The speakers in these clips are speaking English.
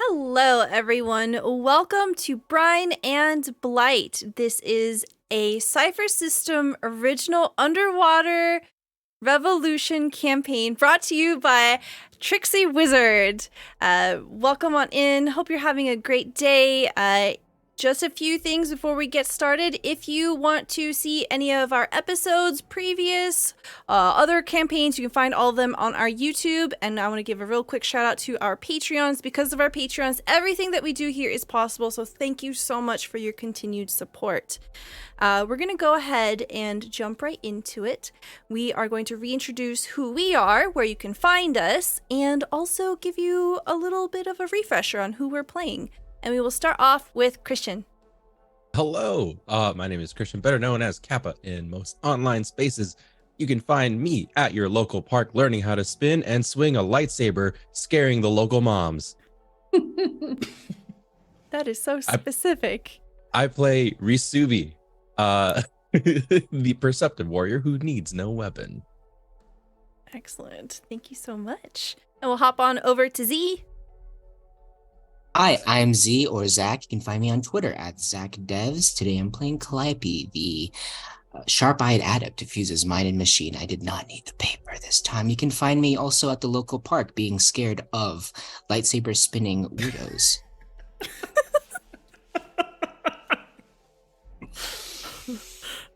Hello, everyone. Welcome to Brine and Blight. This is a Cypher System original underwater revolution campaign brought to you by TricksyWizard. Welcome on in. Hope you're having a great day. Just a few things before we get started. If you want to see any of our episodes, previous, other campaigns, you can find all of them on our YouTube. And I want to give a real quick shout out to our Patreons. Because of our Patreons, everything that we do here is possible. So thank you so much for your continued support. We're going to go ahead and jump right into it. We are going to reintroduce who we are, where you can find us, and also give you a little bit of a refresher on who we're playing. And we will start off with Christian. Hello, my name is Christian, better known as Kappa in most online spaces. You can find me at your local park learning how to spin and swing a lightsaber, scaring the local moms. That is so specific. I play Risubi, the perceptive warrior who needs no weapon. Excellent. Thank you so much. And we'll hop on over to Z. Hi, I'm Z or Zach. You can find me on Twitter at ZachDevs. Today I'm playing Calliope, the sharp-eyed adept who fuses mind and machine. I did not need the paper this time. You can find me also at the local park being scared of lightsaber spinning weirdos.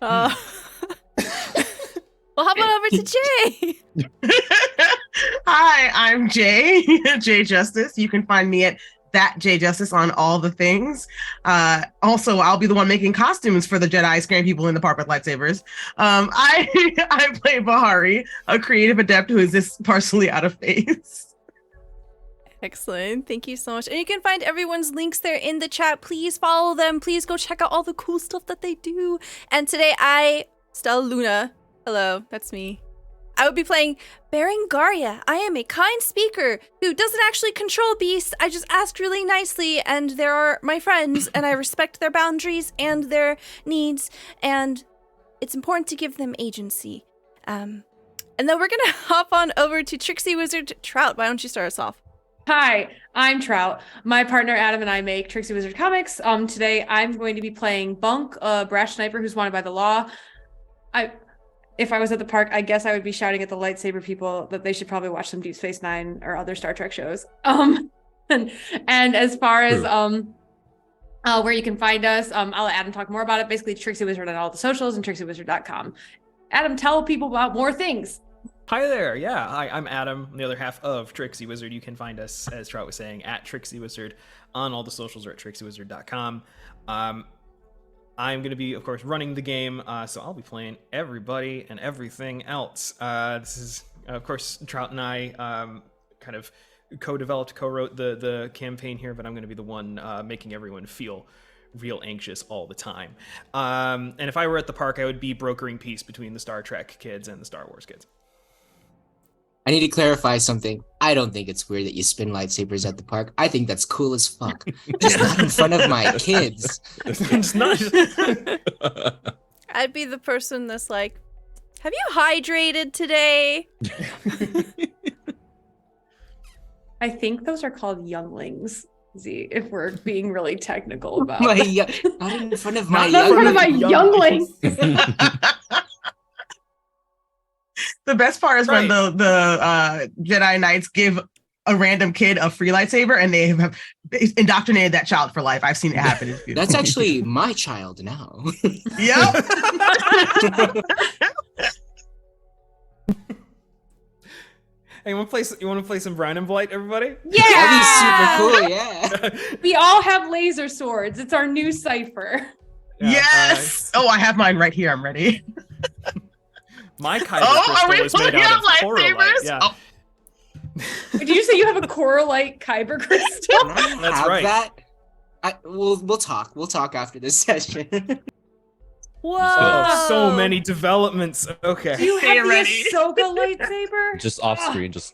Well, hop on over to Jay. Hi, I'm Jay, Jay Justice. You can find me at that Jay Justice on all the things. Also, I'll be the one making costumes for the Jedi scaring people in the park with lightsabers. I play Bahari, a creative adept who is just partially out of phase. Excellent. Thank you so much. And you can find everyone's links there in the chat. Please follow them. Please go check out all the cool stuff that they do. And today Stella Luna, hello, that's me. I would be playing Berengaria. I am a kind speaker who doesn't actually control beasts. I just ask really nicely, and they are my friends, and I respect their boundaries and their needs, and it's important to give them agency. And then we're gonna hop on over to TricksyWizard. Trout, why don't you start us off? Hi, I'm Trout. My partner Adam and I make TricksyWizard comics. Today I'm going to be playing Bunk, a brash sniper who's wanted by the law. If I was at the park, I guess I would be shouting at the lightsaber people that they should probably watch some Deep Space Nine or other Star Trek shows. And as far as where you can find us, I'll let Adam talk more about it. Basically, TricksyWizard on all the socials and TricksyWizard.com. Adam, tell people about more things. Hi there. Yeah, hi, I'm Adam, the other half of TricksyWizard. You can find us, as Trout was saying, at TricksyWizard on all the socials or at TricksyWizard.com. I'm going to be, of course, running the game, so I'll be playing everybody and everything else. This is, of course, Trout and I kind of co-developed, co-wrote the campaign here, but I'm going to be the one making everyone feel real anxious all the time. And if I were at the park, I would be brokering peace between the Star Trek kids and the Star Wars kids. I need to clarify something. I don't think it's weird that you spin lightsabers at the park. I think that's cool as fuck. Just not in front of my kids. It's not. I'd be the person that's like, have you hydrated today? I think those are called younglings, Z, if we're being really technical about Not in front of my younglings. The best part is when the Jedi Knights give a random kid a free lightsaber and they have indoctrinated that child for life. I've seen it happen. That's actually my child now. Yep. Hey, you want to play some Brine Blight, everybody? Yeah! That'd be super cool, yeah. We all have laser swords. It's our new Cypher. Yeah, Yes! I have mine right here. I'm ready. My Kyber crystal is made out of coralite. Yeah. Oh. Did you say you have a coralite kyber crystal? That's right. We'll talk. We'll talk after this session. Whoa! So many developments. Okay. Do you have the ready. Ahsoka lightsaber? Just off screen, just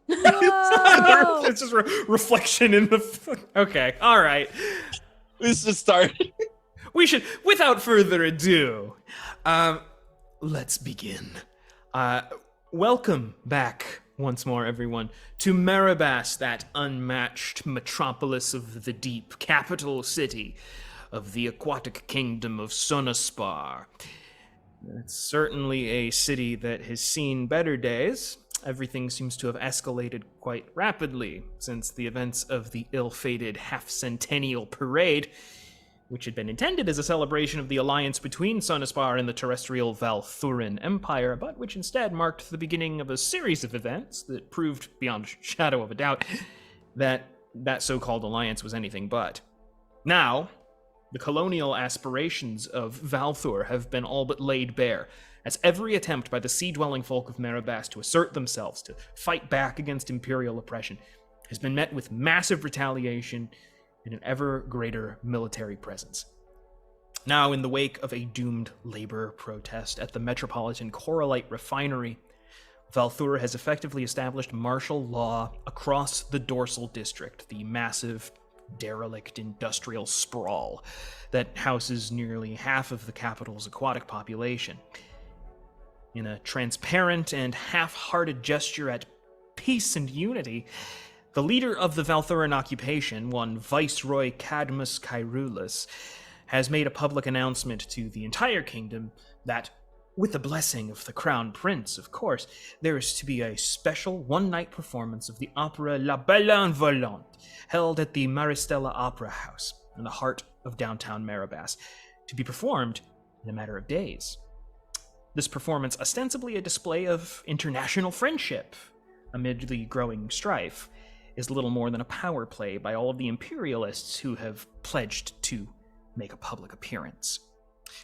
Whoa! It's just reflection in the. Okay. All right. let's just start. We should, without further ado, let's begin. Welcome back, once more, everyone, to Marabas, that unmatched metropolis of the deep, capital city of the aquatic kingdom of Sonaspar. It's certainly a city that has seen better days. Everything seems to have escalated quite rapidly since the events of the ill-fated half-centennial parade, which had been intended as a celebration of the alliance between Sonaspar and the terrestrial Valthuran Empire, but which instead marked the beginning of a series of events that proved beyond shadow of a doubt that that so-called alliance was anything but. Now, the colonial aspirations of Valthur have been all but laid bare, as every attempt by the sea-dwelling folk of Marabas to assert themselves, to fight back against imperial oppression, has been met with massive retaliation and an ever greater military presence. Now, in the wake of a doomed labor protest at the Metropolitan Coralite Refinery, Valthur has effectively established martial law across the Dorsal District, the massive, derelict industrial sprawl that houses nearly half of the capital's aquatic population. In a transparent and half-hearted gesture at peace and unity, the leader of the Valthuran occupation, one Viceroy Cadmus Kyrulus, has made a public announcement to the entire kingdom that, with the blessing of the Crown Prince, of course, there is to be a special one-night performance of the opera La Belle en Volante, held at the Maristella Opera House in the heart of downtown Marabas, to be performed in a matter of days. This performance, ostensibly a display of international friendship amid the growing strife, is little more than a power play by all of the imperialists who have pledged to make a public appearance.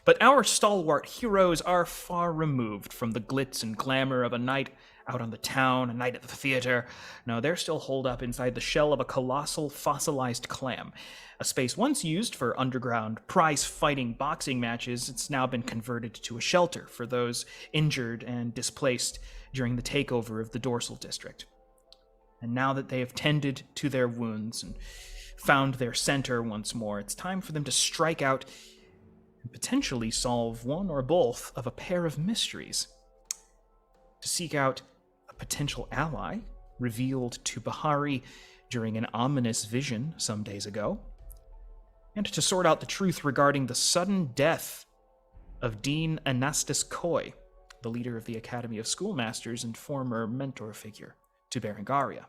But our stalwart heroes are far removed from the glitz and glamour of a night out on the town, a night at the theater. No, they're still holed up inside the shell of a colossal fossilized clam. A space once used for underground prize-fighting boxing matches, it's now been converted to a shelter for those injured and displaced during the takeover of the Dorsal District. And now that they have tended to their wounds and found their center once more, it's time for them to strike out and potentially solve one or both of a pair of mysteries. To seek out a potential ally revealed to Bahari during an ominous vision some days ago, and to sort out the truth regarding the sudden death of Dean Anastas Coy, the leader of the Academy of Schoolmasters and former mentor figure to Berengaria.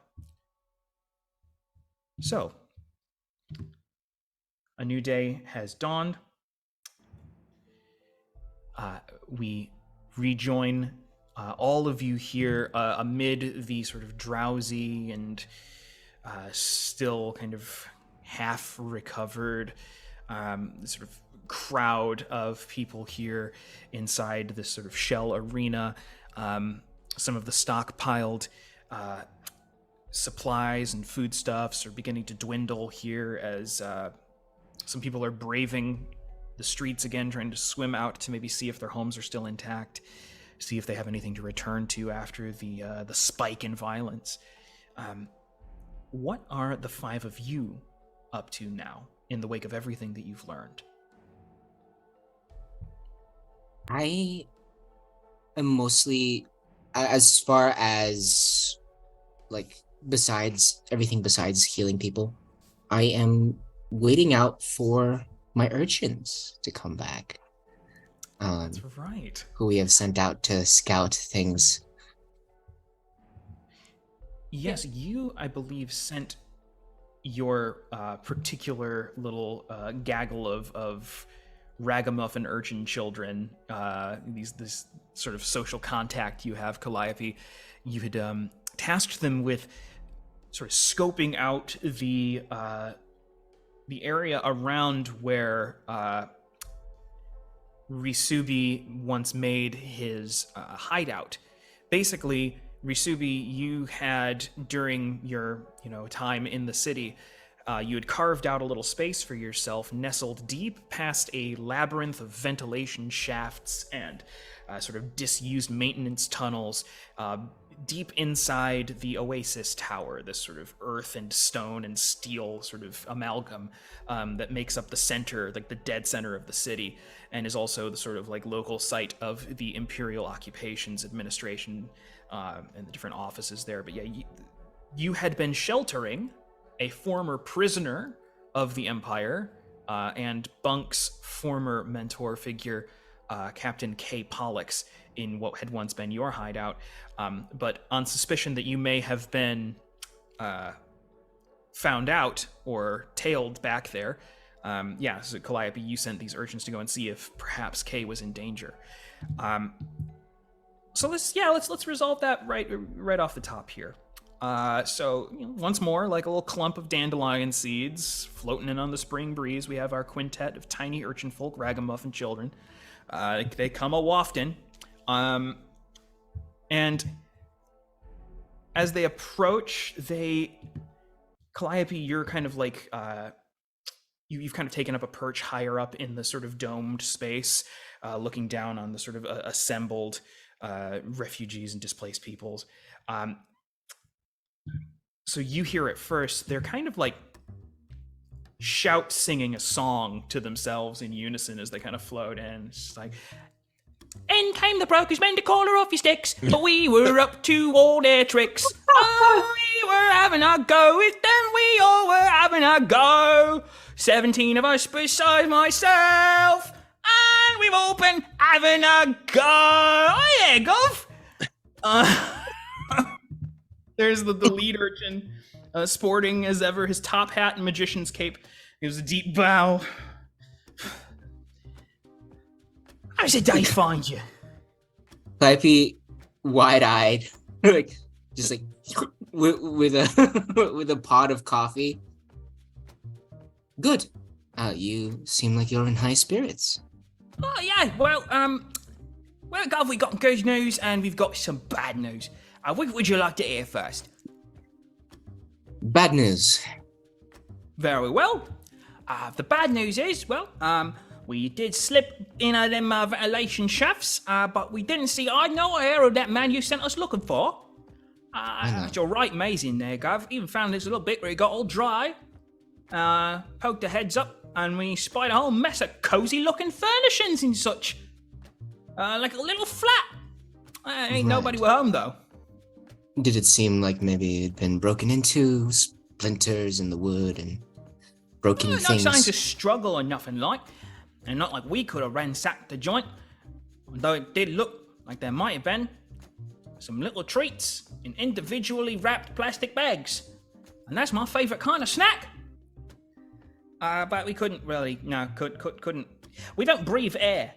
So, a new day has dawned. We rejoin all of you here amid the sort of drowsy and still kind of half-recovered sort of crowd of people here inside this sort of shell arena. Some of the stockpiled supplies and foodstuffs are beginning to dwindle here as some people are braving the streets again, trying to swim out to maybe see if their homes are still intact, see if they have anything to return to after the spike in violence. What are the five of you up to now in the wake of everything that you've learned? I am mostly, as far as, like, besides everything besides healing people, I am waiting out for my urchins to come back. That's right. Who we have sent out to scout things. Yes, you, I believe, sent your particular little gaggle of ragamuffin urchin children, this sort of social contact you have, Calliope. You had tasked them with sort of scoping out the area around where Risubi once made his hideout. Basically, Risubi, you had, during your time in the city, you had carved out a little space for yourself, nestled deep past a labyrinth of ventilation shafts and sort of disused maintenance tunnels, deep inside the Oasis Tower, this sort of earth and stone and steel sort of amalgam that makes up the center, like the dead center of the city, and is also the sort of like local site of the Imperial Occupations Administration. and the different offices there. But yeah, you had been sheltering a former prisoner of the Empire and Bunk's former mentor figure, Captain K. Pollux, in what had once been your hideout. But on suspicion that you may have been found out or tailed back there, so Calliope, you sent these urchins to go and see if perhaps K was in danger. So let's resolve that right off the top here. Once more, like a little clump of dandelion seeds floating in on the spring breeze, we have our quintet of tiny urchin folk, ragamuffin children. They come a-wafting. And as they approach, Calliope, you're kind of like, you've kind of taken up a perch higher up in the sort of domed space, looking down on the sort of assembled refugees and displaced peoples. So you hear it first, they're kind of like shout singing a song to themselves in unison as they kind of float in. It's just like, in came the brokers men to call her off your sticks, but we were up to all their tricks. Oh, we were having a go with them, we all were having a go. 17 of us besides myself, and we've all been having a go. Oh yeah, Gov. There's the lead urchin, sporting as ever his top hat and magician's cape. Gives a deep bow. How's the day find you? Calliope, wide-eyed, just with a pot of coffee. Good. You seem like you're in high spirits. Oh yeah, well, Gov, we got good news and we've got some bad news. What would you like to hear first? Bad news. Very well. The bad news is, we did slip in them ventilation shafts, but we didn't see eye nor hair of that man you sent us looking for. You're right maze in there, Gov. Even found this little bit where it got all dry. Poked the heads up, and we spied a whole mess of cozy-looking furnishings and such. Like a little flat. Ain't nobody were home, though. Did it seem like maybe it'd been broken into, splinters in the wood and broken things? No signs of struggle or nothing like. And not like we could have ransacked the joint. Although it did look like there might have been some little treats in individually wrapped plastic bags. And that's my favorite kind of snack. But we couldn't really, couldn't. We don't breathe air.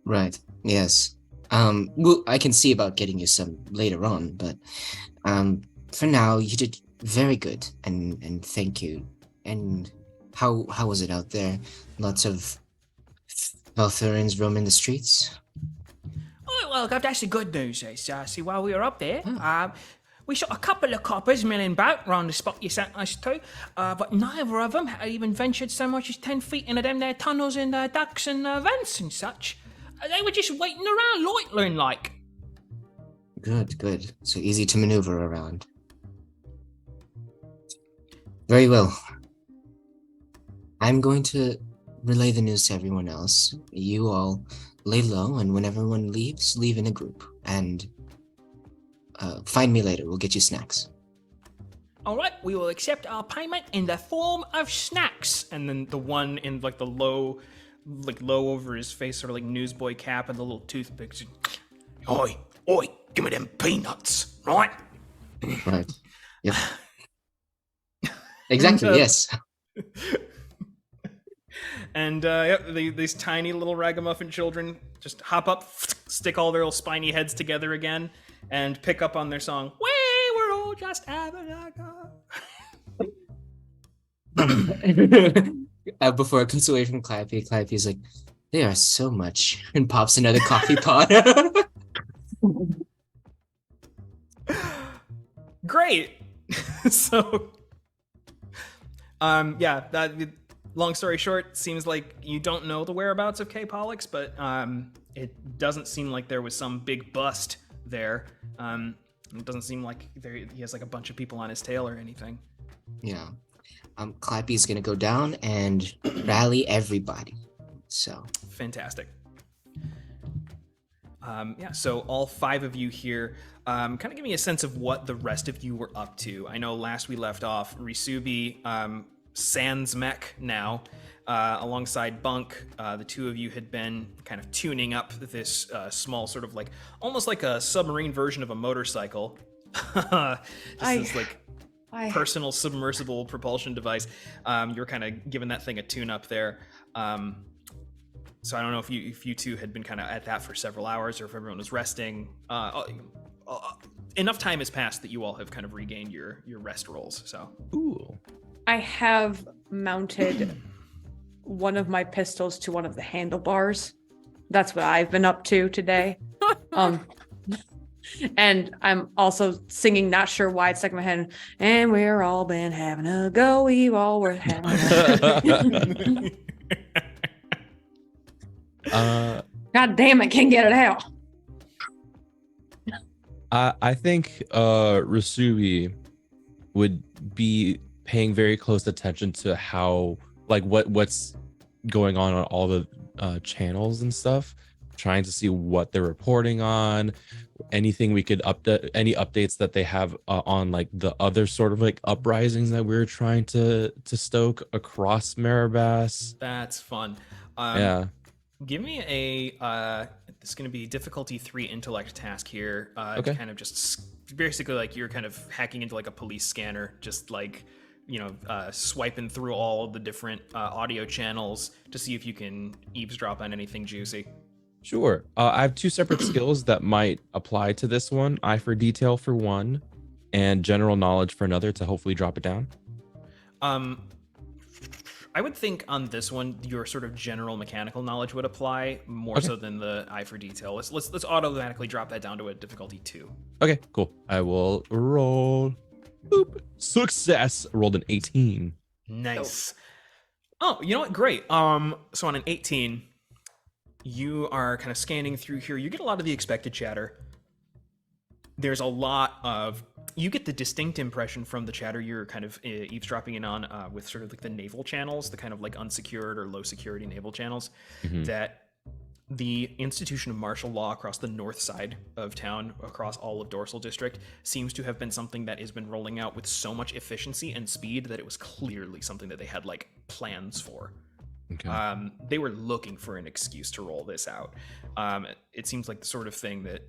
Right, yes. Well, I can see about getting you some later on, but for now, you did very good, and thank you. And how was it out there? Lots of Valthurans roaming the streets? Oh, well, that's the good news. See, while we were up there, we saw a couple of coppers milling about around the spot you sent us to, but neither of them had even ventured so much as 10 feet into them there tunnels and ducts and vents and such. They were just waiting around, loitering like. Good. So easy to maneuver around. Very well. I'm going to relay the news to everyone else. You all lay low, and when everyone leaves, leave in a group. And find me later. We'll get you snacks. All right, we will accept our payment in the form of snacks. And then the one in like the low over his face, sort of like newsboy cap and the little toothpicks. Oi, give me them peanuts, right? Right. Yep. Exactly, yes. And these tiny little ragamuffin children just hop up, stick all their little spiny heads together again, and pick up on their song. We were all just having a go. Before it comes away from Calliope's like, they are so much, and pops another coffee pot. Great. So, long story short, seems like you don't know the whereabouts of K. Pollux, but it doesn't seem like there was some big bust there. It doesn't seem like he has like a bunch of people on his tail or anything. Yeah. Calliope's gonna go down and rally everybody. So fantastic. So all 5 of you here, kind of give me a sense of what the rest of you were up to. I know last we left off, Risubi, sans mech now, alongside Bunk, the 2 of you had been kind of tuning up this small sort of like, almost like a submarine version of a motorcycle. This like personal submersible propulsion device. You're kind of giving that thing a tune up there. So I don't know if you 2 had been kind of at that for several hours or if everyone was resting. Enough time has passed that you all have kind of regained your rest rolls. So Ooh. I have mounted one of my pistols to one of the handlebars. That's what I've been up to today. And I'm also singing, not sure why it's stuck in my head. And we're all been having a go. We've all were having a God damn it, can't get it out. I think Rasubi would be paying very close attention to how, like, what's going on all the channels and stuff, trying to see what they're reporting on, anything we could update, any updates that they have on like the other sort of like uprisings that we're trying to stoke across Marabas. that's fun. Yeah. Give me a it's going to be difficulty 3 intellect task here. Okay. To kind of just basically like you're kind of hacking into like a police scanner, just like, you know, swiping through all of the different audio channels to see if you can eavesdrop on anything juicy. Sure. I have 2 separate skills that might apply to this one. Eye for detail for one, and general knowledge for another to hopefully drop it down. I would think on this one, your sort of general mechanical knowledge would apply more so than the eye for detail. Let's automatically drop that down to a difficulty 2. Okay, cool. I will roll. Boop. Success. Rolled an 18. Nice. Oh, you know what? Great. So on an 18, you are kind of scanning through here. You get a lot of the expected chatter. There's a lot of, you get the distinct impression from the chatter you're kind of eavesdropping in on with sort of like the naval channels, the kind of like unsecured or low security naval channels, that the institution of martial law across the north side of town, across all of Dorsal District, seems to have been something that has been rolling out with so much efficiency and speed that it was clearly something that they had like plans for. Okay. They were looking for an excuse to roll this out. It seems like the sort of thing that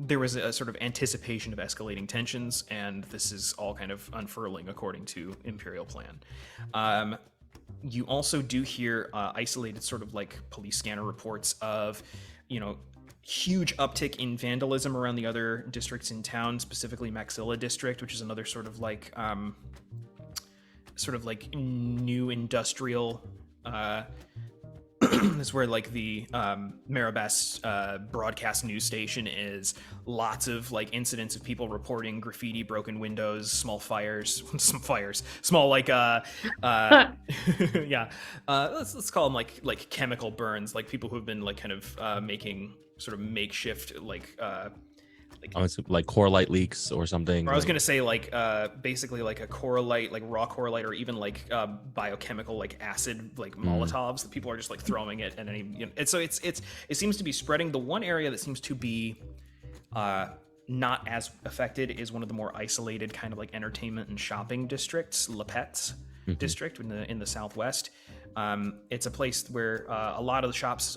there was a sort of anticipation of escalating tensions, and this is all kind of unfurling according to Imperial plan. You also do hear isolated sort of like police scanner reports of, you know, huge uptick in vandalism around the other districts in town, specifically Maxilla District, which is another sort of like new industrial is where like the Marabas broadcast news station is. Lots of like incidents of people reporting graffiti, broken windows, small fires, small like yeah, let's call them like chemical burns, like people who have been like kind of making sort of makeshift like like core light leaks or something. Or I was gonna say like basically like a coralite, like raw coralite, or even like biochemical like acid, like Molotovs that people are just like throwing it, and any, you know, and so it seems to be spreading. The one area that seems to be not as affected is one of the more isolated kind of like entertainment and shopping districts, Lapet's district in the southwest. It's a place where a lot of the shops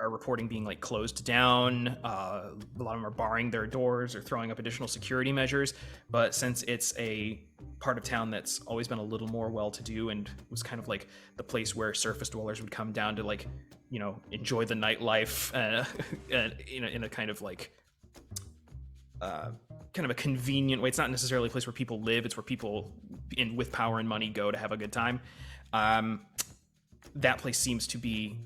are reporting being like closed down. A lot of them are barring their doors or throwing up additional security measures. But since it's a part of town that's always been a little more well-to-do and was kind of like the place where surface dwellers would come down to like, you know, enjoy the nightlife in a kind of like kind of a convenient way. It's not necessarily a place where people live. It's where people with power and money go to have a good time. That place seems to be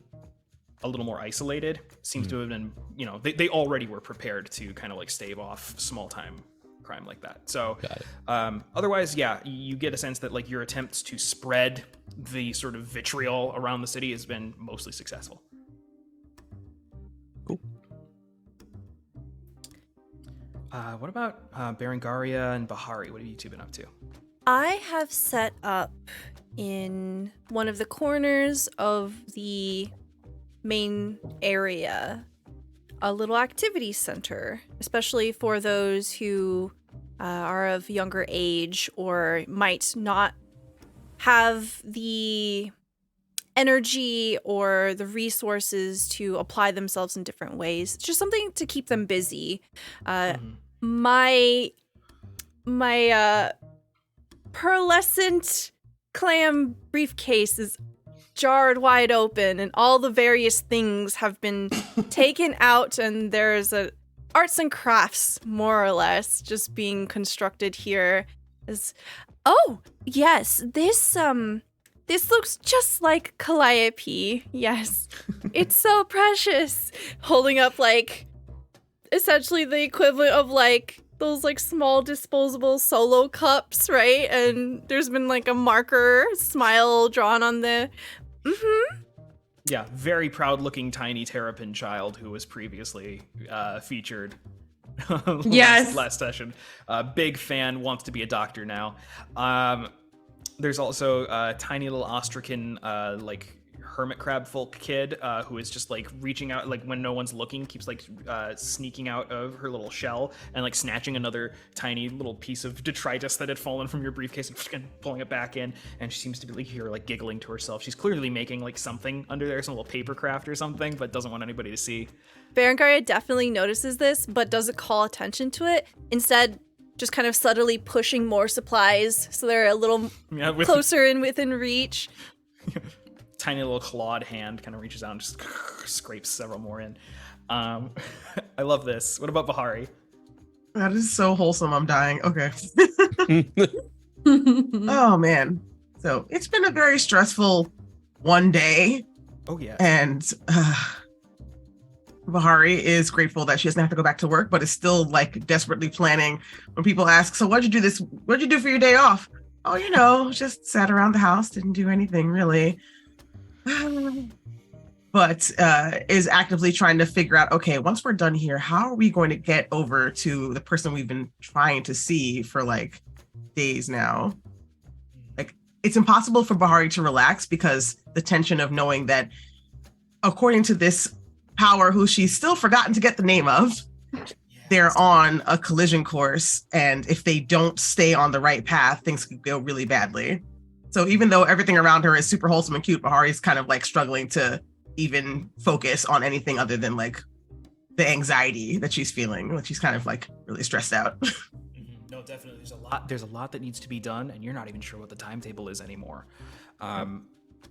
a little more isolated. Seems to have been, you know, they already were prepared to kind of like stave off small time crime like that. So otherwise, yeah, you get a sense that like your attempts to spread the sort of vitriol around the city has been mostly successful. Cool. What about Berengaria and Bahari? What have you 2 been up to? I have set up in one of the corners of the main area a little activity center, especially for those who are of younger age or might not have the energy or the resources to apply themselves in different ways. It's just something to keep them busy. My pearlescent clam briefcase is jarred wide open, and all the various things have been taken out, and there's a arts and crafts, more or less, just being constructed here. Oh yes, this looks just like Calliope. Yes, it's so precious. Holding up like essentially the equivalent of like those like small disposable solo cups, right? And there's been like a marker smile drawn on the. Yeah, very proud-looking tiny terrapin child who was previously featured Yes. last session. Big fan, wants to be a doctor now. There's also a tiny little Ostracan, like hermit crab folk kid who is just like reaching out, like when no one's looking, keeps like sneaking out of her little shell and like snatching another tiny little piece of detritus that had fallen from your briefcase and pulling it back in. And she seems to be like here, like giggling to herself. She's clearly making like something under there, some little paper craft or something, but doesn't want anybody to see. Berengaria definitely notices this, but doesn't call attention to it. Instead, just kind of subtly pushing more supplies so they're a little closer and within reach. Tiny little clawed hand kind of reaches out and just scrapes several more in. I love this. What about Bahari? That is so wholesome. I'm dying. Okay. Oh, man. So it's been a very stressful one day. Oh, yeah. And Bahari is grateful that she doesn't have to go back to work, but is still like desperately planning when people ask, so what'd you do for your day off? Oh, you know, just sat around the house, didn't do anything really. But is actively trying to figure out, okay, once we're done here, how are we going to get over to the person we've been trying to see for like days now? Like, it's impossible for Bahari to relax because the tension of knowing that according to this power who she's still forgotten to get the name of, they're on a collision course, and if they don't stay on the right path, things could go really badly. So even though everything around her is super wholesome and cute, Bahari's kind of like struggling to even focus on anything other than like the anxiety that she's feeling. Like she's kind of like really stressed out. No, definitely. There's a lot that needs to be done, and you're not even sure what the timetable is anymore.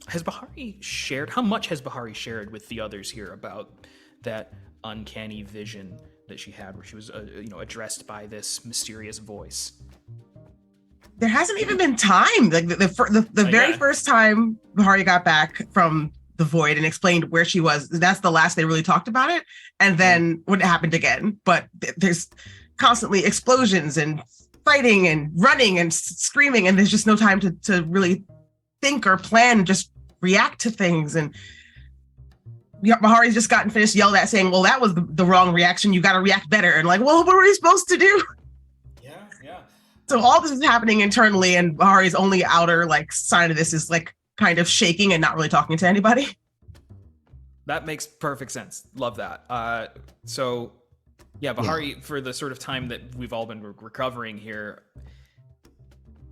Has Bahari shared? How much has Bahari shared with the others here about that uncanny vision that she had, where she was, addressed by this mysterious voice? There hasn't even been time. Like the very first time Bahari got back from the void and explained where she was, that's the last they really talked about it. And then when it happened again, but there's constantly explosions and fighting and running and screaming, and there's just no time to really think or plan, just react to things. And Bahari's just gotten finished yelled at saying, well, that was the wrong reaction. You got to react better. And like, well, what were we supposed to do? Yeah. So all this is happening internally, and Bahari's only outer like sign of this is like kind of shaking and not really talking to anybody. That makes perfect sense. Love that. So yeah, Bahari, for the sort of time that we've all been recovering here,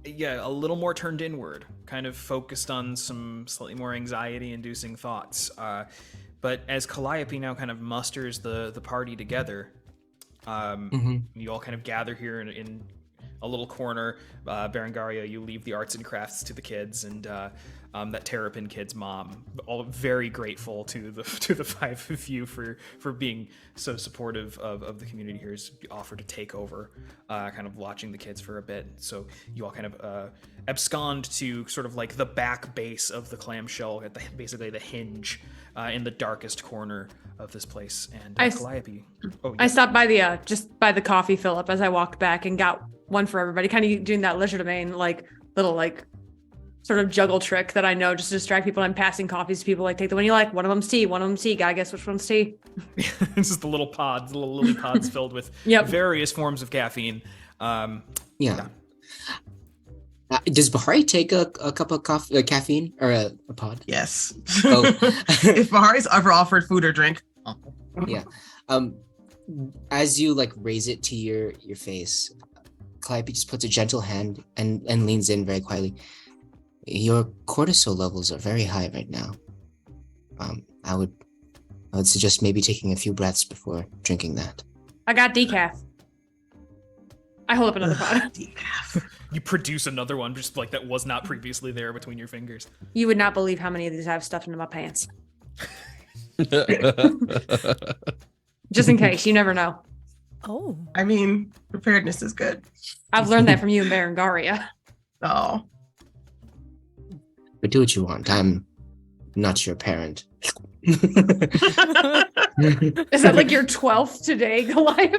a little more turned inward, kind of focused on some slightly more anxiety-inducing thoughts. But as Calliope now kind of musters the party together, you all kind of gather here in a little corner. Berengaria, you leave the arts and crafts to the kids, and that Terrapin kid's mom, all very grateful to the five of you for being so supportive of the community here, has offered to take over, kind of watching the kids for a bit. So you all kind of abscond to sort of like the back base of the clamshell, at basically the hinge in the darkest corner of this place. And Calliope. I stopped by the coffee fill up as I walked back and got one for everybody, kind of doing that legerdemain like little like sort of juggle trick that I know just to distract people. I'm passing coffees to people, like, take the one you like, one of them's tea, gotta guess which one's tea. This is the little lily pods filled with various forms of caffeine. Does Bahari take a cup of coffee, caffeine, or a pod? Yes. Oh. If Bahari's ever offered food or drink. Yeah. As you like raise it to your face, Calliope just puts a gentle hand and leans in very quietly. Your cortisol levels are very high right now. I would suggest maybe taking a few breaths before drinking that. I got decaf. I hold up another pot. Decaf. You produce another one just like that was not previously there between your fingers. You would not believe how many of these I've stuffed into my pants. Just in case, you never know. Oh. I mean, preparedness is good. I've learned that from you in Berengaria. Oh. But do what you want. I'm not your parent. Is that like your 12th today, Goliath?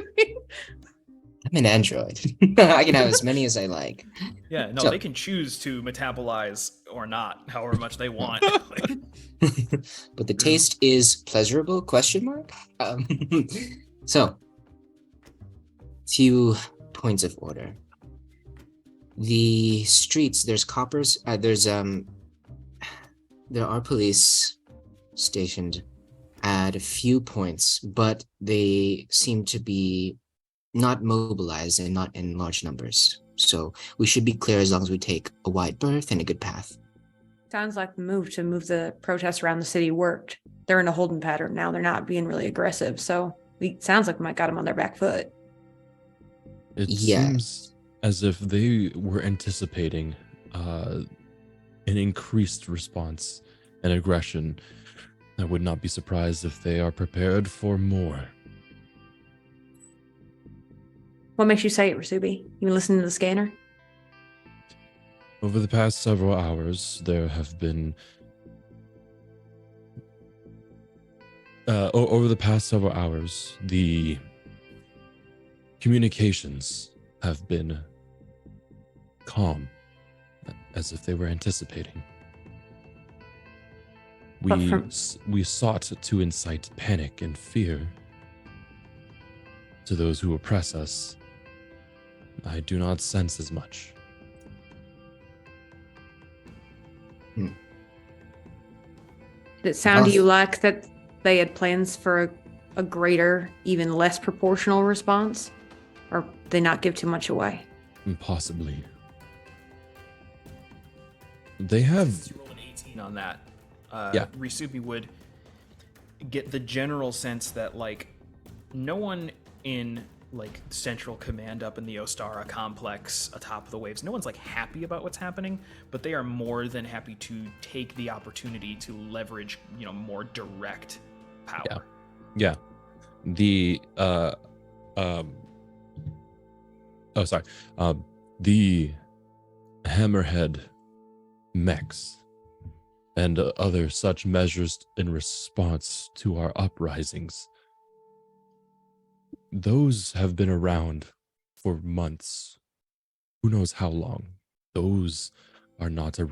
I'm an android. I can have as many as I like. Yeah, no, So- they can choose to metabolize or not, however much they want. But the taste is pleasurable? ? So, few points of order. The streets, there's coppers, there are police stationed at a few points, but they seem to be not mobilized and not in large numbers. So we should be clear as long as we take a wide berth and a good path. Sounds like the move to move the protests around the city worked. They're in a holding pattern now. They're not being really aggressive. So sounds like we might got them on their back foot. It Yeah. seems as if they were anticipating an increased response and aggression. I would not be surprised if they are prepared for more. What makes you say it, Rasubi? You been listening to the scanner? Over the past several hours, there have been over the past several hours, the communications have been calm, as if they were anticipating. But We sought to incite panic and fear to those who oppress us. I do not sense as much. Did it sound to you like that they had plans for a greater, even less proportional response? Or did they not give too much away? Possibly. They have. You roll an 18 on that. Yeah. Risubi would get the general sense that like no one in like central command up in the Ostara complex atop the waves, no one's like happy about what's happening, but they are more than happy to take the opportunity to leverage, more direct power. Yeah. The the Hammerhead mechs and other such measures in response to our uprisings. Those have been around for months. Who knows how long? Those are not a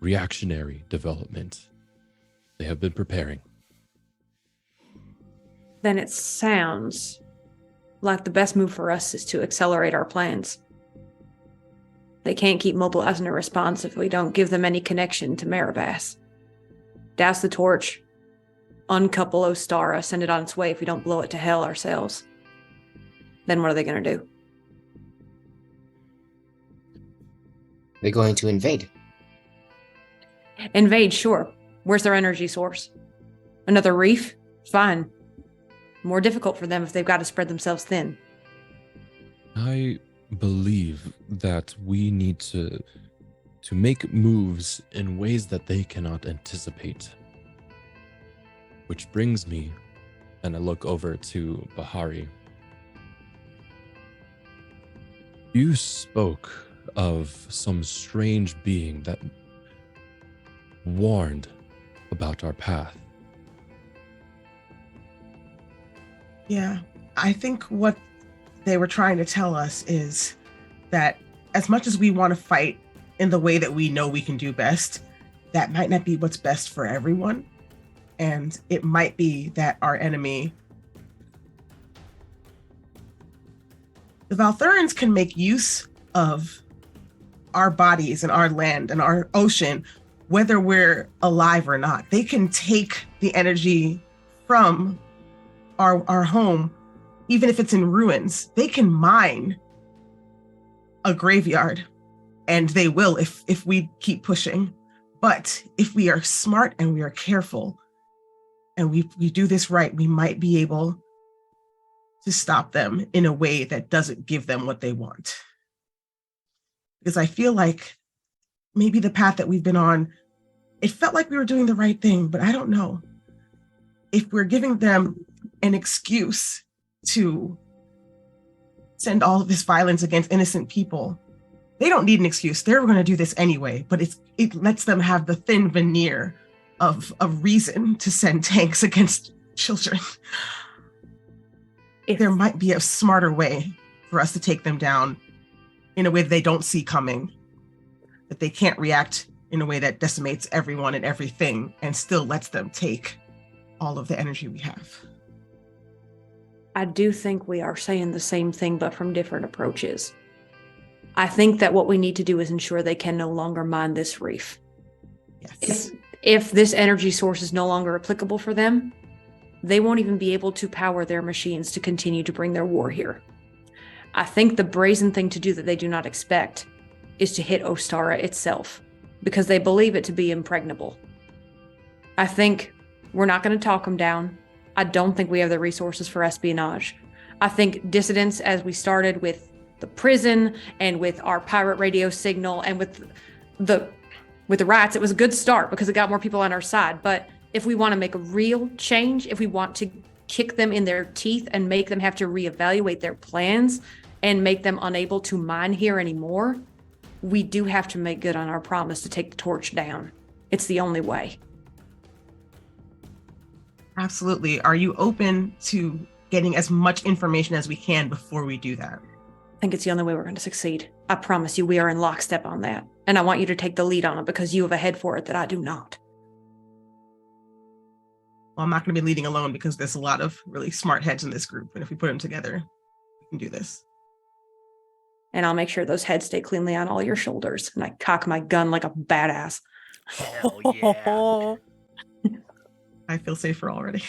reactionary development. They have been preparing. Then it sounds like the best move for us is to accelerate our plans. They can't keep mobilizing a response if we don't give them any connection to Marabas. Douse the torch, uncouple Ostara, send it on its way if we don't blow it to hell ourselves. Then what are they going to do? They're going to invade. Invade, sure. Where's their energy source? Another reef? Fine. More difficult for them if they've got to spread themselves thin. I believe that we need to make moves in ways that they cannot anticipate. Which brings me, and I look over to Bahari. You spoke of some strange being that warned about our path. Yeah, I think what they were trying to tell us is that as much as we want to fight in the way that we know we can do best, that might not be what's best for everyone. And it might be that our enemy, the Valthurans, can make use of our bodies and our land and our ocean, whether we're alive or not. They can take the energy from our home, even if it's in ruins, they can mine a graveyard, and they will if we keep pushing. But if we are smart and we are careful and we do this right, we might be able to stop them in a way that doesn't give them what they want. Because I feel like maybe the path that we've been on, it felt like we were doing the right thing, but I don't know. If we're giving them an excuse to send all of this violence against innocent people, they don't need an excuse. They're going to do this anyway, but it lets them have the thin veneer of a reason to send tanks against children. There might be a smarter way for us to take them down in a way that they don't see coming, that they can't react in a way that decimates everyone and everything and still lets them take all of the energy we have. I do think we are saying the same thing, but from different approaches. I think that what we need to do is ensure they can no longer mine this reef. Yes. If this energy source is no longer applicable for them, they won't even be able to power their machines to continue to bring their war here. I think the brazen thing to do that they do not expect is to hit Ostara itself, because they believe it to be impregnable. I think we're not going to talk them down. I don't think we have the resources for espionage. I think dissidents, as we started with the prison and with our pirate radio signal and with the rats, it was a good start because it got more people on our side. But if we want to make a real change, if we want to kick them in their teeth and make them have to reevaluate their plans and make them unable to mine here anymore, we do have to make good on our promise to take the torch down. It's the only way. Absolutely. Are you open to getting as much information as we can before we do that? I think it's the only way we're going to succeed. I promise you, we are in lockstep on that. And I want you to take the lead on it because you have a head for it that I do not. Well, I'm not going to be leading alone because there's a lot of really smart heads in this group. And if we put them together, we can do this. And I'll make sure those heads stay cleanly on all your shoulders. And I cock my gun like a badass. Hell yeah. I feel safer already.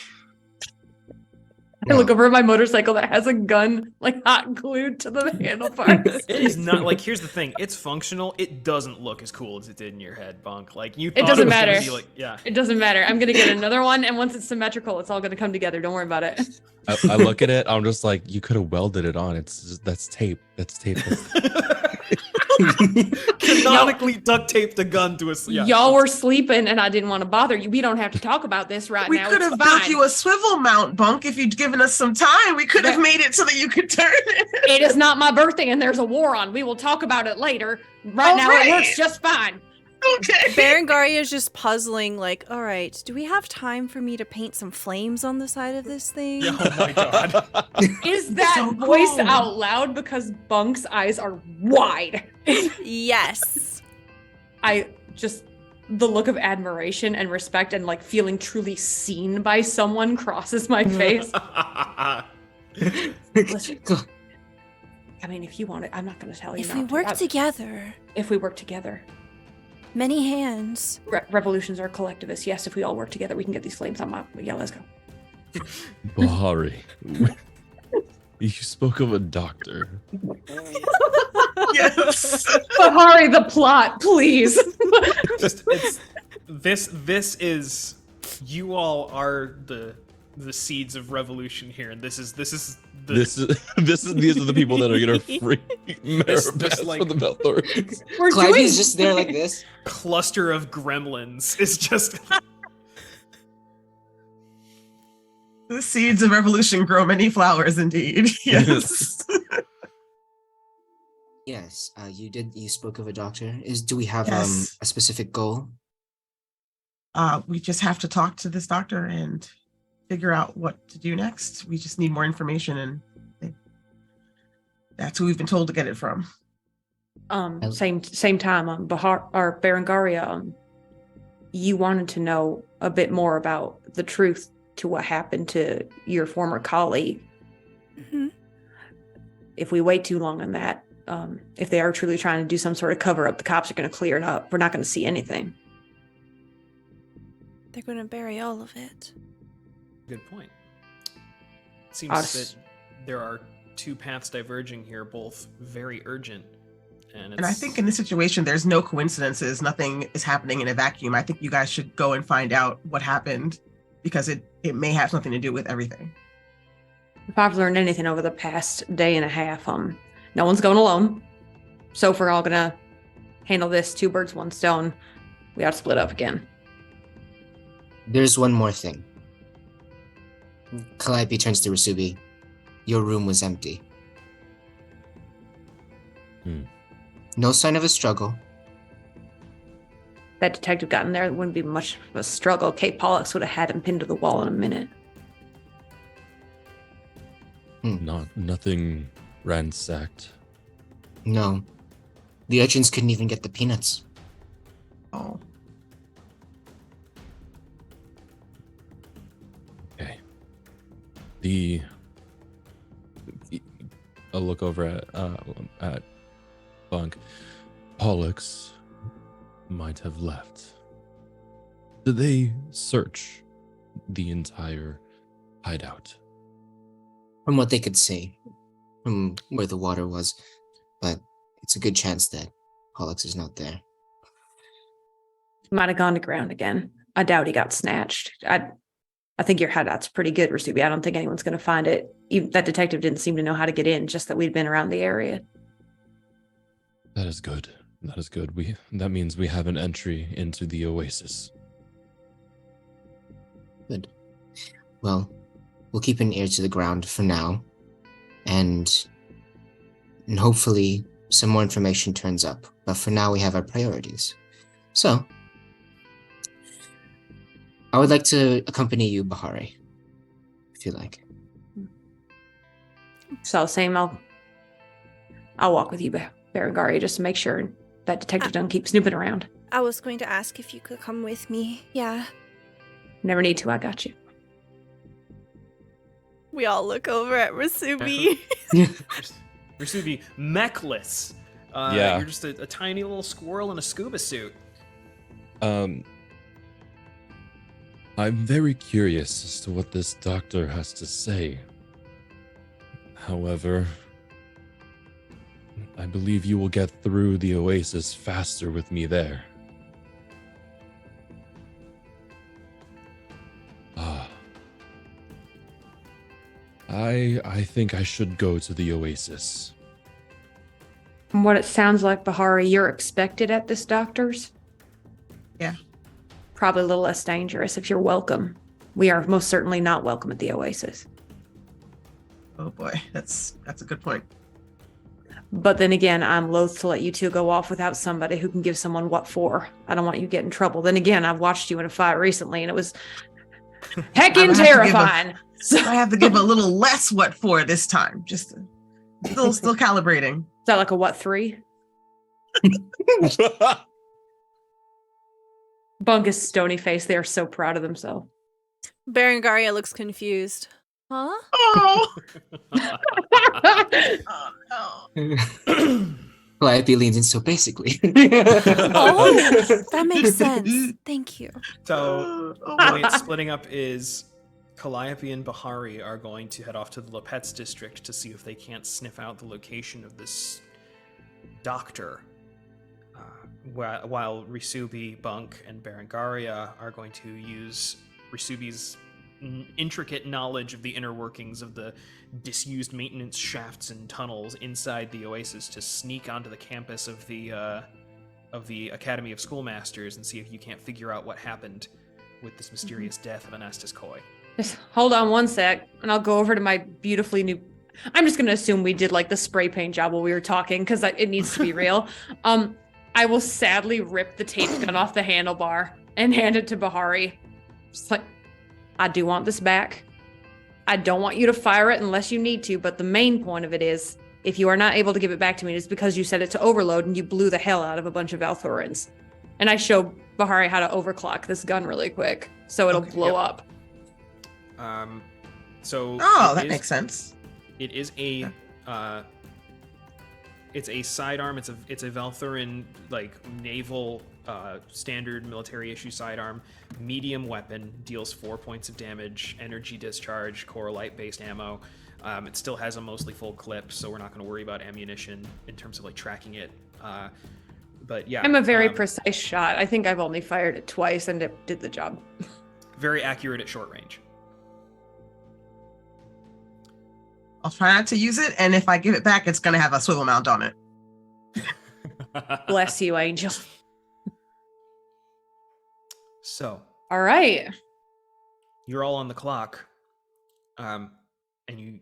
I look over at my motorcycle that has a gun like hot glued to the handlebars. It is not like, here's the thing, it's functional. It doesn't look as cool as it did in your head, Bunk. Like you thought It doesn't was gonna matter. be like, yeah. It doesn't matter. I'm gonna get another one, and once it's symmetrical, it's all gonna come together. Don't worry about it. I look at it, I'm just like, you could have welded it on. That's tape. That's tape. Canonically duct taped a gun to us. Yeah. Y'all were sleeping, and I didn't want to bother you. We don't have to talk about this right We now. could It's have built fine. you a swivel mount, Bunk, if you'd given us some time. We could have made it so that you could turn it. It is not my birthday, and there's a war on. We will talk about it later. Right now, it Alright. works just fine. Okay. Berengaria is just puzzling, like, all right, do we have time for me to paint some flames on the side of this thing? Oh my god. Is that So voice cool. out loud? Because Bunk's eyes are wide. Yes. The look of admiration and respect and like feeling truly seen by someone crosses my face. Listen, I mean, if you want it, I'm not going to tell you. If not we to. work together, If we work together. many hands. Revolutions are collectivists. Yes, if we all work together, we can get these flames on my. Yeah, let's go. Bahari, you spoke of a doctor. Yes. Bahari, the plot, please. This is, you all are the seeds of revolution here, and these are the people that are gonna free Marabas like- from the Valthurans. We're Clyde doing is just there like this. cluster of gremlins. Is just The seeds of revolution grow many flowers indeed. Yes. Yes, you spoke of a doctor. Do we have Yes. a specific goal? We just have to talk to this doctor and figure out what to do next. We just need more information, and that's who we've been told to get it from. Same time, Bahar or Berengaria, you wanted to know a bit more about the truth to what happened to your former colleague. Mhm. If we wait too long on that, if they are truly trying to do some sort of cover up, the cops are going to clear it up. We're not going to see anything. They're going to bury all of it. good point. seems that there are two paths diverging here, both very urgent. And I think in this situation, there's no coincidences. Nothing is happening in a vacuum. I think you guys should go and find out what happened, because it may have something to do with everything. If I've learned anything over the past day and a half, no one's going alone. So if we're all gonna handle this 2 birds, 1 stone, we ought to split up again. There's one more thing. Calliope turns to Rasubi. Your room was empty. No sign of a struggle. That detective got in there, it wouldn't be much of a struggle. Kate Pollux would have had him pinned to the wall in a minute. Nothing ransacked. No. The urchins couldn't even get the peanuts. Oh. Okay. I'll look over at Bunk. Pollux might have left. Did they search the entire hideout? From what they could see, from where the water was, but it's a good chance that Pollux is not there. He might have gone to ground again. I doubt he got snatched. I think your hideout's pretty good, Rasubi. I don't think anyone's going to find it. Even that detective didn't seem to know how to get in, just that we'd been around the area. That is good. That is good. That means we have an entry into the oasis. Good. Well, we'll keep an ear to the ground for now, and hopefully some more information turns up. But for now, we have our priorities. So, I would like to accompany you, Bahari, if you like. So same, I'll walk with you, Berengaria, just to make sure that detective doesn't keep snooping around. I was going to ask if you could come with me. Yeah. Never need to, I got you. We all look over at Rasubi. Rasubi, mechless. Yeah. You're just a tiny little squirrel in a scuba suit. I'm very curious as to what this doctor has to say. However, I believe you will get through the oasis faster with me there. I think I should go to the oasis. From what it sounds like, Bahari, you're expected at this doctor's? Yeah. Probably a little less dangerous if you're welcome. We are most certainly not welcome at the oasis. Oh boy, that's a good point. But then again, I'm loath to let you two go off without somebody who can give someone what for. I don't want you to get in trouble. Then again, I've watched you in a fight recently, and it was heckin' terrifying. I have to give a little less what for this time. Just still calibrating. Is that like a what 3? Bunk is stony face. They are so proud of themselves. Berengaria looks confused. Huh? Oh. Oh no. Calliope leans in, so basically. Oh, that makes sense. Thank you. So the way it's splitting up is Calliope and Bahari are going to head off to the Lapetz district to see if they can't sniff out the location of this doctor. While Rasubi, Bunk, and Berengaria are going to use Rasubi's intricate knowledge of the inner workings of the disused maintenance shafts and tunnels inside the oasis to sneak onto the campus of the Academy of Schoolmasters and see if you can't figure out what happened with this mysterious death of Anastas Koi. Just hold on one sec, and I'll go over to my beautifully new... I'm just going to assume we did like the spray paint job while we were talking, because it needs to be real. I will sadly rip the tape gun off the handlebar and hand it to Bahari. Just like, I do want this back. I don't want you to fire it unless you need to, but the main point of it is, if you are not able to give it back to me, it's because you set it to overload and you blew the hell out of a bunch of Valthurans. And I show Bahari how to overclock this gun really quick, so it'll blow up. So that makes sense. It is a It's a sidearm. It's a Valthuran like naval standard military issue sidearm, medium weapon, deals 4 points of damage, energy discharge, core light based ammo. It still has a mostly full clip, so we're not going to worry about ammunition in terms of like tracking it. But yeah, I'm a very precise shot. I think I've only fired it twice and it did the job. Very accurate at short range. I'll try not to use it, and if I give it back, it's gonna have a swivel mount on it. Bless you, Angel. So, All right. you're all on the clock, and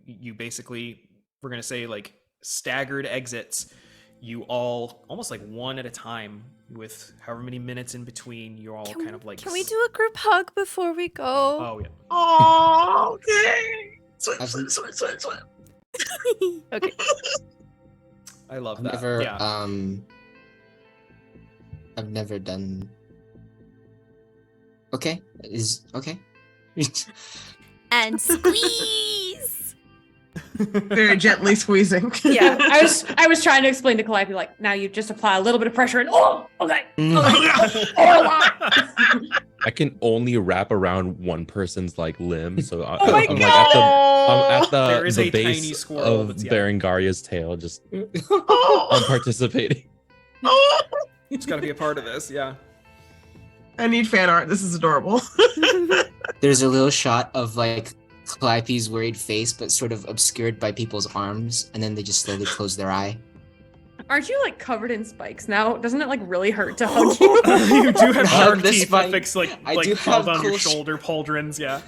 you basically, we're gonna say like staggered exits. You all almost like one at a time, with however many minutes in between. You're all kind of like. Can we do a group hug before we go? Oh yeah. Oh, okay. Swim. Okay. I love I've that. never, Yeah. I've never done. Okay, is okay. And squeeze. Very gently squeezing. Yeah. I was trying to explain to Calliope, like, now you just apply a little bit of pressure and okay. I can only wrap around one person's like limb, so Oh my I'm God! like at There is the a tiny base squirrel of that's- yeah. Berengaria's tail, just Oh, I'm participating. oh. It's got to be a part of this. Yeah. I need fan art. This is adorable. There's a little shot of like Calliope's worried face, but sort of obscured by people's arms, and then they just slowly close their eye. Aren't you like covered in spikes now? Doesn't it like really hurt to hug you? You do have Hug sharp this teeth spike. that fix like I do held have on your cool shoulder pauldrons. Yeah.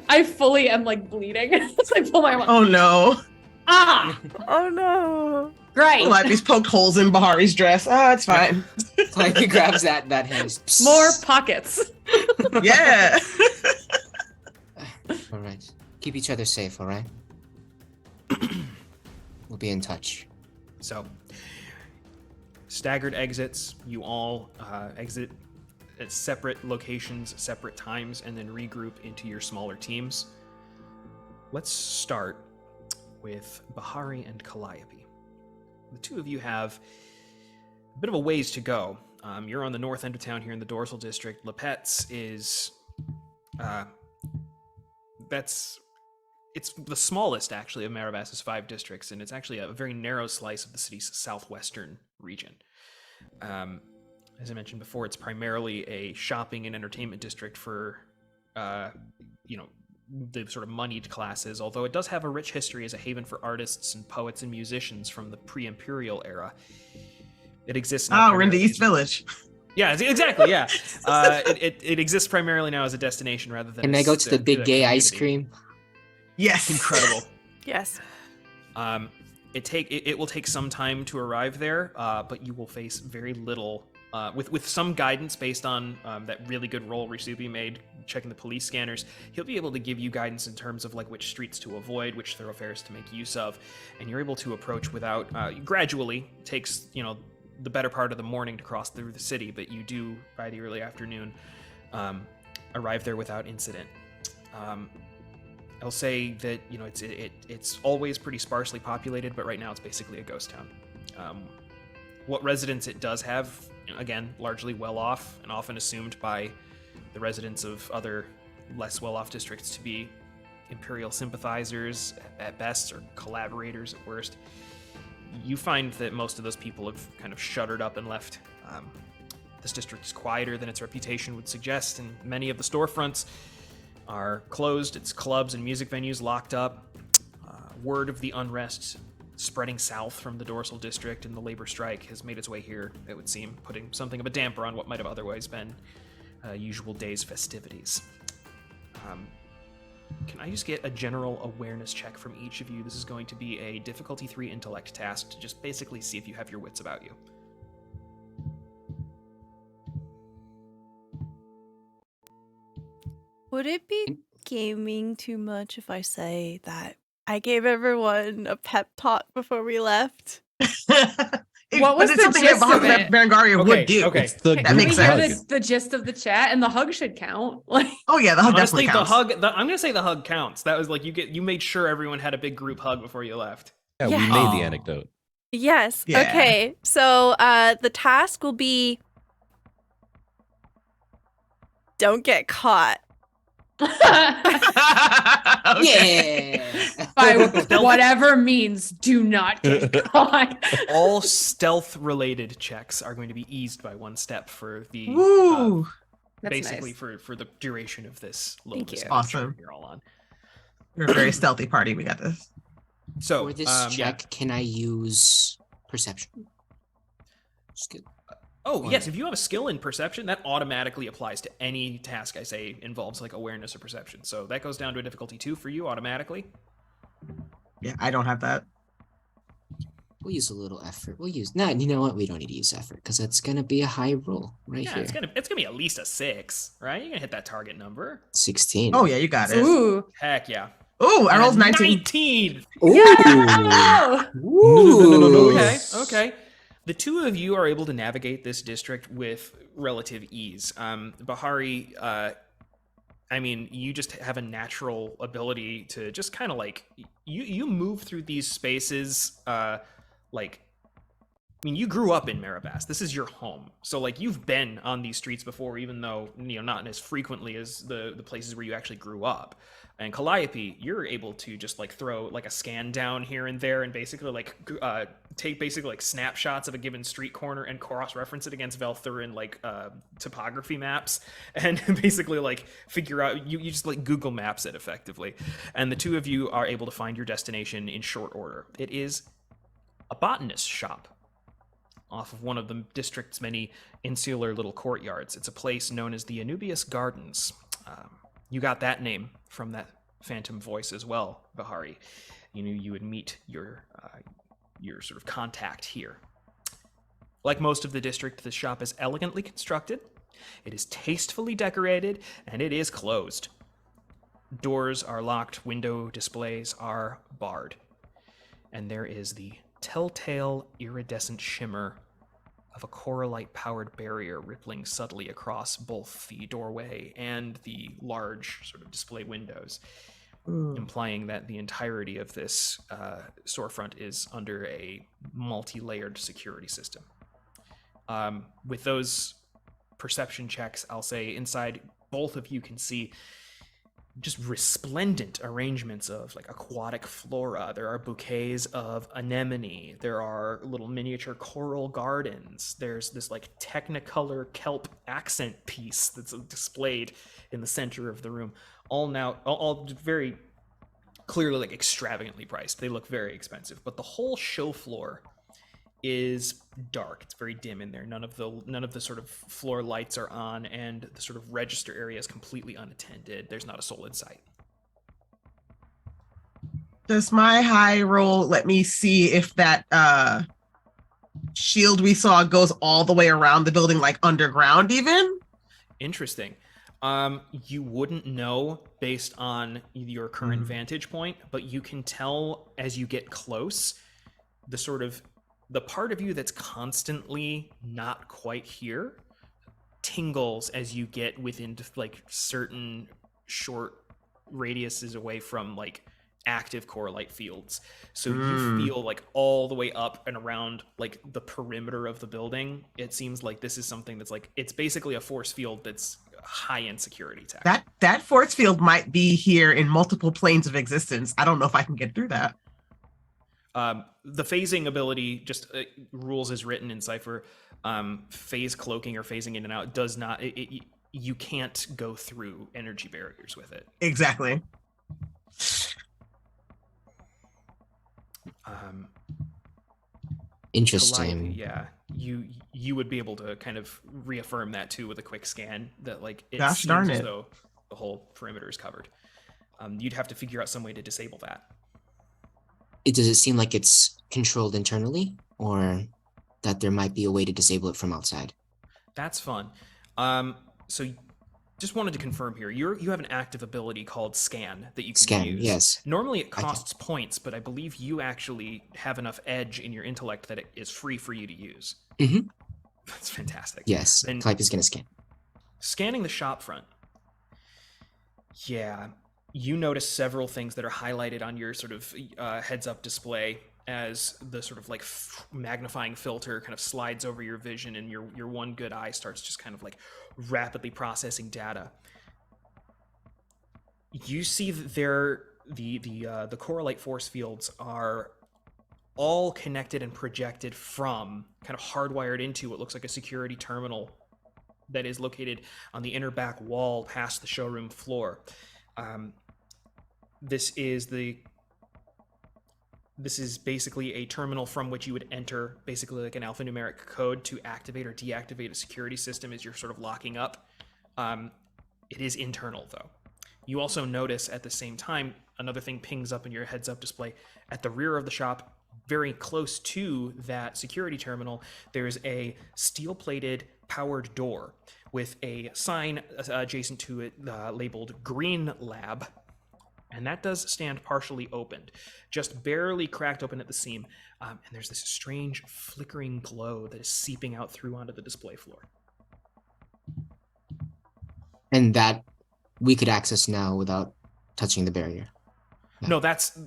I fully am like bleeding. It's like pull my arm. Oh no. Ah, Oh no. great. Calliope's poked holes in Bahari's dress. Ah, it's fine. Calliope grabs that hand. More pockets. Yeah. All right. Keep each other safe, all right? We'll be in touch. So, staggered exits. You all exit at separate locations, separate times, and then regroup into your smaller teams. Let's start with Bahari and Calliope. The two of you have a bit of a ways to go. You're on the north end of town here in the Dorsal District. Lepet's is... It's the smallest, actually, of Marabas's 5 districts, and it's actually a very narrow slice of the city's southwestern region. As I mentioned before, it's primarily a shopping and entertainment district for, the sort of moneyed classes, although it does have a rich history as a haven for artists and poets and musicians from the pre-imperial era. It exists now. Oh, we're in the East Village. Yeah, exactly, yeah. It exists primarily now as a destination rather than Can I go to the big gay ice community. cream? Yes. Incredible. Yes. It will take some time to arrive there, but you will face very little with some guidance based on that really good roll Risubi made checking the police scanners. He'll be able to give you guidance in terms of like which streets to avoid, which thoroughfares to make use of, and you're able to approach without gradually. It takes the better part of the morning to cross through the city, but you do by the early afternoon arrive there without incident. I'll say that it's always pretty sparsely populated, but right now it's basically a ghost town. What residents it does have, again, largely well off and often assumed by the residents of other less well off districts to be Imperial sympathizers at best or collaborators at worst. You find that most of those people have kind of shuttered up and left. This district is quieter than its reputation would suggest, and many of the storefronts are closed. Its clubs and music venues locked up. Word of the unrest spreading south from the Dorsal District and the labor strike has made its way here, it would seem, putting something of a damper on what might have otherwise been usual day's festivities. Can I just get a general awareness check from each of you? This is going to be a difficulty 3 intellect task to just basically see if you have your wits about you. Would it be gaming too much if I say that I gave everyone a pep talk before we left? What was it's the something gist that of it? Berengaria would do. Okay. It's the Can That we makes hear sense. the gist of the chat? And the hug should count. Like, Oh yeah, the hug Honestly, definitely counts. I'm gonna say the hug counts. That was like you made sure everyone had a big group hug before you left. Yeah, Yeah. we made the Oh. anecdote. Yes. Yeah. Okay. So the task will be don't get caught. Okay. Yeah. By whatever means, do not get caught. All stealth-related checks are going to be eased by 1 step for the Woo. That's basically nice. for the duration of this little Thank you. adventure Awesome. you're all on. We're a very stealthy party. We got this. So For this check, yeah. can I use perception? Just good. Oh yes, if you have a skill in perception, that automatically applies to any task I say involves like awareness or perception. So that goes down to a difficulty 2 for you automatically. Yeah, I don't have that. We'll use a little effort. No, you know what? We don't need to use effort because that's gonna be a high roll right Yeah, here. it's gonna be at least a 6, right? You're gonna hit that target number. 16. Oh yeah, you got it. Ooh. Heck yeah. Ooh, I And a rolled 19. 19. Ooh. Yeah! Ooh. Okay. The two of you are able to navigate this district with relative ease. Bahari, I mean, you just have a natural ability to just kind of like you move through these spaces. Like, I mean, you grew up in Marabas. This is your home, so like you've been on these streets before, even though not as frequently as the places where you actually grew up. And Calliope, you're able to just like throw like a scan down here and there, and basically like take basically like snapshots of a given street corner and cross-reference it against Valthuran like topography maps, and basically like figure out you just like Google Maps it effectively. And the two of you are able to find your destination in short order. It is a botanist shop off of one of the district's many insular little courtyards. It's a place known as the Anubius Gardens. You got that name from that phantom voice as well, Bahari. You knew you would meet your sort of contact here. Like most of the district, the shop is elegantly constructed. It is tastefully decorated, and it is closed. Doors are locked, window displays are barred. And there is the telltale iridescent shimmer of a coralite-powered barrier rippling subtly across both the doorway and the large sort of display windows, implying that the entirety of this storefront is under a multi-layered security system. With those perception checks, I'll say inside, both of you can see just resplendent arrangements of like aquatic flora. There are bouquets of anemone. There are little miniature coral gardens. There's this like technicolor kelp accent piece that's displayed in the center of the room. All very clearly like extravagantly priced. They look very expensive, but the whole show floor is dark. It's very dim in there. None of the sort of floor lights are on, and the sort of register area is completely unattended. There's not a soul in sight. Does my high roll let me see if that shield we saw goes all the way around the building, like underground even? Interesting. You wouldn't know based on your current vantage point, but you can tell as you get close, the part of you that's constantly not quite here tingles as you get within like certain short radiuses away from like active coralite fields. So you feel like all the way up and around like the perimeter of the building. It seems like this is something that's like, it's basically a force field that's high-end security tech. That force field might be here in multiple planes of existence. I don't know if I can get through that. The phasing ability just rules as written in Cypher. Phase cloaking or phasing in and out does not. You can't go through energy barriers with it. Exactly. Interesting. Calliope, yeah, you would be able to kind of reaffirm that too with a quick scan. That like it Gosh seems darn as it. though the whole perimeter is covered. You'd have to figure out some way to disable that. Does it seem like it's controlled internally, or that there might be a way to disable it from outside? That's fun. So just wanted to confirm here. You have an active ability called Scan that you can Scan, use. yes. Normally it costs points, but I believe you actually have enough edge in your intellect that it is free for you to use. Mm-hmm. That's fantastic. Yes, And Calliope's gonna scan. scanning the shop front. Yeah, you notice several things that are highlighted on your sort of heads-up display. as the sort of like magnifying filter kind of slides over your vision, and your one good eye starts just kind of like rapidly processing data. You see that the correlate force fields are all connected and projected from, kind of hardwired into what looks like a security terminal that is located on the inner back wall past the showroom floor. This is basically a terminal from which you would enter basically like an alphanumeric code to activate or deactivate a security system as you're sort of locking up. It is internal though. You also notice at the same time, another thing pings up in your heads up display at the rear of the shop, very close to that security terminal. There's a steel-plated powered door with a sign adjacent to it labeled Green Lab. And that does stand partially opened, just barely cracked open at the seam. And there's this strange flickering glow that is seeping out through onto the display floor. And that we could access now without touching the barrier. No, that's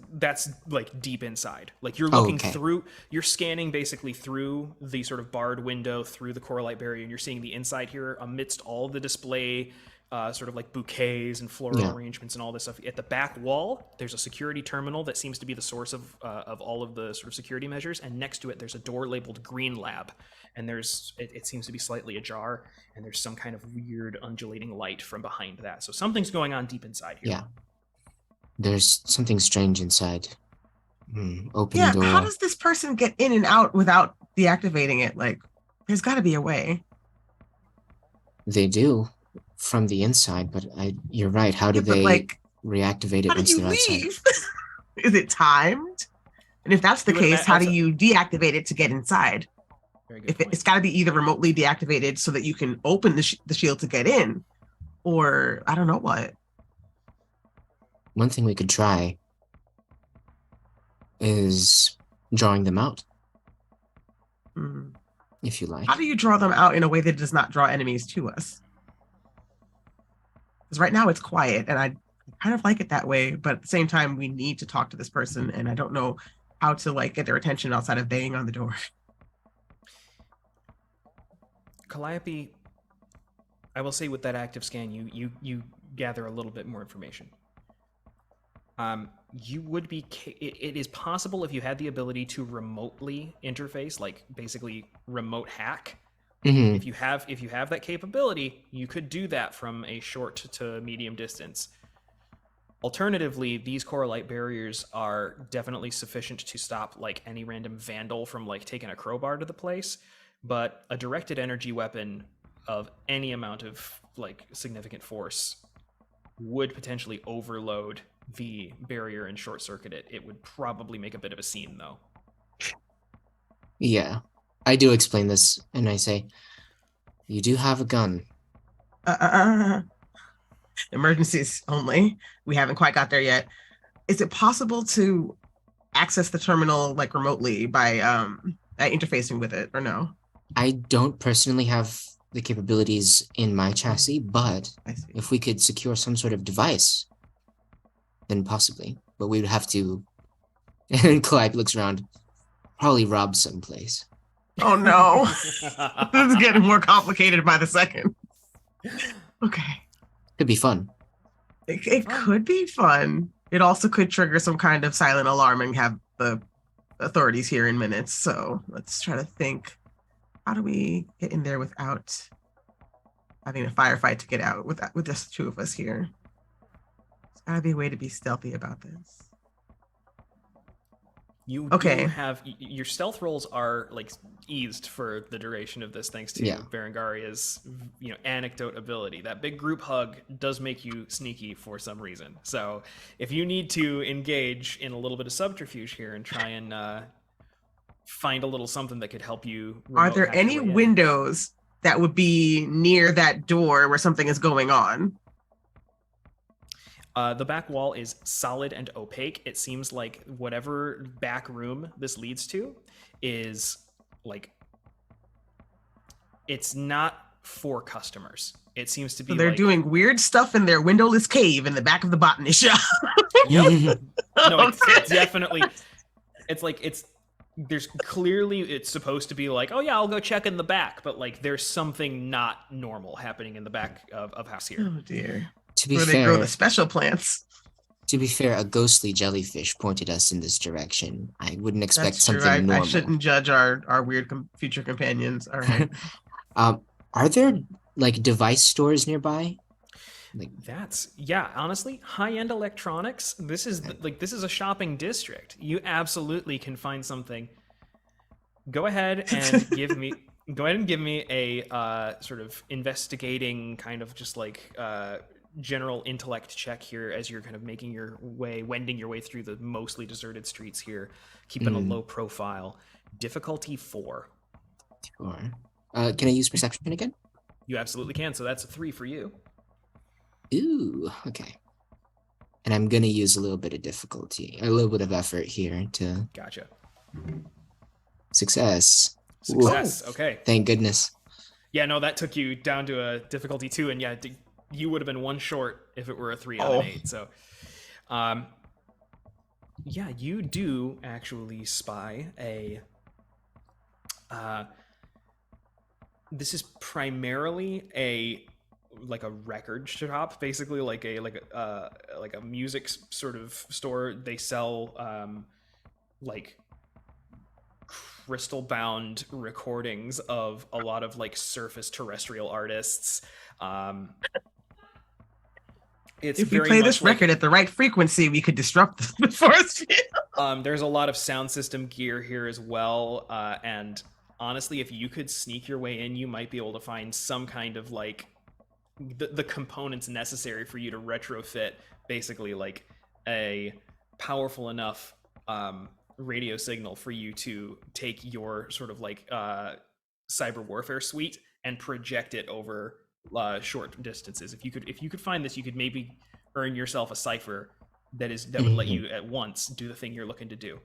like deep inside. Like you're looking okay. through, you're scanning basically through the sort of barred window through the coralite barrier, and you're seeing the inside here amidst all the display sort of like bouquets and floral arrangements and all this stuff. At the back wall, there's a security terminal that seems to be the source of all of the sort of security measures, and next to it there's a door labeled Green Lab, and it seems to be slightly ajar, and there's some kind of weird undulating light from behind that. So something's going on deep inside here. Yeah. There's something strange inside. Open door. How does this person get in and out without deactivating it? Like, there's got to be a way. They do from the inside, but you're right. How do they reactivate it once they're outside? Is it timed? And if that's the case, how do you deactivate it to get inside? If it's got to be either remotely deactivated so that you can open the shield to get in, or I don't know what. One thing we could try is drawing them out, if you like. How do you draw them out in a way that does not draw enemies to us? Because right now it's quiet, and I kind of like it that way, but at the same time, we need to talk to this person, and I don't know how to get their attention outside of banging on the door. Calliope, I will say with that active scan, you gather a little bit more information. You would be, it is possible if you had the ability to remotely interface, like basically remote hack. Mm-hmm. If you have that capability, you could do that from a short to medium distance. Alternatively, these coralite barriers are definitely sufficient to stop like any random vandal from like taking a crowbar to the place, but a directed energy weapon of any amount of like significant force would potentially overload the barrier and short circuit it. It would probably make a bit of a scene though. Yeah, I do explain this and I say, you do have a gun. Emergencies only. We haven't quite got there yet. Is it possible to access the terminal like remotely by interfacing with it or no? I don't personally have the capabilities in my chassis, but if we could secure some sort of device, then possibly. But we would have to, and Clyde looks around, probably rob someplace. Oh no. This is getting more complicated by the second. Okay. Could be fun. It could be fun. It also could trigger some kind of silent alarm and have the authorities here in minutes. So let's try to think. How do we get in there without having a firefight to get out with just the two of us here? There's gotta be a way to be stealthy about this. You have your stealth rolls are like eased for the duration of this, thanks to Berengaria's anecdote ability. That big group hug does make you sneaky for some reason. So if you need to engage in a little bit of subterfuge here and try and find a little something that could help you. Are there any windows that would be near that door where something is going on? The back wall is solid and opaque. It seems like whatever back room this leads to is like, it's not for customers. It seems to be so they're doing weird stuff in their windowless cave in the back of the botany shop. Yep. No, it's definitely... there's clearly it's supposed to be like, oh yeah, I'll go check in the back, but like there's something not normal happening in the back of house here. Oh dear. To be Where they grow fair, the special plants. to be fair, a ghostly jellyfish pointed us in this direction. I wouldn't expect That's something true. I normal. shouldn't judge our weird future companions. All right. Are there like device stores nearby? Like, Honestly, high-end electronics. This is this is a shopping district. You absolutely can find something. Go ahead and give me a sort of investigating kind of just like general intellect check here as you're kind of wending your way through the mostly deserted streets here, keeping a low profile. Difficulty 4. Sure. Can I use perception again? You absolutely can. So that's a 3 for you. Ooh, okay. And I'm gonna use a little bit of difficulty, a little bit of effort here to Gotcha. success. Success. Whoa. Okay. Thank goodness. Yeah, no, that took you down to a difficulty 2, and you would have been 1 short if it were a 3 out of an 8. So, yeah, you do actually spy a. This is primarily a record shop, basically like a music sort of store. They sell like crystal bound recordings of a lot of like surface terrestrial artists. If we play this record at the right frequency, we could disrupt the force field. There's a lot of sound system gear here as well, and honestly, if you could sneak your way in, you might be able to find some kind of like the components necessary for you to retrofit basically like a powerful enough radio signal for you to take your sort of like cyber warfare suite and project it over short distances. If you could find this, you could maybe earn yourself a cipher that would let you at once do the thing you're looking to do.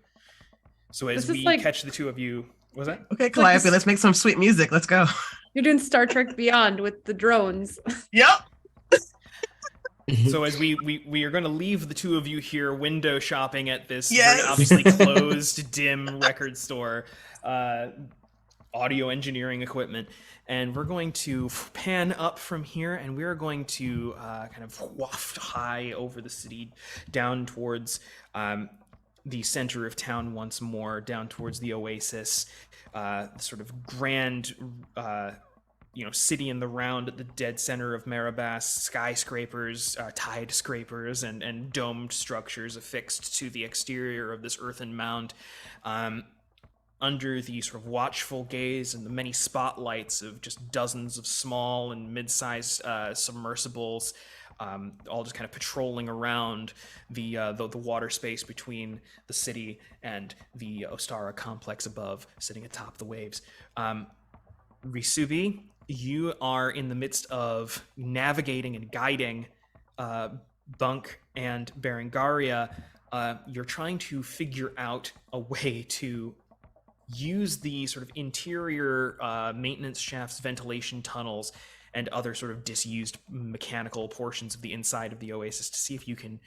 So as we catch the two of you, what was that? Okay, Calliope, let's make some sweet music. Let's go. You're doing Star Trek Beyond with the drones. Yep. So as we are going to leave the two of you here window shopping at this very obviously closed, dim record store, audio engineering equipment, and we're going to pan up from here, and we're going to kind of waft high over the city down towards the center of town once more, down towards the oasis, the sort of grand city in the round at the dead center of Marabas, skyscrapers, tide scrapers, and domed structures affixed to the exterior of this earthen mound, under the sort of watchful gaze and the many spotlights of just dozens of small and mid-sized submersibles, all just kind of patrolling around the water space between the city and the Ostara complex above, sitting atop the waves. Risubi, you are in the midst of navigating and guiding Bunk and Berengaria. You're trying to figure out a way to use the sort of interior maintenance shafts, ventilation tunnels, and other sort of disused mechanical portions of the inside of the oasis to see if you can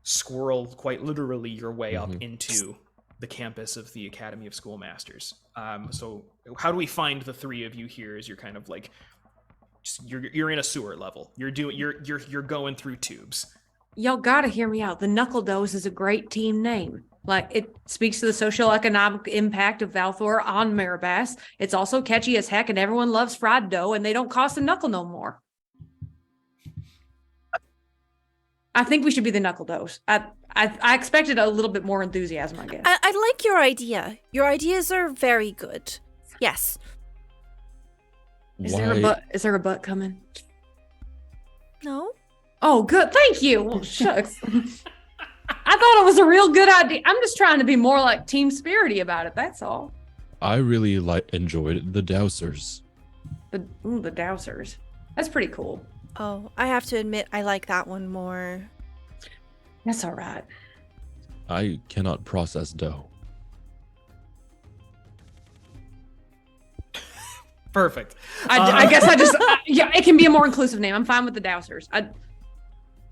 squirrel quite literally your way up into the campus of the Academy of Schoolmasters. So how do we find the three of you here as you're kind of like, you're in a sewer level. You're going through tubes. Y'all gotta hear me out. The Knuckle Dose is a great team name. Like, it speaks to the socio-economic impact of Valthor on Marabas. It's also catchy as heck, and everyone loves fried dough, and they don't cost a knuckle no more. I think we should be the Knuckle Dose. I expected a little bit more enthusiasm, I guess. I like your idea. Your ideas are very good. Yes. Is there a butt coming? No. Oh, good. Thank you. Well, shucks. I thought it was a real good idea. I'm just trying to be more like team spirity about it. That's all. I really enjoyed the Dowsers. The Dowsers. That's pretty cool. Oh, I have to admit, I like that one more. That's all right. I cannot process dough. Perfect. I guess it can be a more inclusive name. I'm fine with the Dowsers.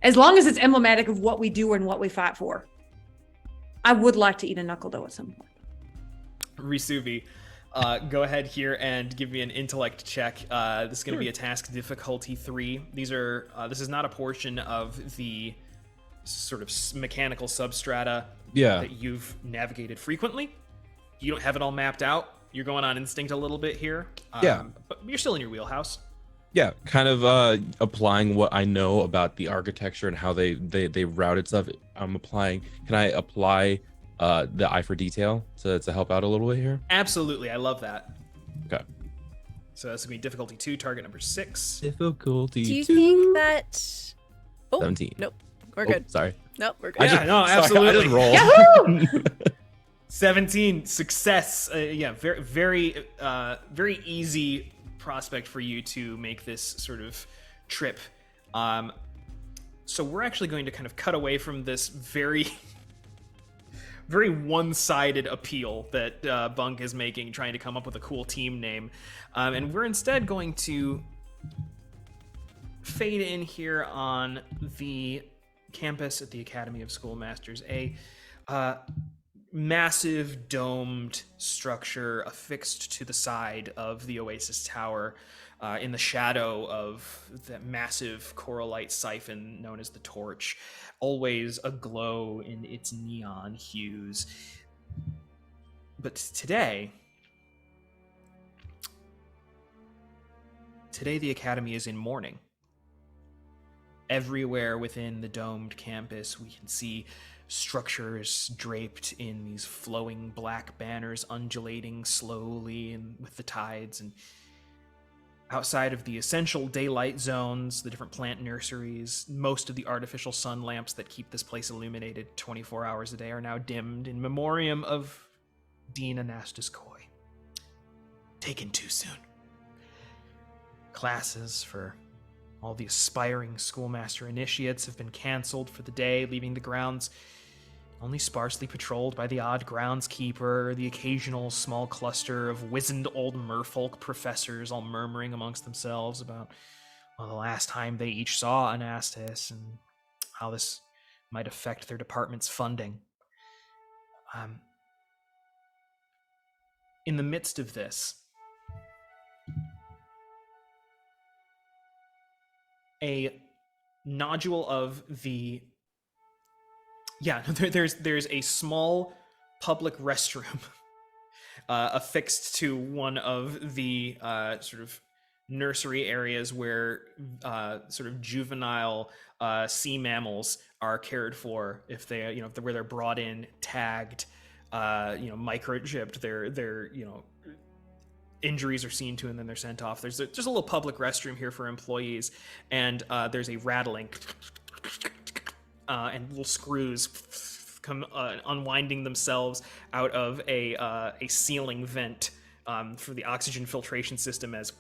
As long as it's emblematic of what we do and what we fight for. I would like to eat a knuckle dough at some point. Risuvi, go ahead here and give me an intellect check. This is going to be a task difficulty 3. This is not a portion of the sort of mechanical substrata that you've navigated frequently. You don't have it all mapped out. You're going on instinct a little bit here. But you're still in your wheelhouse. Yeah, kind of applying what I know about the architecture and how they routed stuff. I'm applying. Can I apply the eye for detail to help out a little bit here? Absolutely, I love that. Okay. So that's gonna be difficulty 2, target number 6. Difficulty 2. Do you think that? Oh, 17. Nope, we're good. Sorry. Nope, we're good. Absolutely. I just rolled. 17 success. Very, very, very easy prospect for you to make this sort of trip. So we're actually going to kind of cut away from this very very one-sided appeal that Bunk is making, trying to come up with a cool team name, and we're instead going to fade in here on the campus at the Academy of Schoolmasters, a massive domed structure affixed to the side of the Oasis Tower, in the shadow of that massive coralite siphon known as the Torch, always aglow in its neon hues. But today the Academy is in mourning. Everywhere within the domed campus, we can see structures draped in these flowing black banners undulating slowly and with the tides, and outside of the essential daylight zones, the different plant nurseries, most of the artificial sun lamps that keep this place illuminated 24 hours a day are now dimmed in memoriam of Dean Anastas Coy. Taken too soon. Classes for all the aspiring schoolmaster initiates have been canceled for the day, leaving the grounds only sparsely patrolled by the odd groundskeeper, the occasional small cluster of wizened old merfolk professors all murmuring amongst themselves about the last time they each saw Anastas and how this might affect their department's funding. In the midst of this, a nodule of the there's a small public restroom affixed to one of the sort of nursery areas where sort of juvenile sea mammals are cared for if they where they're brought in, tagged, microchipped, their injuries are seen to, and then they're sent off. There's just a little public restroom here for employees, and there's a rattling and little screws come unwinding themselves out of a ceiling vent for the oxygen filtration system as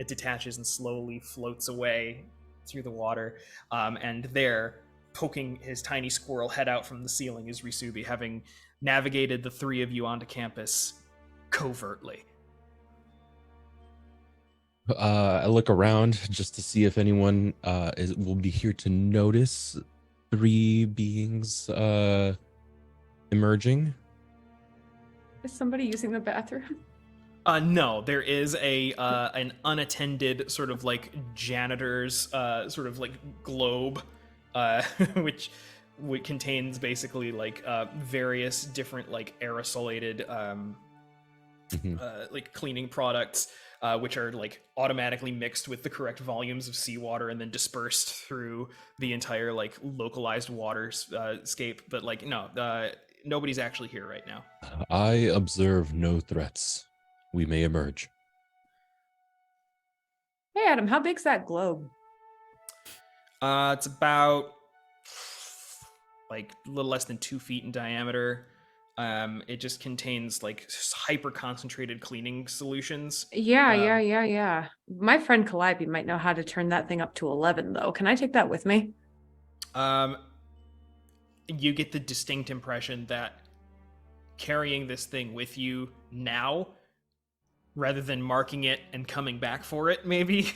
it detaches and slowly floats away through the water. And there, poking his tiny squirrel head out from the ceiling, is Risubi, having navigated the three of you onto campus covertly. I look around just to see if anyone will be here to notice three beings emerging. Is somebody using the bathroom? No, there is an unattended sort of like janitor's sort of like globe, which contains basically like various different like aerosolated like cleaning products, which are like automatically mixed with the correct volumes of seawater and then dispersed through the entire like localized waterscape. But like no, nobody's actually here right now. I observe no threats. We may emerge. Hey Adam, how big's that globe? It's about like a little less than 2 feet in diameter. It just contains like hyper concentrated cleaning solutions. Yeah. My friend Calliope might know how to turn that thing up to 11 though. Can I take that with me? You get the distinct impression that carrying this thing with you now, rather than marking it and coming back for it, maybe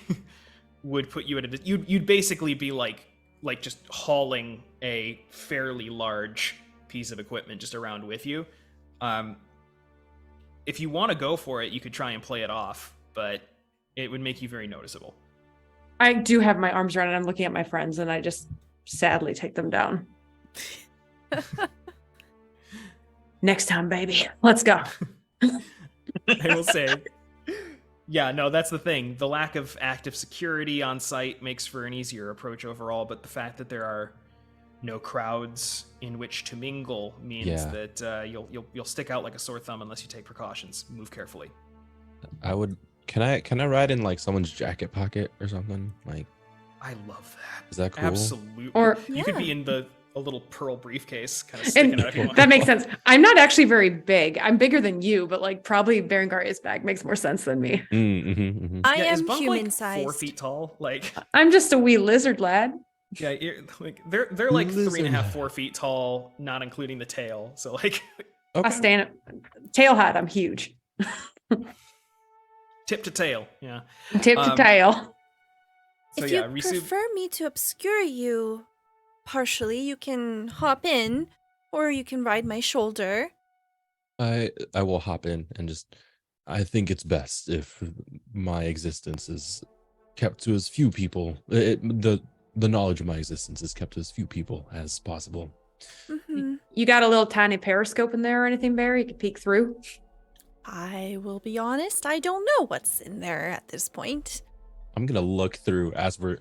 would put you at you'd basically be like just hauling a fairly large piece of equipment just around with you. If you want to go for it, you could try and play it off, but it would make you very noticeable. I do have my arms around it. I'm looking at my friends, and I just sadly take them down. Next time, baby. Let's go. I will say, yeah, no, that's the thing. The lack of active security on site makes for an easier approach overall, but the fact that there are no crowds in which to mingle means that you'll stick out like a sore thumb unless you take precautions. Move carefully. Can I ride in like someone's jacket pocket or something? Like, I love that. Is that cool? Absolutely. Or you could be in a little pearl briefcase kind of sticking out. If you want. That makes sense. I'm not actually very big. I'm bigger than you, but like probably Berengaria's bag makes more sense than me. I is am Bunk, human like, sized. 4 feet tall. Like, I'm just a wee lizard lad. yeah, like they're like 3.5, 4 feet tall, not including the tail. So like, I stand tail height. I'm huge. tip to tail. Yeah. Tip to tail. So If yeah, you Risu, prefer me to obscure you partially, you can hop in, or you can ride my shoulder. I will hop in and just. I think it's best if my existence is kept to as few people. The knowledge of my existence is kept to as few people as possible. Mm-hmm. You got a little tiny periscope in there or anything, Barry? You could peek through. I will be honest, I don't know what's in there at this point. I'm gonna look through as we're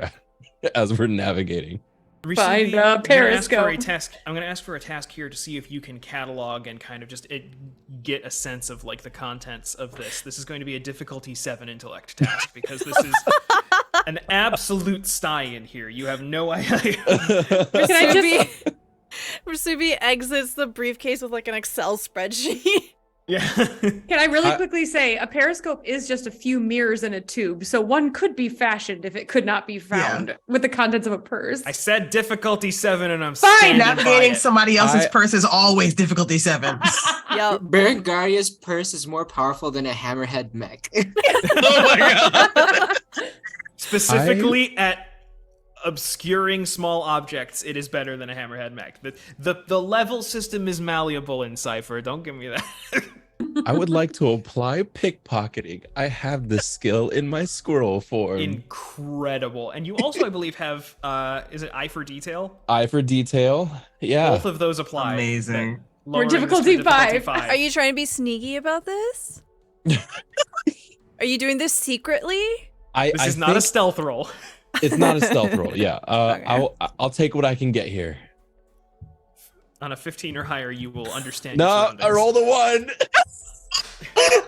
navigating. Risu, Find a I'm gonna periscope. I'm going to ask for a task here to see if you can catalog and kind of just get a sense of like the contents of this. This is going to be a difficulty 7 intellect task because this is an absolute sty in here. You have no idea. Can I just Rasubi exits the briefcase with like an Excel spreadsheet. Yeah. Can I really quickly say a periscope is just a few mirrors in a tube, so one could be fashioned if it could not be found with the contents of a purse. I said difficulty 7 and I'm Fine, standing navigating by it. somebody else's purse is always difficulty 7. Yep. Berengaria's purse is more powerful than a hammerhead mech. Oh my god. Specifically at obscuring small objects, it is better than a hammerhead mech. The level system is malleable in Cypher. Don't give me that. I would like to apply pickpocketing. I have this skill in my squirrel form. Incredible. And you also, I believe, have is it eye for detail? Eye for detail. Yeah. Both of those apply. Amazing. Lowering difficulty this to difficulty 5. Are you trying to be sneaky about this? Are you doing this secretly? This is not a stealth roll. It's not a stealth roll. Yeah. Okay. I'll take what I can get here. On a 15 or higher, you will understand. No, your surroundings. I rolled a 1.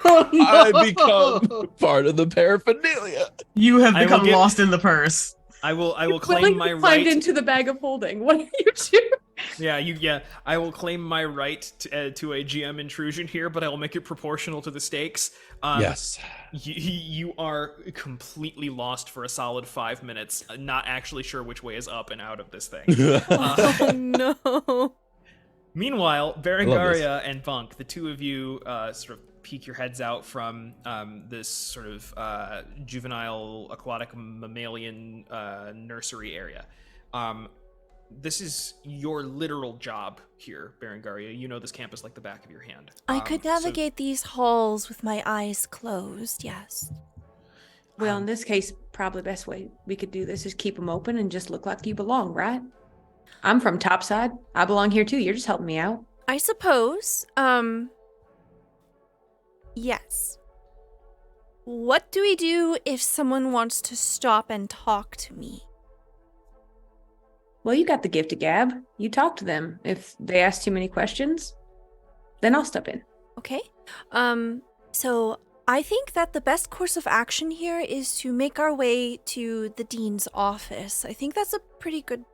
Oh, no. I become part of the paraphernalia. You have I will become get- lost in the purse. I will Willingly claim my climbed right. into the bag of holding. What are you doing? Yeah. I will claim my right to a GM intrusion here, but I will make it proportional to the stakes. Yes. You are completely lost for a solid 5 minutes, not actually sure which way is up and out of this thing. Oh no. Meanwhile, Berengaria and Bunk, the two of you sort of peek your heads out from this sort of juvenile aquatic mammalian nursery area. This is your literal job here, Berengaria. You know this campus like the back of your hand. I could navigate these halls with my eyes closed, yes. Well, in this case, probably the best way we could do this is keep them open and just look like you belong, right? I'm from Topside. I belong here too. You're just helping me out. I suppose. Yes. What do we do if someone wants to stop and talk to me? Well, you got the gift of gab. You talk to them. If they ask too many questions, then I'll step in. Okay. So I think that the best course of action here is to make our way to the dean's office. I think that's a pretty good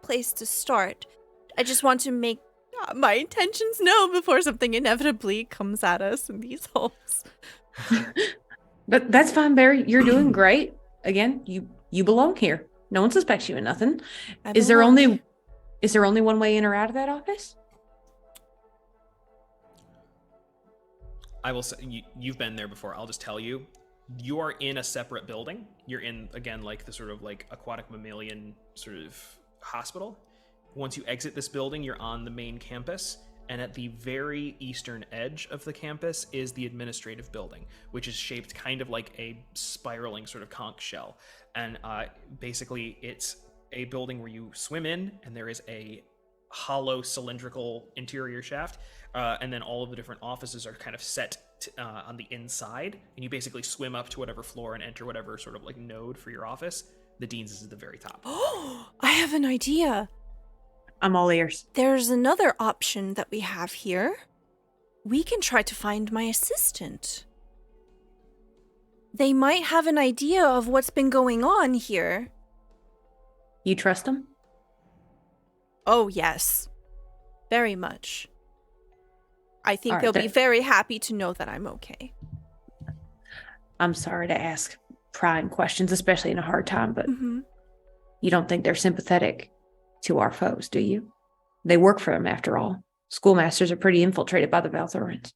place to start. I just want to make my intentions known before something inevitably comes at us in these halls. But that's fine, Barry. You're doing great. Again, you belong here. No one suspects you in nothing. Is there only one way in or out of that office? I will say, you've been there before. I'll just tell you. You are in a separate building. You're in, again, like the sort of like aquatic mammalian sort of hospital. once you exit this building, you're on the main campus. And at the very eastern edge of the campus is the administrative building, which is shaped kind of like a spiraling sort of conch shell. And basically, it's a building where you swim in, and there is a hollow cylindrical interior shaft. And then all of the different offices are kind of set on the inside. And you basically swim up to whatever floor and enter whatever sort of like node for your office. The dean's is at the very top. Oh, I have an idea. I'm all ears. There's another option that we have here. We can try to find my assistant. They might have an idea of what's been going on here. You trust them? Oh, yes. Very much. I think All right, they'll be very happy to know that I'm okay. I'm sorry to ask prying questions, especially in a hard time, but you don't think they're sympathetic to our foes, do you? They work for them, after all. Schoolmasters are pretty infiltrated by the Valthurans.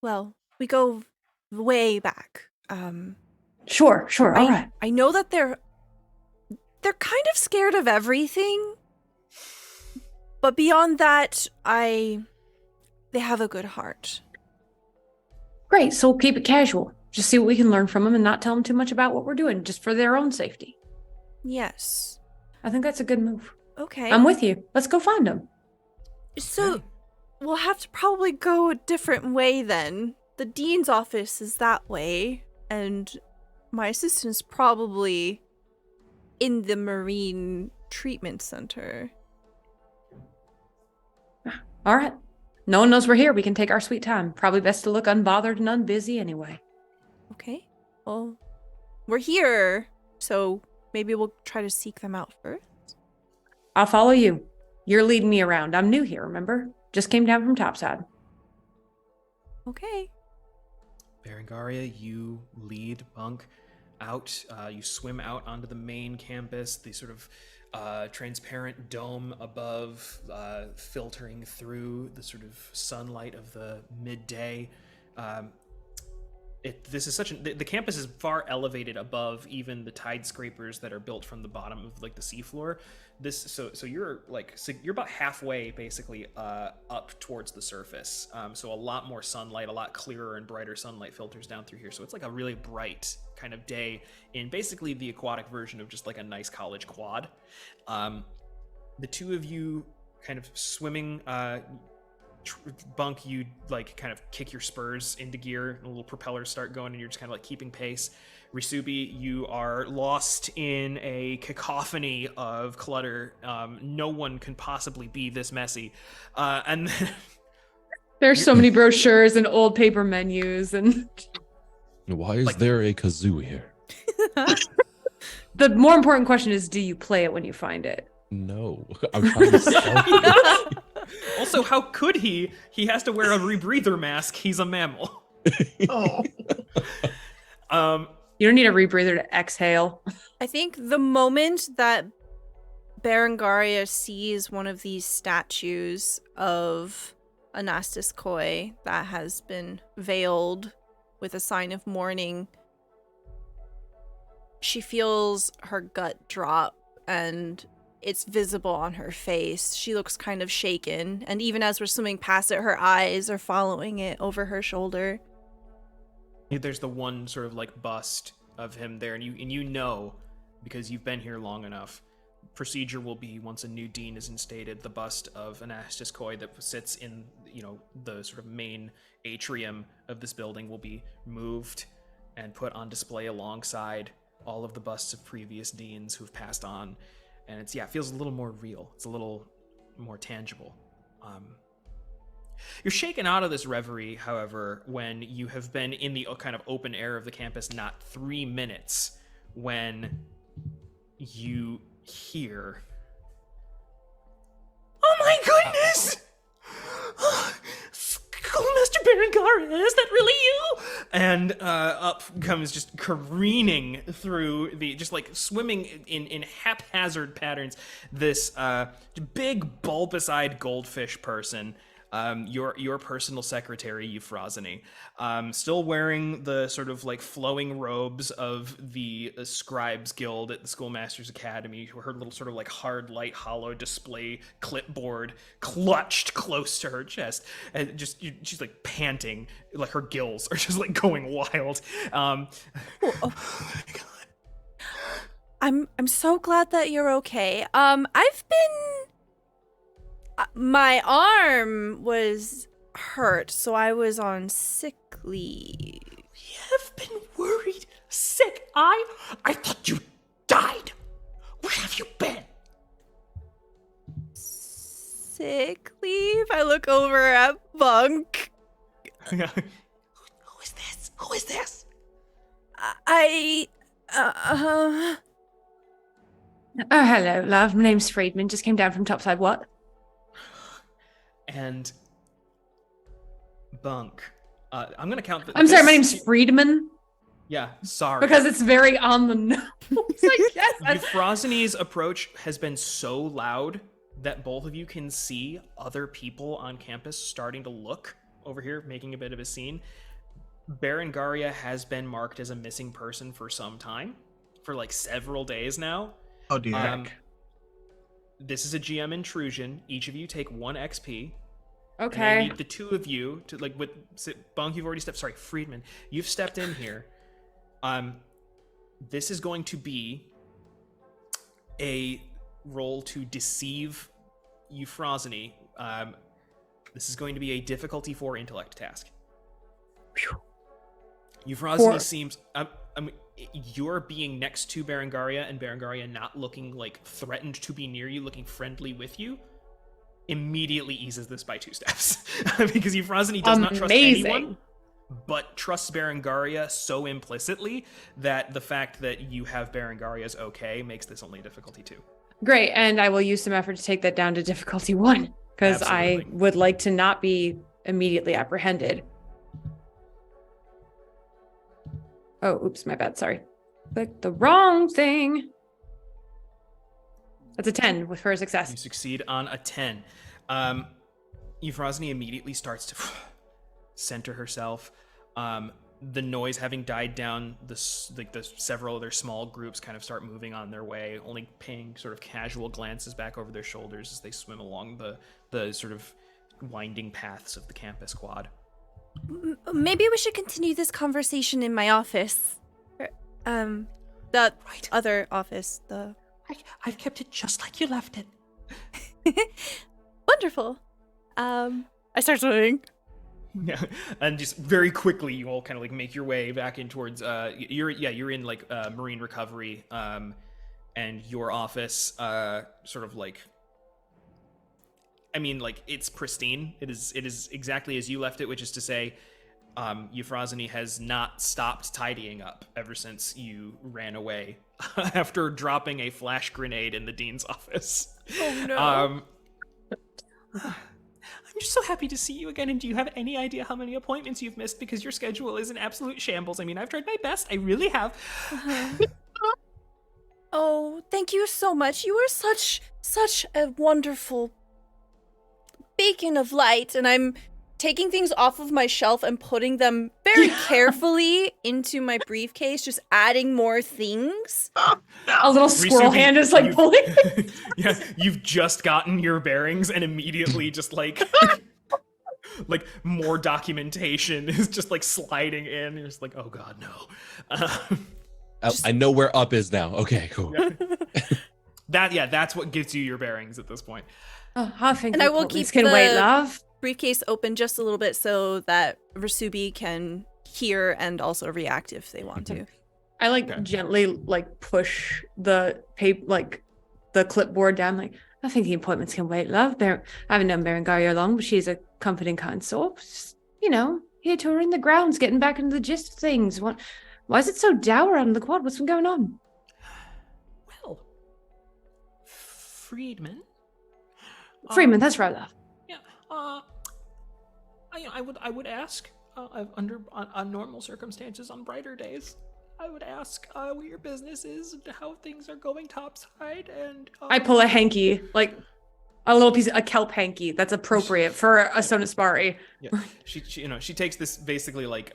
Well, we go way back. Sure, all right. I know that they're kind of scared of everything. But beyond that, they have a good heart. Great, so we'll keep it casual. Just see what we can learn from them and not tell them too much about what we're doing, just for their own safety. Yes. I think that's a good move. Okay. I'm with you. Let's go find them. So, we'll have to probably go a different way then. The dean's office is that way, and my assistant's probably in the Marine Treatment Center. All right. No one knows we're here. We can take our sweet time. Probably best to look unbothered and unbusy anyway. Okay. Well, we're here, so maybe we'll try to seek them out first. I'll follow you. You're leading me around. I'm new here, remember? Just came down from topside. Okay. Berengaria, you lead Bunk out. You swim out onto the main campus, the sort of transparent dome above, filtering through the sort of sunlight of the midday. The campus is far elevated above even the tide scrapers that are built from the bottom of like the seafloor. So you're about halfway basically up towards the surface. So a lot more sunlight, a lot clearer and brighter sunlight filters down through here. So it's like a really bright kind of day in basically the aquatic version of just like a nice college quad. The two of you kind of swimming, Bunk, you like kind of kick your spurs into gear, and little propellers start going, and you're just kind of like keeping pace. Risubi, you are lost in a cacophony of clutter. No one can possibly be this messy. And then there's so many brochures and old paper menus, and why is there a kazoo here? the more important question is, do you play it when you find it? No, I'm trying to solve it. Also, how could he? He has to wear a rebreather mask. He's a mammal. Oh. You don't need a rebreather to exhale. I think the moment that Berengaria sees one of these statues of Anastas Koi that has been veiled with a sign of mourning, she feels her gut drop, and it's visible on her face. She looks kind of shaken, and even as we're swimming past it, her eyes are following it over her shoulder. There's the one sort of like bust of him there, and you know, because you've been here long enough, procedure will be, once a new dean is instated, the bust of Anastas Koi that sits in, the sort of main atrium of this building will be moved and put on display alongside all of the busts of previous deans who've passed on. And it feels a little more real. It's a little more tangible. You're shaken out of this reverie, however, when you have been in the kind of open air of the campus not 3 minutes, when you hear, "Oh my goodness! Schoolmaster Berengaria, is that really you?" And up comes, just careening through just like swimming in haphazard patterns, this big bulbous-eyed goldfish person. your personal secretary, Euphrosyne, still wearing the sort of like flowing robes of the Scribes Guild at the Schoolmasters Academy, her little sort of like hard light hollow display clipboard clutched close to her chest, and she's like panting, like her gills are just like going wild. Oh my God. I'm so glad that you're okay. I've been my arm was hurt, so I was on sick leave. We have been worried. Sick? I thought you died. Where have you been? Sick leave? I look over at Bunk. Who is this? Who is this? Oh, hello, love. My name's Friedman. Just came down from topside. What? And Bunk. I'm gonna count. I'm sorry. My name's Friedman. Yeah, sorry. Because it's very on the nose. I guess. Euphrosyne's approach has been so loud that both of you can see other people on campus starting to look over here, making a bit of a scene. Berengaria has been marked as a missing person for some time, for like several days now. Oh dear. This is a GM intrusion. Each of you take 1 XP. Okay. And I need the two of you to like Bunk, you've already stepped. Sorry, Friedman, you've stepped in here. This is going to be a roll to deceive Euphrosyne. This is going to be a difficulty 4 intellect task. Euphrosyne seems. You're being next to Berengaria and Berengaria not looking like threatened to be near you, looking friendly with you, immediately eases this by 2 steps. Because Euphrosyne does not trust anyone, but trusts Berengaria so implicitly that the fact that you have Berengaria's okay makes this only a difficulty 2. Great, and I will use some effort to take that down to difficulty 1, because I would like to not be immediately apprehended. Oh, oops, my bad, sorry. Clicked the wrong thing. That's a 10 with her success. You succeed on a 10. Euphrosyne immediately starts to center herself. The noise having died down, the several other small groups kind of start moving on their way, only paying sort of casual glances back over their shoulders as they swim along the sort of winding paths of the campus quad. Maybe we should continue this conversation in my office. The other office. I've kept it just like you left it. Wonderful. I start swimming. Yeah, and just very quickly, you all kind of like make your way back in towards. You're in like marine recovery, and your office, sort of like. I mean, like, it's pristine. It is exactly as you left it, which is to say, Euphrosyne has not stopped tidying up ever since you ran away after dropping a flash grenade in the dean's office. Oh no. I'm just so happy to see you again, and do you have any idea how many appointments you've missed? Because your schedule is an absolute shambles. I mean, I've tried my best. I really have. Oh, thank you so much. You are such a wonderful beacon of light, and I'm taking things off of my shelf and putting them very carefully into my briefcase, just adding more things. A little squirrel hand is like pulling. Yeah, you've just gotten your bearings and immediately just like like more documentation is just like sliding in. You're just like, oh god, no. I know where up is now. Okay, cool. Yeah. That's what gives you your bearings at this point. Oh, I think And I will keep can wait, love. briefcase open just a little bit so that Rasubi can hear and also react if they want to. I gently like push the paper, like the clipboard down. Like, I think the appointments can wait, love. I haven't known Berengaria long, but she's a comforting kind soul. Just, here touring the grounds, getting back into the gist of things. Why is it so dour on the quad? What's been going on? Well, Friedman, that's right, love. Yeah. I would ask under on normal circumstances, on brighter days, I would ask what your business is, and how things are going topside, and I pull a hanky, like a little piece, a kelp hanky that's appropriate for a Sonaspari. Yeah, she takes this basically like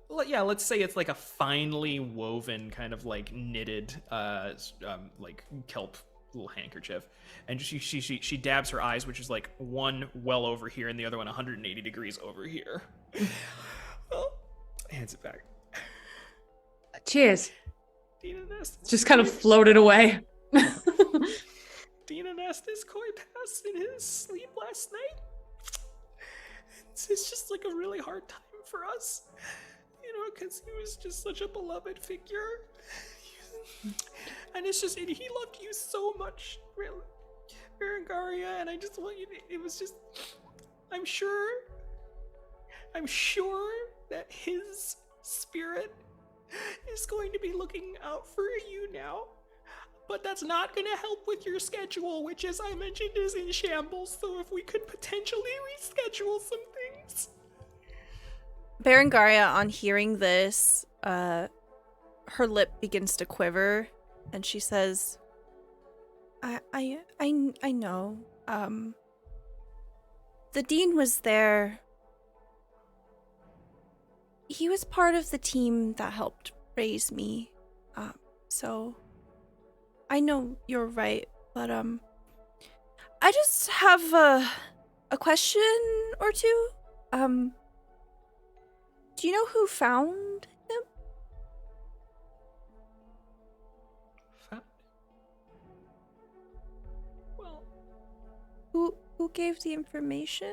let's say it's like a finely woven kind of like knitted like kelp little handkerchief, and she dabs her eyes, which is like one well over here and the other one 180 degrees over here. Well, hands it back. Cheers. Dina Nestis Just kind of floated away. Dina Nestis Koi passed in his sleep last night. It's just like a really hard time for us, because he was just such a beloved figure. And it's just, he loved you so much, really, Berengaria, and I just want you to, it was just, I'm sure that his spirit is going to be looking out for you now. But that's not going to help with your schedule, which, as I mentioned, is in shambles. So if we could potentially reschedule some things. Berengaria, on hearing this, her lip begins to quiver, and she says, I know. The dean was there. He was part of the team that helped raise me. So I know you're right, but I just have a question or two. Do you know who found him? Well, who gave the information?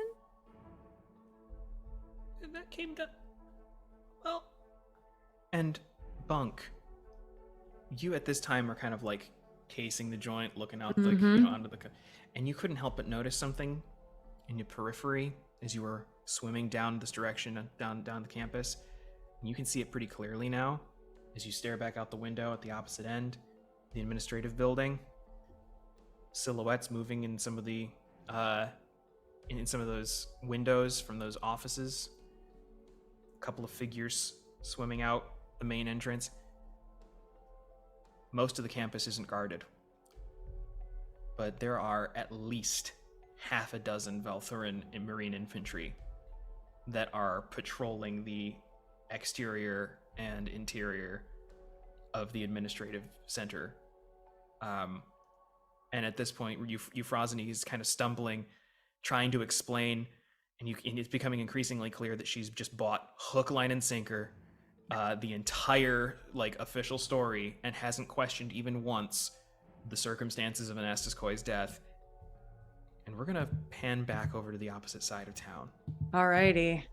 that came to, well, and Bunk, you at this time are kind of like casing the joint, looking out the onto the, and you couldn't help but notice something in your periphery as you were swimming down this direction, down the campus. And you can see it pretty clearly now as you stare back out the window at the opposite end, the administrative building. Silhouettes moving in some of the in some of those windows from those offices. A couple of figures swimming out the main entrance. Most of the campus isn't guarded, but there are at least half a dozen Valthuran and Marine infantry that are patrolling the exterior and interior of the administrative center. And at this point, Euphrosyne is kind of stumbling, trying to explain, and it's becoming increasingly clear that she's just bought hook, line, and sinker the entire official story and hasn't questioned even once the circumstances of Anastaskoi's death. And we're gonna pan back over to the opposite side of town. Alrighty.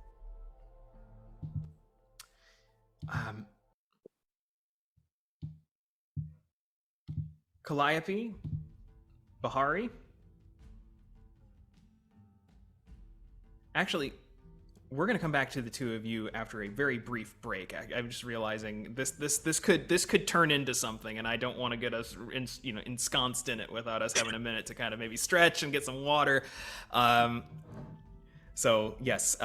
Calliope, Bahari. Actually, we're gonna come back to the two of you after a very brief break. I'm just realizing this could turn into something, and I don't want to get us ensconced in it without us having a minute to kind of maybe stretch and get some water. So yes,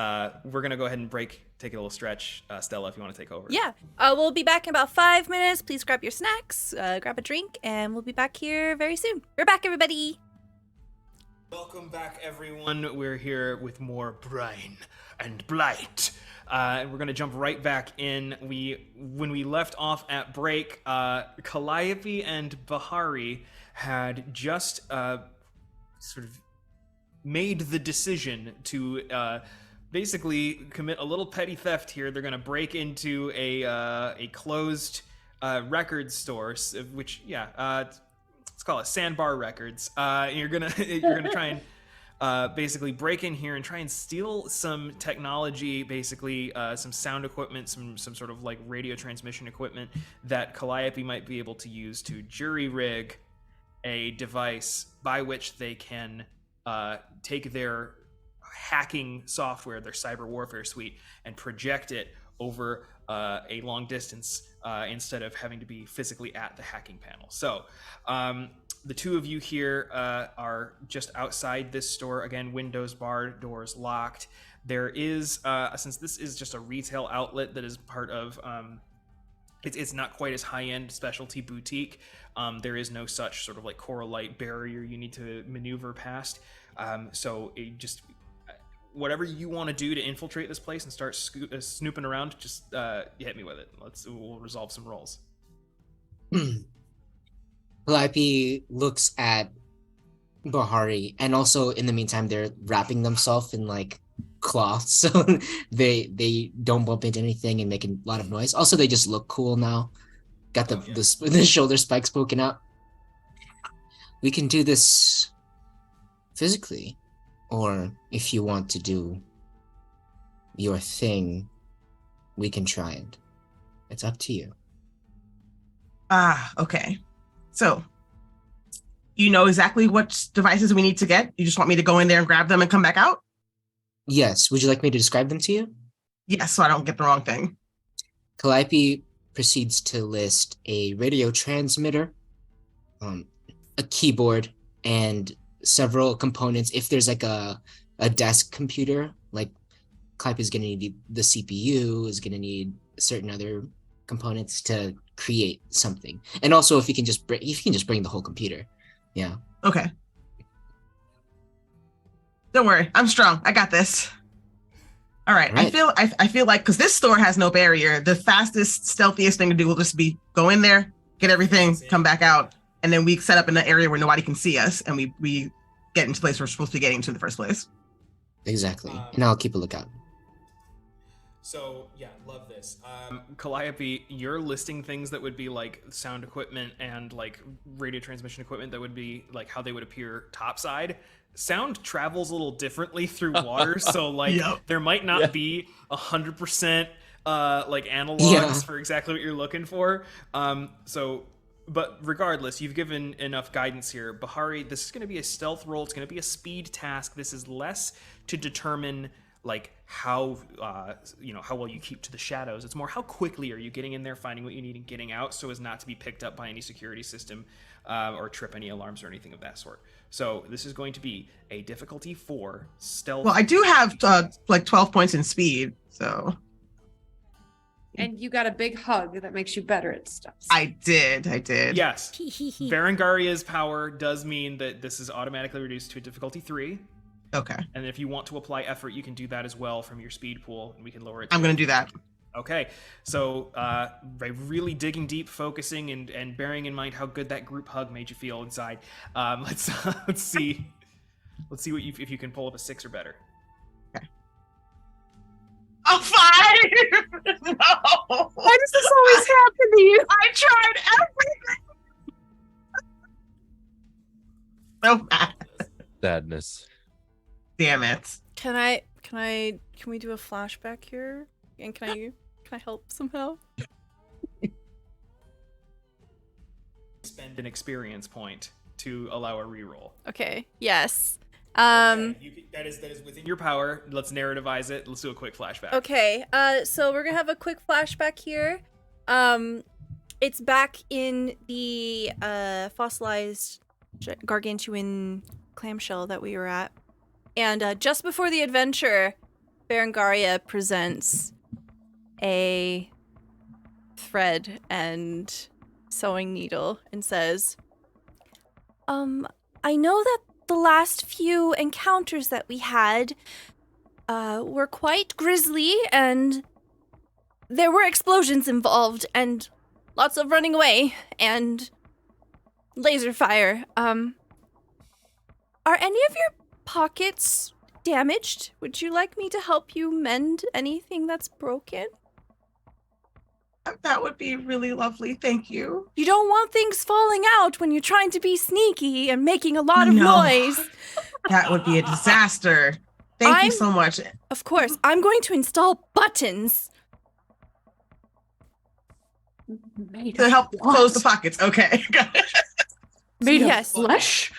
we're gonna go ahead and break. Take a little stretch. Stella, if you want to take over. Yeah. We'll be back in about 5 minutes. Please grab your snacks, grab a drink, and we'll be back here very soon. We're back, everybody. Welcome back, everyone. We're here with more Brine and Blight. And we're going to jump right back in. When we left off at break, Calliope and Bahari had just sort of made the decision to basically commit a little petty theft here. They're going to break into a closed record store, which let's call it Sandbar Records. You're gonna try and basically break in here and try and steal some technology, basically some sound equipment, some sort of radio transmission equipment that Calliope might be able to use to jury rig a device by which they can take their hacking software, their cyber warfare suite, and project it over a long distance instead of having to be physically at the hacking panel. So the two of you here are just outside this store. Again, windows barred, doors locked. There is, since this is just a retail outlet that is part of it's not quite as high-end specialty boutique. There is no such sort of like coral light barrier you need to maneuver past. So it just whatever you want to do to infiltrate this place and start snooping around, just hit me with it. We'll resolve some rolls. Calliope looks at Bahari, and also in the meantime they're wrapping themselves in like cloth so they don't bump into anything and make a lot of noise. Also, they just look cool now. Got the shoulder spikes poking out. We can do this physically, or if you want to do your thing, we can try it. It's up to you. Okay. So, you know exactly what devices we need to get? You just want me to go in there and grab them and come back out? Yes. Would you like me to describe them to you? Yes, so I don't get the wrong thing. Calliope proceeds to list a radio transmitter, a keyboard, and several components. If there's like a desk computer, like Calliope is going to need the CPU, is going to need certain other components to create something. And also, if you can just bring the whole computer. Yeah. Okay. Don't worry, I'm strong. I got this. All right. I feel like because this store has no barrier, the fastest, stealthiest thing to do will just be go in there, get everything, come back out, and then we set up in an area where nobody can see us, and we get into the place we're supposed to be getting to in the first place. Exactly. And I'll keep a lookout. So yeah, love this. Calliope, you're listing things that would be like sound equipment and like radio transmission equipment that would be like how they would appear topside. Sound travels a little differently through water, so like there might not be 100% like analogs for exactly what you're looking for. But regardless, you've given enough guidance here. Bahari, this is going to be a stealth roll. It's going to be a speed task. This is less to determine like how how well you keep to the shadows. It's more how quickly are you getting in there, finding what you need, and getting out, so as not to be picked up by any security system or trip any alarms or anything of that sort. So this is going to be a difficulty 4 stealth. Well, I do have like 12 points in speed, so. And you got a big hug that makes you better at stuff. I did. Yes. Berengaria's power does mean that this is automatically reduced to a difficulty 3. Okay. And if you want to apply effort, you can do that as well from your speed pool, and we can lower it. I'm going to do that. Okay. So by really digging deep, focusing, and bearing in mind how good that group hug made you feel inside, let's see what if you can pull up a 6 or better. Okay. A 5! No! Why does this always happen to you? I tried everything. So bad. Sadness. Damn it. Can we do a flashback here? And can I help somehow? Spend an experience point to allow a reroll. Okay. Yes. Okay, that is within your power. Let's narrativize it. Let's do a quick flashback. Okay. So we're gonna have a quick flashback here. It's back in the fossilized gargantuan clamshell that we were at. And just before the adventure, Berengaria presents a thread and sewing needle and says, I know that the last few encounters that we had were quite grisly, and there were explosions involved and lots of running away and laser fire. Are any of your pockets damaged? Would you like me to help you mend anything that's broken? That would be really lovely. Thank you. You don't want things falling out when you're trying to be sneaky and making a lot of noise. That would be a disaster. Thank you so much. Of course. I'm going to install buttons to help close the pockets. Okay. Made of flesh?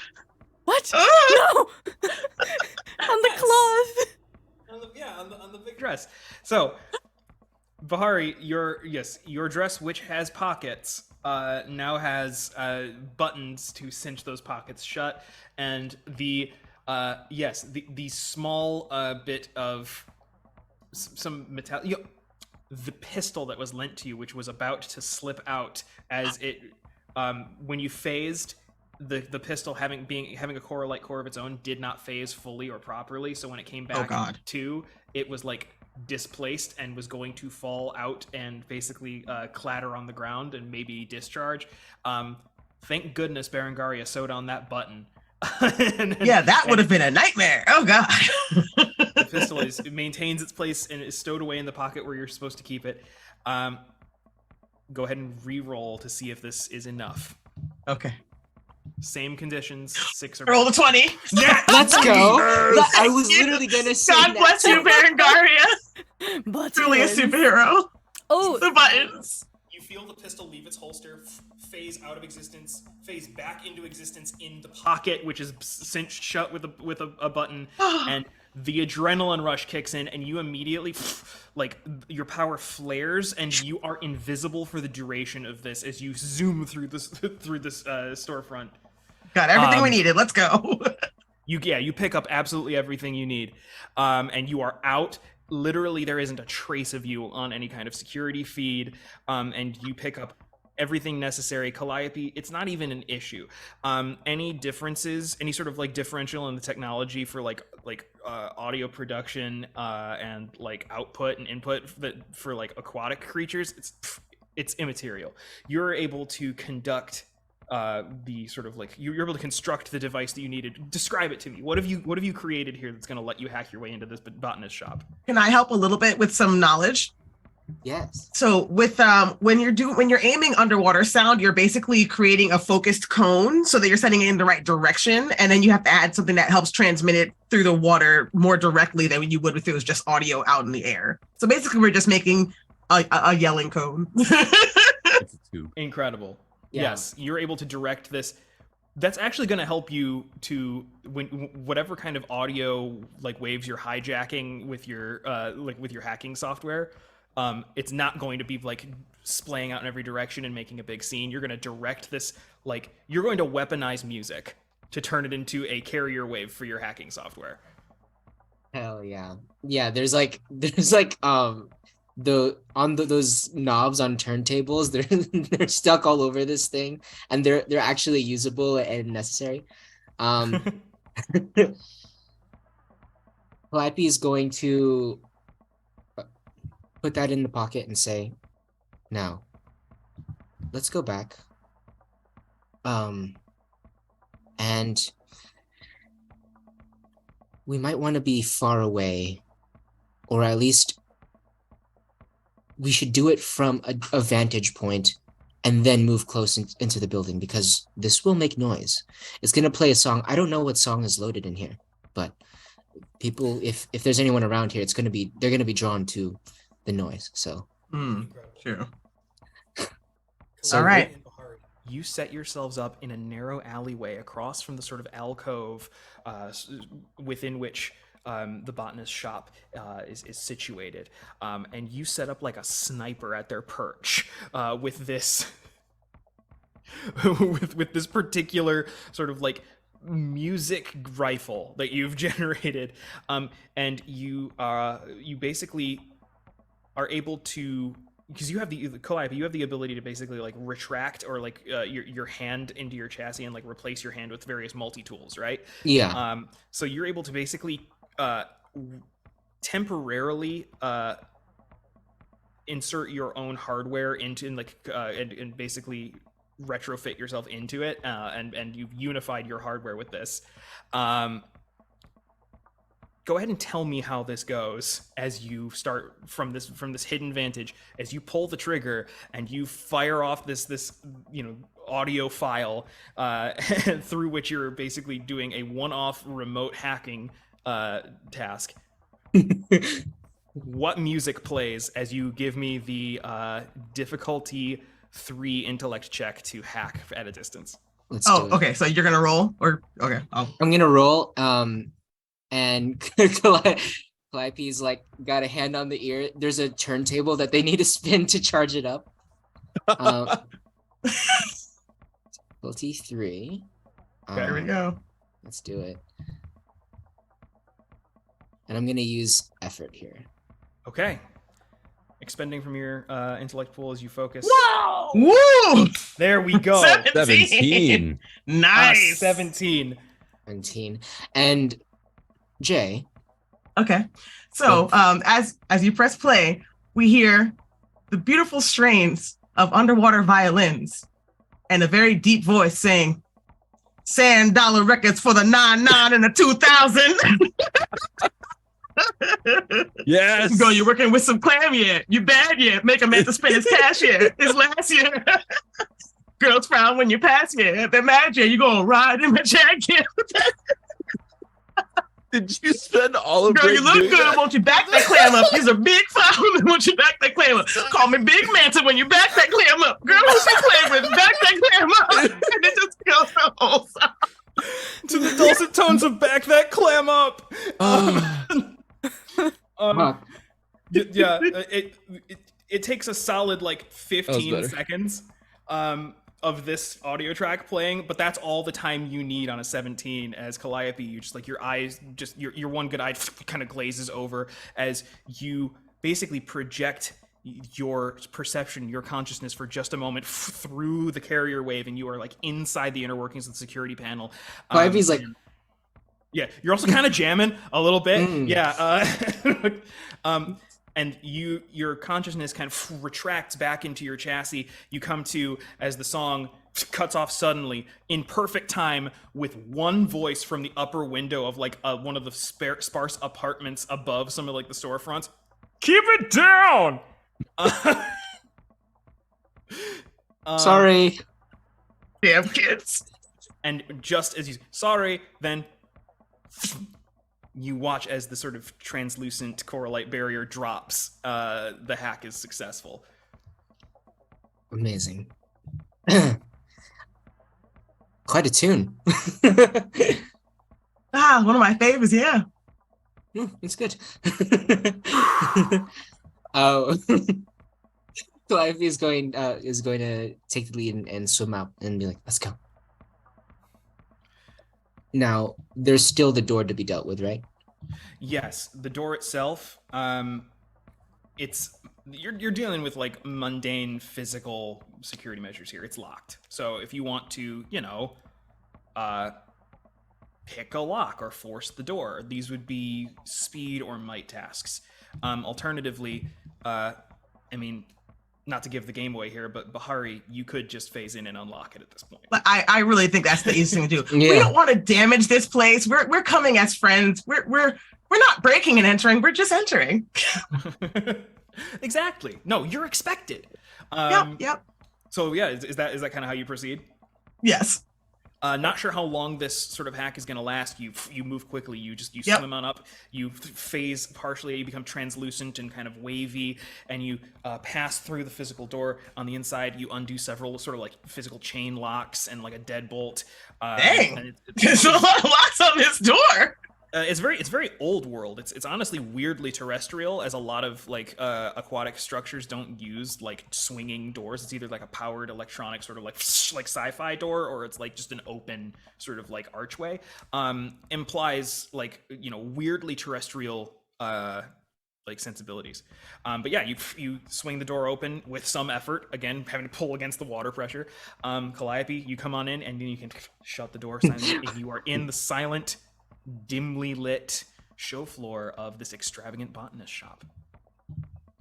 What? No! On the cloth. On the big dress. So, Bahari, your dress, which has pockets, now has buttons to cinch those pockets shut, and the small bit of some metal. the pistol that was lent to you, which was about to slip out as it, when you phased, the pistol having a core of its own did not phase fully or properly. So when it came back to, it was like displaced and was going to fall out and basically clatter on the ground and maybe discharge. Thank goodness Berengaria sewed on that button. That would have been a nightmare. Oh god. The pistol it maintains its place and is stowed away in the pocket where you're supposed to keep it. Go ahead and re-roll to see if this is enough. Okay. Same conditions, 6 or roll the 20. Let's go. I was literally gonna say God bless you, Berengaria. But Truly a superhero. Oh, the buttons. You feel the pistol leave its holster, phase out of existence, phase back into existence in the pocket, which is cinched shut with a button, and the adrenaline rush kicks in, and you immediately, like, your power flares, and you are invisible for the duration of this as you zoom through this storefront. Got everything we needed. Let's go. You pick up absolutely everything you need, and you are out. Literally, there isn't a trace of you on any kind of security feed, and you pick up everything necessary. Calliope, it's not even an issue. Any differences, any sort of like differential in the technology for like audio production and like output and input for like aquatic creatures, it's immaterial. You're able to conduct the sort of like you're able to construct the device that you needed. Describe it to me. What have you created here that's going to let you hack your way into this botanist shop? Can I help a little bit with some knowledge? Yes. So with when you're aiming underwater sound, you're basically creating a focused cone so that you're sending it in the right direction, and then you have to add something that helps transmit it through the water more directly than you would if it was just audio out in the air. So basically, we're just making a yelling cone. Incredible. Yeah. Yes, you're able to direct this. That's actually going to help you to whatever kind of audio like waves you're hijacking with your hacking software. It's not going to be like splaying out in every direction and making a big scene. You're going to direct this, like you're going to weaponize music to turn it into a carrier wave for your hacking software. Hell yeah. Yeah, there's those knobs on turntables, they're stuck all over this thing, and they're actually usable and necessary. Calliope is going to put that in the pocket and say, now let's go back, and we might want to be far away, or at least we should do it from a vantage point and then move close into the building, because this will make noise. It's going to play a song. I don't know what song is loaded in here, but people, if there's anyone around here, they're going to be drawn to the noise. So True. So all right. You set yourselves up in a narrow alleyway across from the sort of alcove within which the botanist shop is situated, and you set up like a sniper at their perch with this with this particular sort of like music rifle that you've generated, and you basically are able to, because you have the Calliope, you have the ability to basically like retract or like your hand into your chassis and like replace your hand with various multi-tools, right? Yeah. So you're able to basically temporarily insert your own hardware into and basically retrofit yourself into it, and you've unified your hardware with this. Go ahead and tell me how this goes as you start from this hidden vantage, as you pull the trigger and you fire off this audio file through which you're basically doing a one-off remote hacking task. What music plays as you give me the difficulty 3 intellect check to hack at a distance? Let's do it. Okay. So you're gonna roll, or okay? I'm gonna roll. And Calliope's like got a hand on the ear. There's a turntable that they need to spin to charge it up. Difficulty 3. There we go. Let's do it. And I'm gonna use effort here. Okay. expending from your intellect pool as you focus. Whoa! Woo! There we go. 17. Nice. 17. 17. And Jay. Okay. So as you press play, we hear the beautiful strains of underwater violins and a very deep voice saying, "Sand dollar records for the 99 and the 2000." Yes. Go, you're working with some clam yet? You bad yet? Make a man to spend his cash yet? His last year. Girls frown when you pass yet. They're mad yet? You gonna ride in my jacket? Did you spend all of Girl, it you look doing good. that? Won't you back that clam up? He's a big foul. Won't you back that clam up? Call me Big Manta when you back that clam up. Girl, who's she playing with? Back that clam up. And it just goes the whole song. To the dulcet tones of "Back That Clam Up." Yeah, it takes a solid like 15 seconds of this audio track playing, but that's all the time you need on a 17. As Calliope, you just like your eyes, just your one good eye kind of glazes over as you basically project your perception, your consciousness for just a moment through the carrier wave, and you are like inside the inner workings of the security panel. Calliope's like, yeah, you're also kind of jamming a little bit. Yeah. And your consciousness kind of retracts back into your chassis. You come to as the song cuts off suddenly in perfect time with one voice from the upper window of like one of the sparse apartments above some of like the storefronts. Keep it down. sorry. Damn kids. And just as you sorry, then you watch as the sort of translucent coralite barrier drops. The hack is successful. Amazing. Quite a tune. One of my favorites, yeah. It's good. Calliope is going to take the lead and swim out and be like, "Let's go." Now, there's still the door to be dealt with, right? Yes, the door itself. It's you're dealing with like mundane physical security measures here. It's locked. So if you want to, pick a lock or force the door, these would be speed or might tasks. Alternatively, not to give the game away here, but Bahari, you could just phase in and unlock it at this point. But I really think that's the easiest thing to do. Yeah. We don't want to damage this place. We're coming as friends. We're not breaking and entering. We're just entering. Exactly. No, you're expected. Yep. So yeah, is that kind of how you proceed? Yes. Not sure how long this sort of hack is going to last. You move quickly. You Yep. swim on up. You phase partially. You become translucent and kind of wavy, and you pass through the physical door. On the inside, you undo several sort of like physical chain locks and like a deadbolt. Dang! And There's a lot of locks on this door. It's very old world. It's honestly weirdly terrestrial, as a lot of like aquatic structures don't use like swinging doors. It's either like a powered electronic sort of like sci-fi door, or it's like just an open sort of like archway. Implies like weirdly terrestrial like sensibilities. But yeah, you swing the door open with some effort, again having to pull against the water pressure. Calliope, you come on in, and then you can shut the door silently, and you are in the silent, dimly lit show floor of this extravagant botanist shop.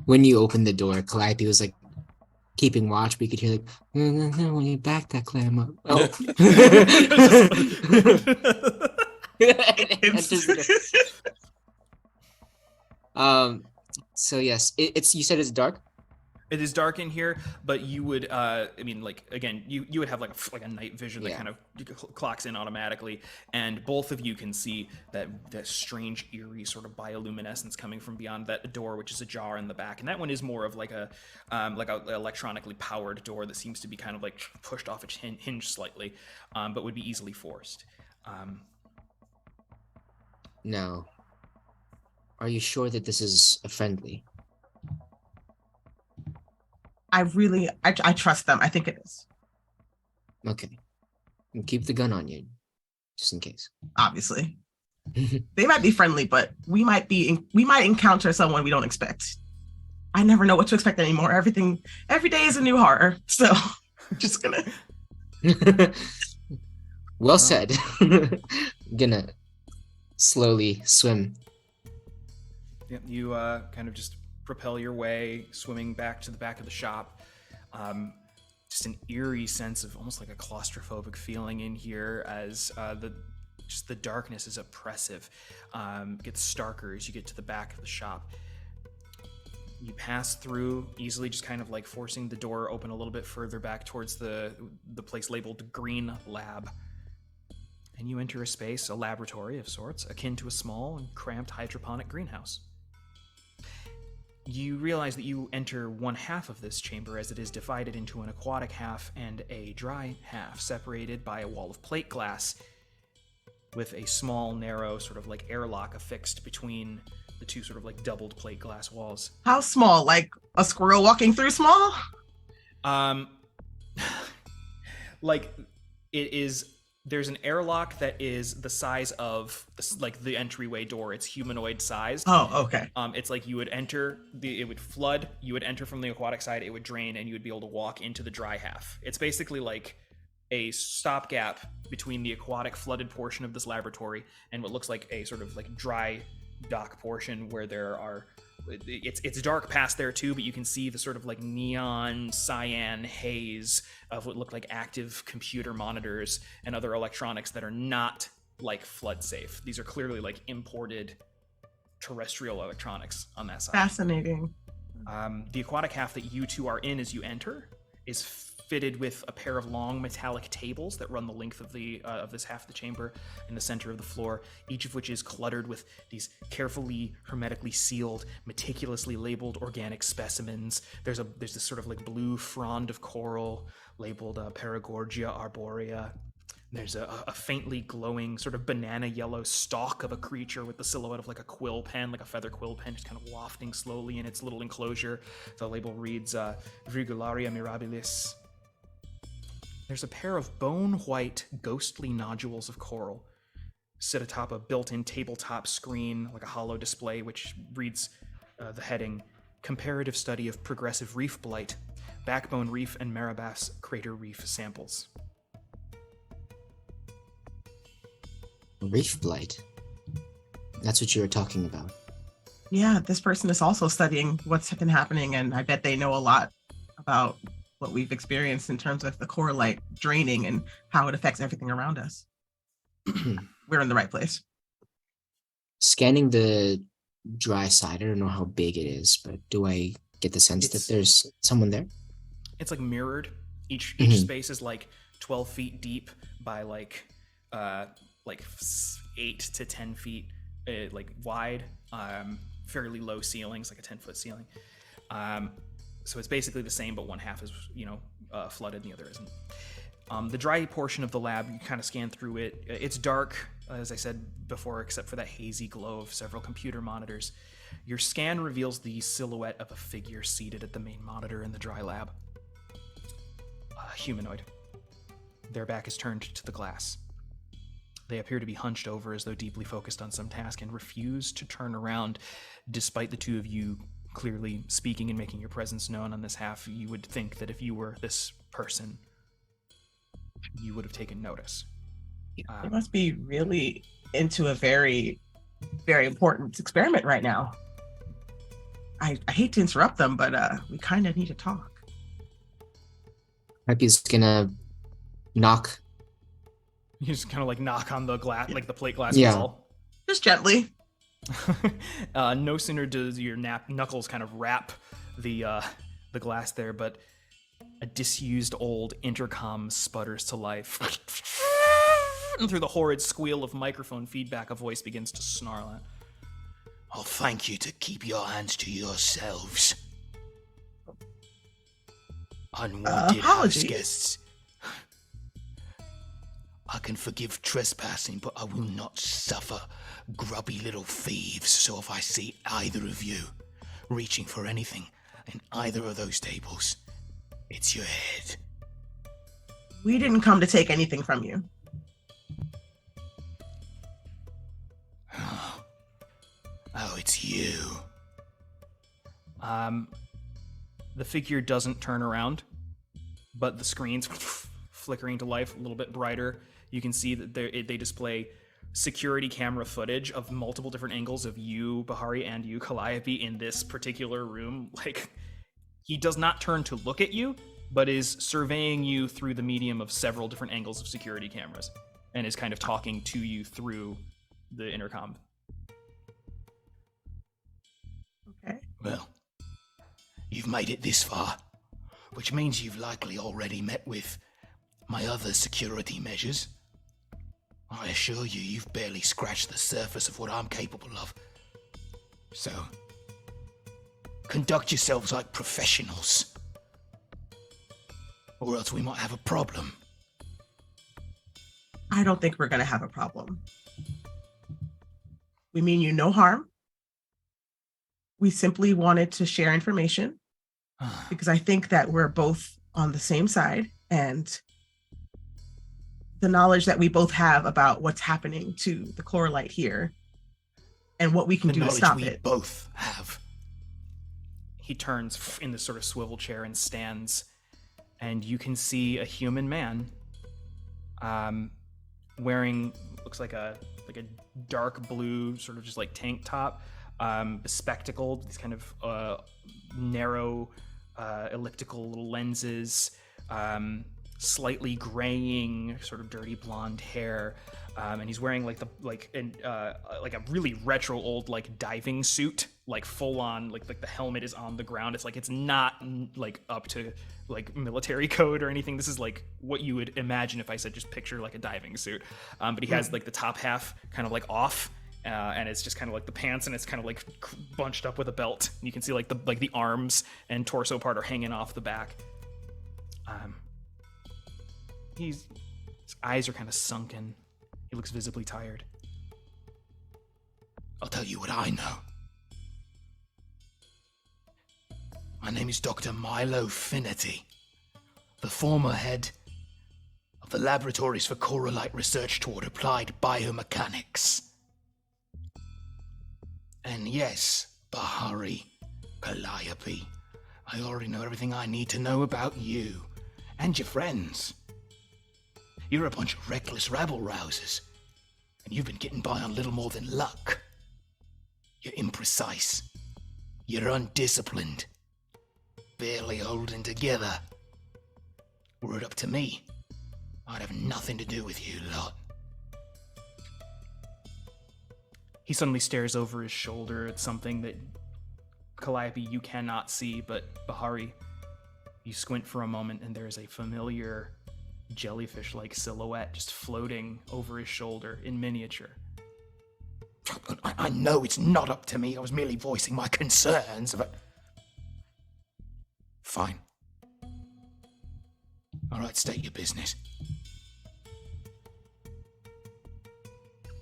When you opened the door, Calliope was like keeping watch, but you could hear like, when you back that clam up. Oh. So yes, it's you said it's dark. It is dark in here, but you would, again, you would have like a night vision that kind of clocks in automatically, and both of you can see that strange, eerie sort of bioluminescence coming from beyond that door, which is ajar in the back, and that one is more of like a electronically powered door that seems to be kind of like pushed off its hinge slightly, but would be easily forced. Now, are you sure that this is a friendly? I trust them. I think it is. Okay. And keep the gun on you, just in case. Obviously. They might be friendly, but we might encounter someone we don't expect. I never know what to expect anymore. Every day is a new horror. So I'm just gonna. Well said. Gonna slowly swim. Yeah, you kind of just propel your way, swimming back to the back of the shop. Just an eerie sense of almost like a claustrophobic feeling in here as the darkness is oppressive. Gets starker as you get to the back of the shop. You pass through easily, just kind of like forcing the door open a little bit further back towards the place labeled Green Lab. And you enter a space, a laboratory of sorts, akin to a small and cramped hydroponic greenhouse. You realize that you enter one half of this chamber as it is divided into an aquatic half and a dry half, separated by a wall of plate glass with a small, narrow sort of like airlock affixed between the two sort of like doubled plate glass walls. How small? Like a squirrel walking through small? Like it is. There's an airlock that is the size of the entryway door. It's humanoid sized. Oh, okay. It's like you would enter it would flood. You would enter from the aquatic side. It would drain, and you would be able to walk into the dry half. It's basically like a stopgap between the aquatic flooded portion of this laboratory and what looks like a sort of like dry dock portion where there are. It's dark past there too, but you can see the sort of like neon cyan haze of what look like active computer monitors and other electronics that are not like flood safe. These are clearly like imported terrestrial electronics on that side. Fascinating. The aquatic half that you two are in as you enter is fitted with a pair of long metallic tables that run the length of this half of the chamber in the center of the floor, each of which is cluttered with these carefully, hermetically sealed, meticulously labeled organic specimens. There's this sort of like blue frond of coral labeled Paragorgia arborea. There's a faintly glowing sort of banana yellow stalk of a creature with the silhouette of like a quill pen, like a feather quill pen, just kind of wafting slowly in its little enclosure. The label reads Vrigularia mirabilis. There's a pair of bone-white, ghostly nodules of coral sit atop a built-in tabletop screen, like a hollow display, which reads the heading, Comparative Study of Progressive Reef Blight, Backbone Reef and Marabas Crater Reef Samples. Reef blight. That's what you were talking about. Yeah, this person is also studying what's been happening, and I bet they know a lot about what we've experienced in terms of the core light draining and how it affects everything around us. We're in the right place. Scanning the dry side, I don't know how big it is, but do I get the sense that there's someone there? It's like mirrored. Each space is like 12 feet deep by like 8 to 10 feet like wide, fairly low ceilings, like a 10-foot ceiling. So it's basically the same, but one half is, flooded and the other isn't. The dry portion of the lab, you kind of scan through it. It's dark, as I said before, except for that hazy glow of several computer monitors. Your scan reveals the silhouette of a figure seated at the main monitor in the dry lab. Humanoid. Their back is turned to the glass. They appear to be hunched over as though deeply focused on some task and refuse to turn around, despite the two of you clearly speaking and making your presence known on this half. You would think that if you were this person, you would have taken notice. They must be really into a very, very important experiment right now. I hate to interrupt them, but we kind of need to talk. Happy's gonna knock. You just kind of like knock on the glass, like the plate glass wall. Just gently. No sooner does your knuckles kind of wrap the glass there, but a disused old intercom sputters to life. And through the horrid squeal of microphone feedback, a voice begins to snarl out. I'll thank you to keep your hands to yourselves. Unwanted house guests. I can forgive trespassing, but I will not suffer grubby little thieves. So if I see either of you reaching for anything in either of those tables, it's your head. We didn't come to take anything from you. Oh, it's you. The figure doesn't turn around, but the screen's flickering to life a little bit brighter. You can see that they display security camera footage of multiple different angles of you, Bahari, and you, Calliope, in this particular room. Like, he does not turn to look at you, but is surveying you through the medium of several different angles of security cameras, and is kind of talking to you through the intercom. Okay. Well, you've made it this far, which means you've likely already met with my other security measures. I assure you, you've barely scratched the surface of what I'm capable of. So, conduct yourselves like professionals, or else we might have a problem. I don't think we're going to have a problem. We mean you no harm. We simply wanted to share information because I think that we're both on the same side, and the knowledge that we both have about what's happening to the Chlorolite here and what we can do to stop it. We both have. He turns in this sort of swivel chair and stands, and you can see a human man wearing, looks like a dark blue sort of just like tank top, bespectacled, these kind of narrow elliptical little lenses, slightly graying, sort of dirty blonde hair, and he's wearing like a really retro old like diving suit, like full on, like the helmet is on the ground. It's like it's not like up to like military code or anything. This is like what you would imagine if I said just picture like a diving suit. But he has like the top half kind of like off. And it's just kind of like the pants, and it's kind of like bunched up with a belt. And you can see like the arms and torso part are hanging off the back. His eyes are kind of sunken. He looks visibly tired. I'll tell you what I know. My name is Dr. Milo Finity, the former head of the Laboratories for Coralite Research toward Applied Biomechanics. And yes, Bahari, Calliope, I already know everything I need to know about you and your friends. You're a bunch of reckless rabble-rousers, and you've been getting by on little more than luck. You're imprecise. You're undisciplined. Barely holding together. Were it up to me, I'd have nothing to do with you lot. He suddenly stares over his shoulder at something that, Calliope, you cannot see, but Bahari, you squint for a moment, and there is a familiar jellyfish-like silhouette just floating over his shoulder in miniature. I know it's not up to me. I was merely voicing my concerns, but... Fine. All right, state your business.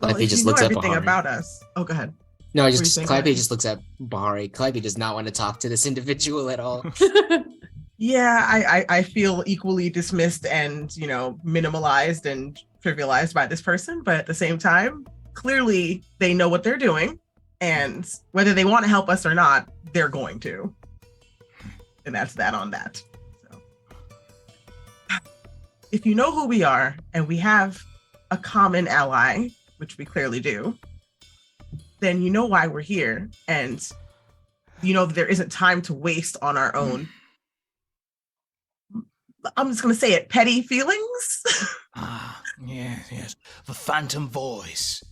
Well, Calliope if just you know looks at everything Bahari. about us. Oh, go ahead. No, What were you saying, Calliope Calliope? just looks at Bahari. Calliope does not want to talk to this individual at all. Yeah, I feel equally dismissed and, minimalized and trivialized by this person. But at the same time, clearly they know what they're doing. And whether they want to help us or not, they're going to. And that's that on that. So, if you know who we are and we have a common ally, which we clearly do, then you know why we're here. And you know that there isn't time to waste on our own, I'm just going to say it, petty feelings. Yes. The phantom voice.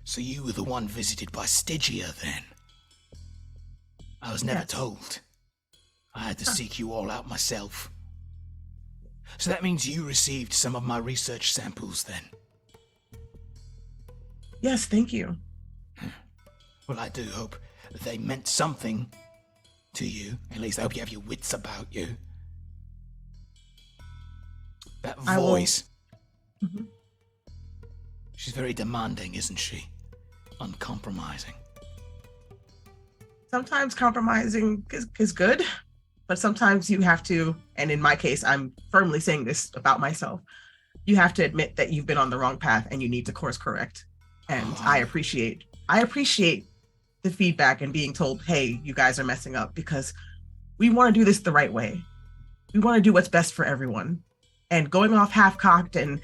So you were the one visited by Stygia, then? I was never Yes. told. I had to seek you all out myself. So that means you received some of my research samples, then? Yes, thank you. Well, I do hope that they meant something to you. At least I hope you have your wits about you. That I will- voice. Mhm. She's very demanding, isn't she? Uncompromising. Sometimes compromising is good, but sometimes you have to, and in my case, I'm firmly saying this about myself, you have to admit that you've been on the wrong path and you need to course correct. And I appreciate the feedback and being told, hey, you guys are messing up, because we want to do this the right way. We want to do what's best for everyone. And going off half-cocked and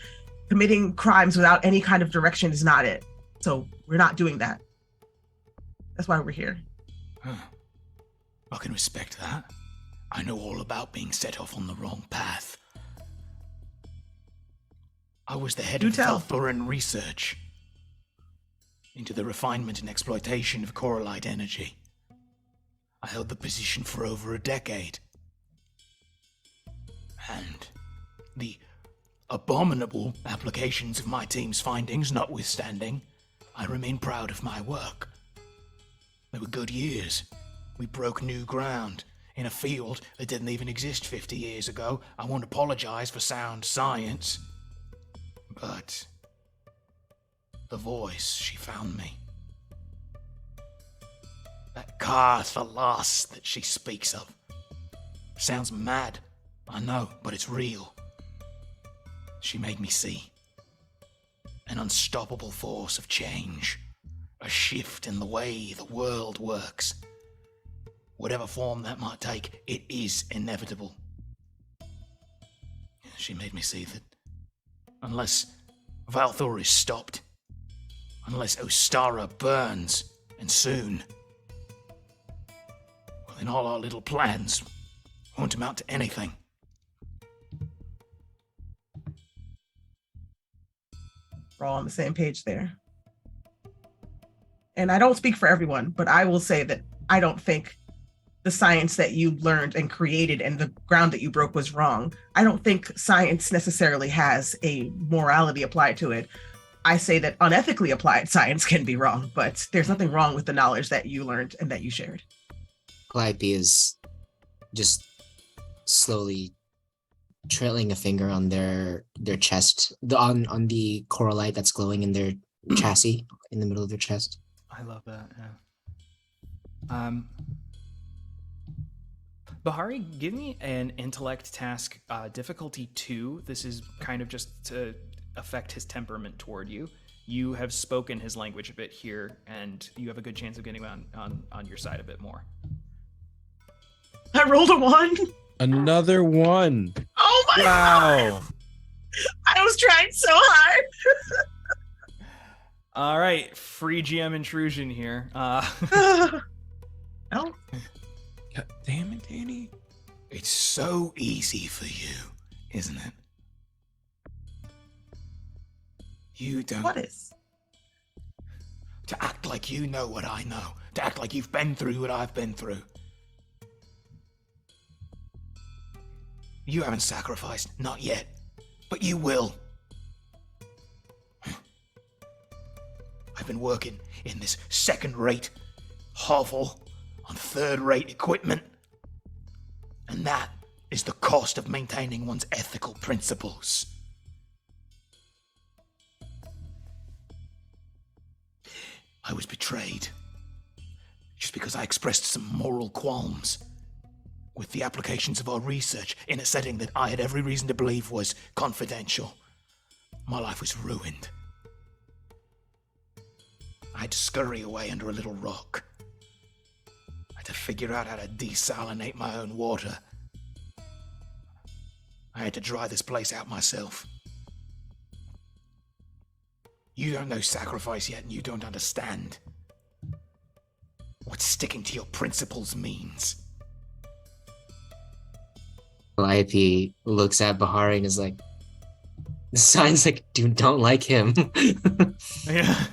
committing crimes without any kind of direction is not it. So we're not doing that. That's why we're here. Huh. I can respect that. I know all about being set off on the wrong path. I was the head of Valthuran research into the refinement and exploitation of coralite energy. I held the position for over a decade. And the abominable applications of my team's findings notwithstanding, I remain proud of my work. They were good years. We broke new ground in a field that didn't even exist 50 years ago. I won't apologize for sound science. But the voice, she found me. That Karthalas that she speaks of. Sounds mad, I know, but it's real. She made me see an unstoppable force of change, a shift in the way the world works. Whatever form that might take, it is inevitable. She made me see that unless Valthur is stopped, unless Ostara burns, and soon, well, then all our little plans won't amount to anything. We're all on the same page there. And I don't speak for everyone, but I will say that I don't think the science that you learned and created and the ground that you broke was wrong. I don't think science necessarily has a morality applied to it. I say that unethically applied science can be wrong, but there's nothing wrong with the knowledge that you learned and that you shared. Calliope is just slowly trailing a finger on their chest, on the coralite that's glowing in their chassis, in the middle of their chest. I love that, yeah. Bahari, give me an intellect task, difficulty 2. This is kind of just to affect his temperament toward you. You have spoken his language a bit here, and you have a good chance of getting on your side a bit more. I rolled a 1. Another 1. Oh my God. I was trying so hard. All right, free GM intrusion here. Oh. God damn it, Danny. It's so easy for you, isn't it? You don't... What is? To act like you know what I know. To act like you've been through what I've been through. You haven't sacrificed, not yet. But you will. I've been working in this second-rate hovel on third-rate equipment. And that is the cost of maintaining one's ethical principles. I was betrayed just because I expressed some moral qualms with the applications of our research in a setting that I had every reason to believe was confidential. My life was ruined. I had to scurry away under a little rock. I had to figure out how to desalinate my own water. I had to dry this place out myself. You don't know sacrifice yet, and you don't understand what sticking to your principles means. Calliope looks at Bahari and is like, the signs like don't like him. Yeah.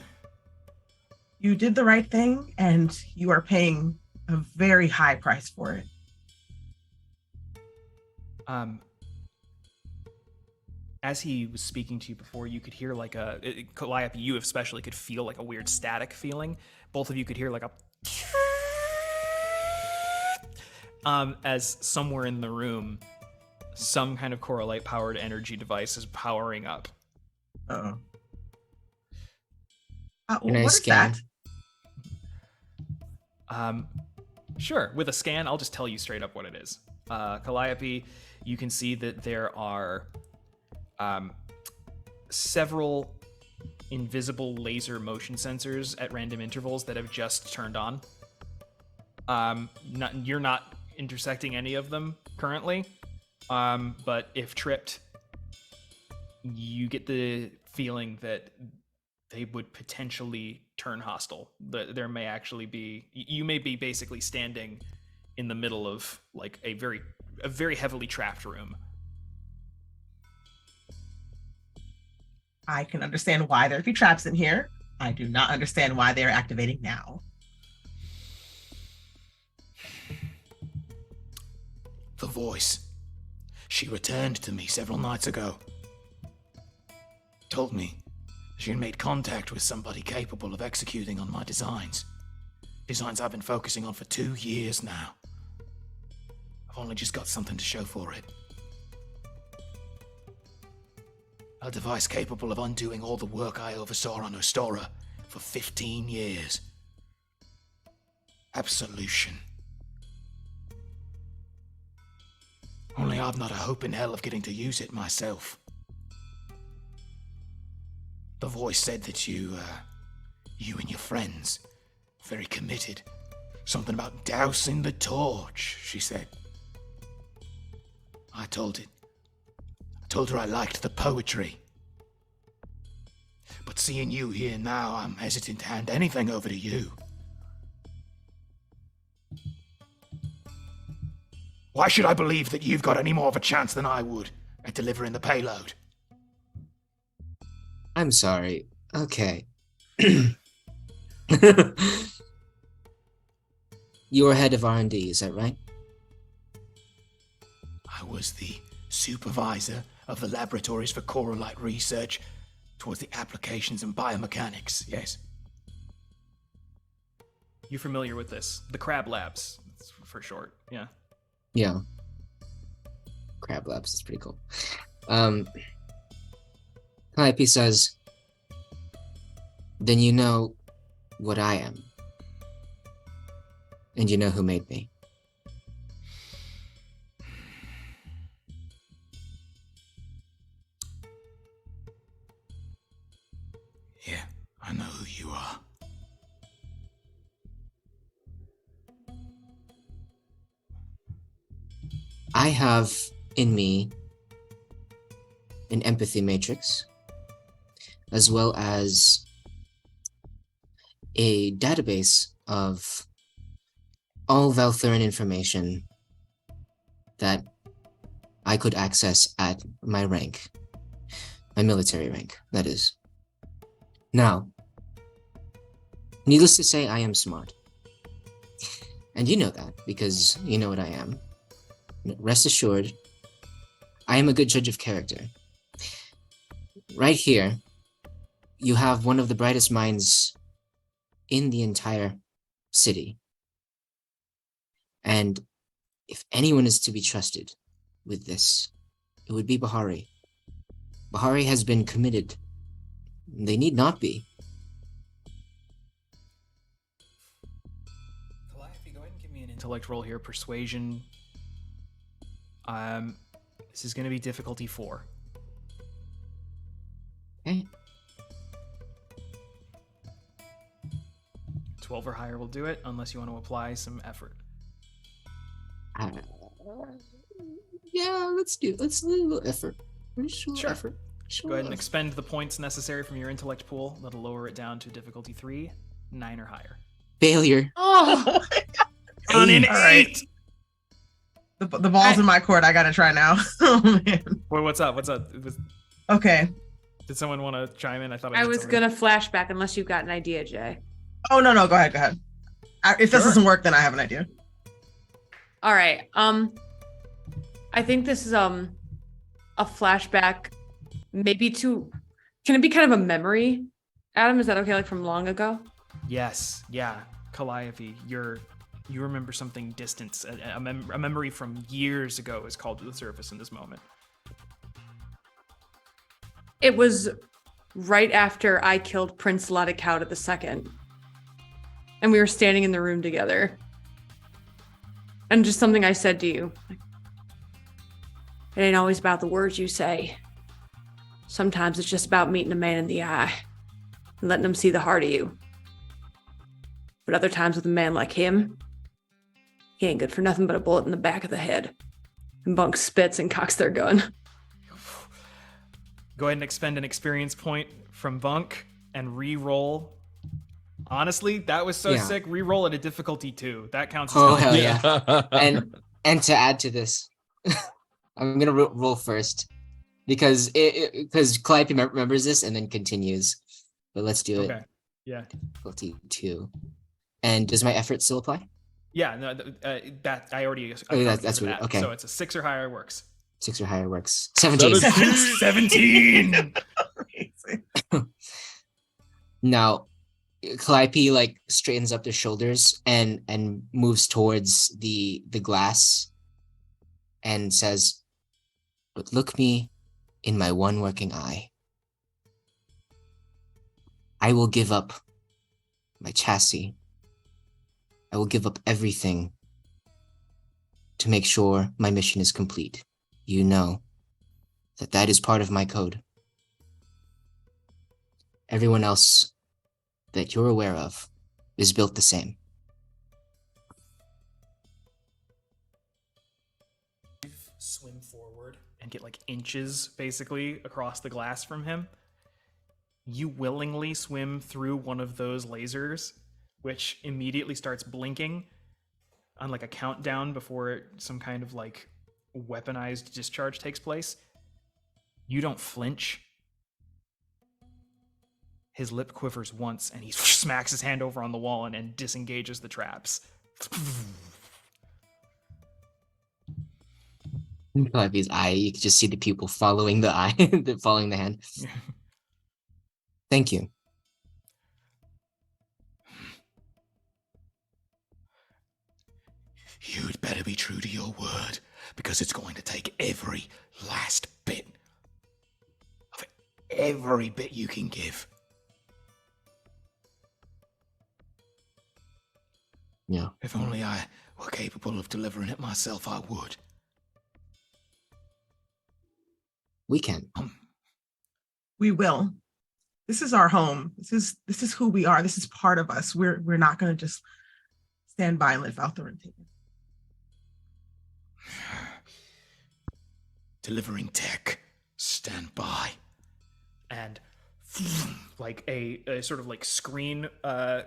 You did the right thing, and you are paying a very high price for it. As he was speaking to you before, you could hear like Calliope, you especially could feel like a weird static feeling. Both of you could hear like a as somewhere in the room, some kind of coralite powered energy device is powering up. Uh-oh. Can I What is scan? that? Sure. With a scan, I'll just tell you straight up what it is. Calliope, you can see that there are several invisible laser motion sensors at random intervals that have just turned on. You're not intersecting any of them currently. But if tripped, you get the feeling that they would potentially turn hostile. There may actually be, you may be basically standing in the middle of like a very heavily trapped room. I can understand why there would be traps in here. I do not understand why they are activating now. The voice. She returned to me several nights ago. Told me she had made contact with somebody capable of executing on my designs. Designs I've been focusing on for 2 years now. I've only just got something to show for it. A device capable of undoing all the work I oversaw on Ostora for 15 years. Absolution. Only I've not a hope in hell of getting to use it myself. The voice said that you and your friends, very committed. Something about dousing the torch, she said. I told her I liked the poetry. But seeing you here now, I'm hesitant to hand anything over to you. Why should I believe that you've got any more of a chance than I would at delivering the payload? I'm sorry. Okay. You're head of R&D, is that right? I was the supervisor of the laboratories for coralite research towards the applications in biomechanics, yes. You're familiar with this. The Crab Labs, for short, yeah. Yeah. Crab Labs, that's pretty cool. Calliope says, then you know what I am. And you know who made me. Yeah, I know who you are. I have in me an empathy matrix, as well as a database of all Valthuran information that I could access at my rank, my military rank, that is. Now, needless to say, I am smart. And you know that, because you know what I am. Rest assured, I am a good judge of character. Right here, you have one of the brightest minds in the entire city. And if anyone is to be trusted with this, it would be Bahari. Bahari has been committed. They need not be. Calliope, go ahead and give me an intellect roll here. Persuasion. This is going to be difficulty 4. Okay. 12 or higher will do it, unless you want to apply some effort. Yeah, let's do a little effort. Sure. Effort. Go ahead and expend the points necessary from your intellect pool. That'll lower it down to difficulty 3, 9 or higher. Failure. Oh, On an 8! Right. The ball's in my court. I gotta try now. Oh man. Wait, what's up? Okay. Did someone want to chime in? I thought I was gonna flashback unless you've got an idea, Jay. Oh no, go ahead. If this doesn't work, then I have an idea. All right. I think this is a flashback, maybe to. Can it be kind of a memory? Adam, is that okay? Like from long ago? Yes. Yeah. Calliope, you remember something distant. A memory from years ago is called to the surface in this moment. It was right after I killed Prince Ladikaud II. And we were standing in the room together. And just something I said to you. It ain't always about the words you say. Sometimes it's just about meeting a man in the eye and letting him see the heart of you. But other times with a man like him, He ain't good for nothing but a bullet in the back of the head. And Bunk spits and cocks their gun. Go ahead and expend an experience point from Bunk and re-roll. Honestly, that was so sick. Re-roll at a difficulty 2. That counts as Oh, hell yeah. And to add to this, I'm going to roll first because Calliope remembers this and then continues. But let's do it. Okay. Yeah. Difficulty 2. And does my effort still apply? Yeah, no, that I already. That's what. Okay. So it's a 6 or higher works. 6 or higher works. 17. 17. Now, Calliope like straightens up their shoulders and moves towards the glass and says, "But look me in my one working eye. I will give up my chassis. I will give up everything to make sure my mission is complete. You know that is part of my code. Everyone else that you're aware of is built the same." Swim forward and get like inches basically across the glass from him. You willingly swim through one of those lasers, which immediately starts blinking on like a countdown before some kind of like weaponized discharge takes place. You don't flinch. His lip quivers once and he smacks his hand over on the wall and disengages the traps. Calliope's eye, you can just see the pupil following the eye, following the hand. Thank you. You'd better be true to your word, because it's going to take every last bit of it, every bit you can give. Yeah. If only I were capable of delivering it myself, I would. We can. We will. This is our home. This is who we are. This is part of us. We're not going to just stand by and let Valthuran take it. Delivering tech. Stand by. And like a sort of like screen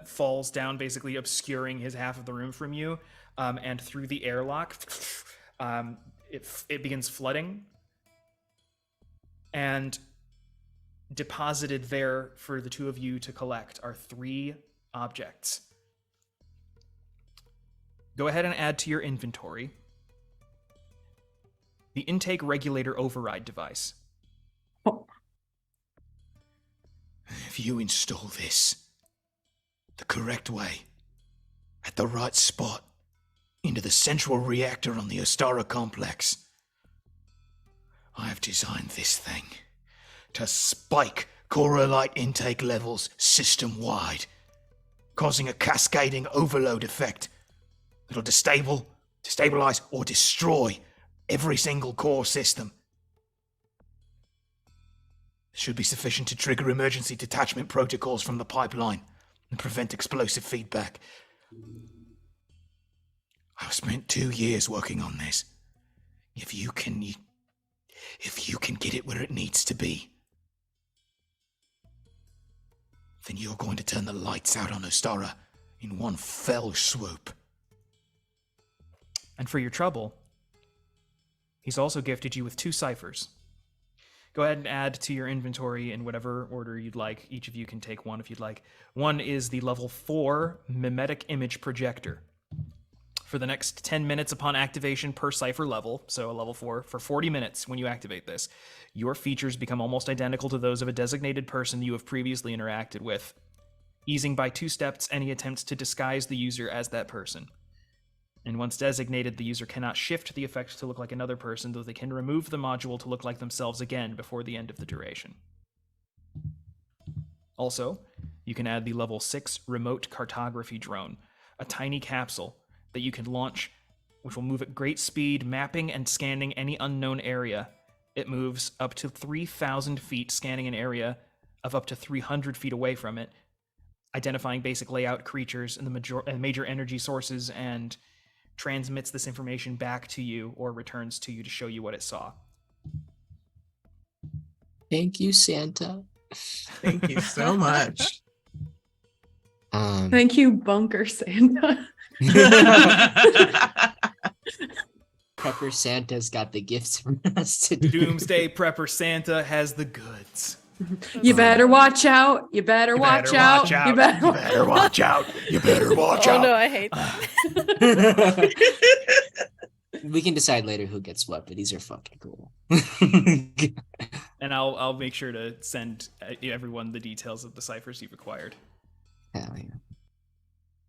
falls down, basically obscuring his half of the room from you. And through the airlock, it begins flooding. And deposited there for the two of you to collect are 3 objects. Go ahead and add to your inventory the intake regulator override device. If you install this the correct way, at the right spot, into the central reactor on the Ostara complex, I have designed this thing to spike Coralite intake levels system-wide, causing a cascading overload effect that'll destabilize, or destroy every single core system. This should be sufficient to trigger emergency detachment protocols from the pipeline and prevent explosive feedback. I've spent 2 years working on this. If you can get it where it needs to be, then you're going to turn the lights out on Ostara in one fell swoop. And for your trouble, he's also gifted you with 2 ciphers. Go ahead and add to your inventory in whatever order you'd like. Each of you can take one if you'd like. One is the level 4 mimetic image projector. For the next 10 minutes upon activation per cipher level, so a level 4, for 40 minutes when you activate this, your features become almost identical to those of a designated person you have previously interacted with, easing by 2 steps any attempts to disguise the user as that person. And once designated, the user cannot shift the effect to look like another person, though they can remove the module to look like themselves again before the end of the duration. Also, you can add the level 6 remote cartography drone, a tiny capsule that you can launch, which will move at great speed, mapping and scanning any unknown area. It moves up to 3,000 feet, scanning an area of up to 300 feet away from it, identifying basic layout, creatures, and the major energy sources, and transmits this information back to you or returns to you to show you what it saw. Thank you, Santa. Thank you so much. Thank you, Bunker Santa. Prepper Santa's got the gifts for us to do. Doomsday Prepper Santa has the goods. You better watch out. You better watch out. You better watch out. You better watch Oh out. no, I hate that. We can decide later who gets what, but these are fucking cool. And I'll make sure to send everyone the details of the ciphers you required. Hell yeah.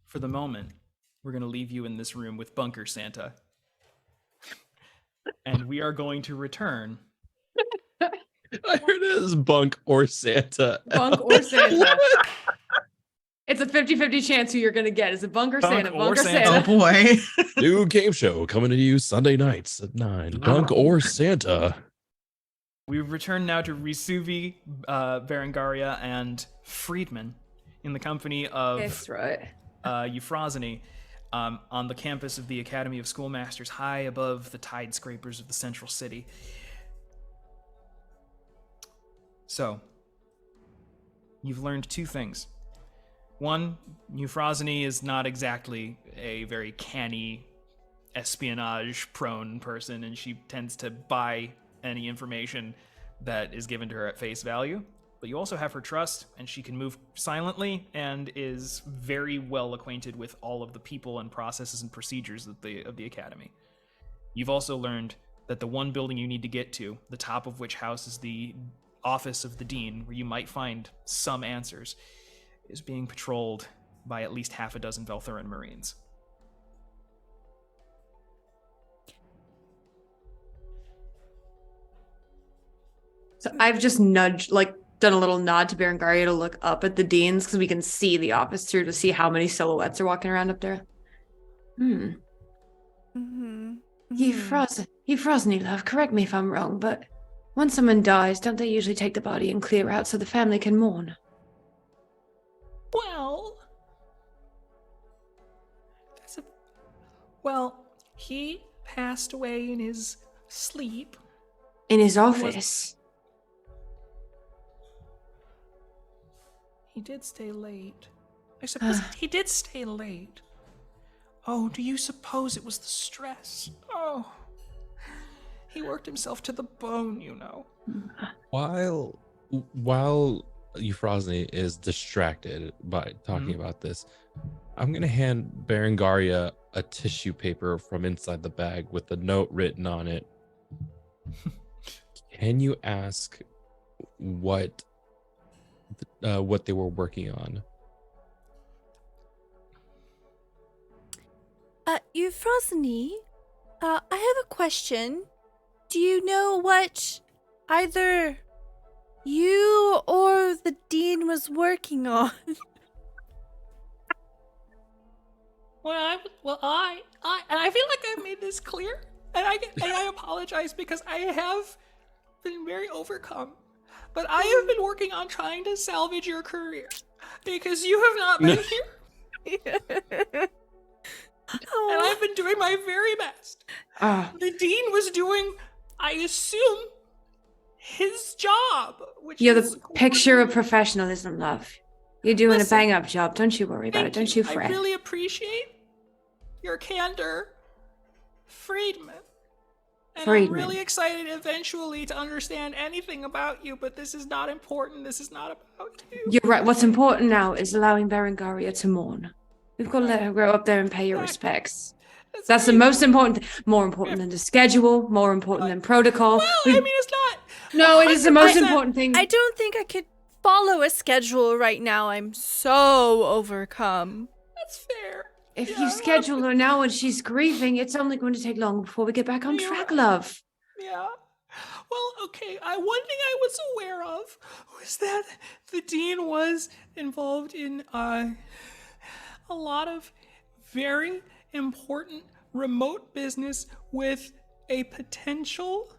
For the moment, we're going to leave you in this room with Bunker Santa. And we are going to return. I heard it as Bunk or Santa. Bunk or Santa. It's a 50-50 chance who you're going to get. Is it Bunk or Santa? Bunk or Bunk or Santa. Santa. Oh boy. New game show coming to you Sunday nights at 9. Bunk or Santa. We return now to Risuvi, Berengaria, and Friedman in the company of That's right. Euphrosyne on the campus of the Academy of Schoolmasters, high above the tide scrapers of the central city. So, you've learned 2 things. One, Euphrosyne is not exactly a very canny, espionage-prone person, and she tends to buy any information that is given to her at face value. But you also have her trust, and she can move silently and is very well acquainted with all of the people and processes and procedures of the Academy. You've also learned that the one building you need to get to, the top of which houses the office of the Dean, where you might find some answers, is being patrolled by at least half a dozen Valthuran Marines. So I've just done a little nod to Berengaria to look up at the Deans because we can see the office through to see how many silhouettes are walking around up there. Euphrosyne, love, correct me if I'm wrong, but when someone dies, don't they usually take the body and clear out so the family can mourn? Well, he passed away in his sleep. In his office? He did stay late. I suppose he did stay late. Oh, do you suppose it was the stress? Oh, he worked himself to the bone, you know. While Euphrosyne is distracted by talking about this, I'm gonna hand Berengaria a tissue paper from inside the bag with a note written on it. Can you ask what they were working on? Euphrosyne, I have a question. Do you know what either you or the Dean was working on? I feel like I've made this clear, and I apologize because I have been very overcome. But I have been working on trying to salvage your career because you have not been here. And I've been doing my very best. The Dean was doing, I assume, his job. You're the picture of professionalism, love. You're doing a bang-up job. Don't you worry about it. Don't you fret. I really appreciate your candor, Friedman. And I'm really excited eventually to understand anything about you, but this is not important. This is not about you. You're right. What's important now is allowing Berengaria to mourn. We've got to let her go up there and pay your respects. That's the most important thing. More important than the schedule, more important than protocol. Well, I mean, it's not. No, it is the most important thing. I don't think I could follow a schedule right now. I'm so overcome. That's fair. If you schedule her now and she's grieving, it's only going to take long before we get back on track, love. Yeah. Well, okay. One thing I was aware of was that the Dean was involved in a lot of very important remote business with a potential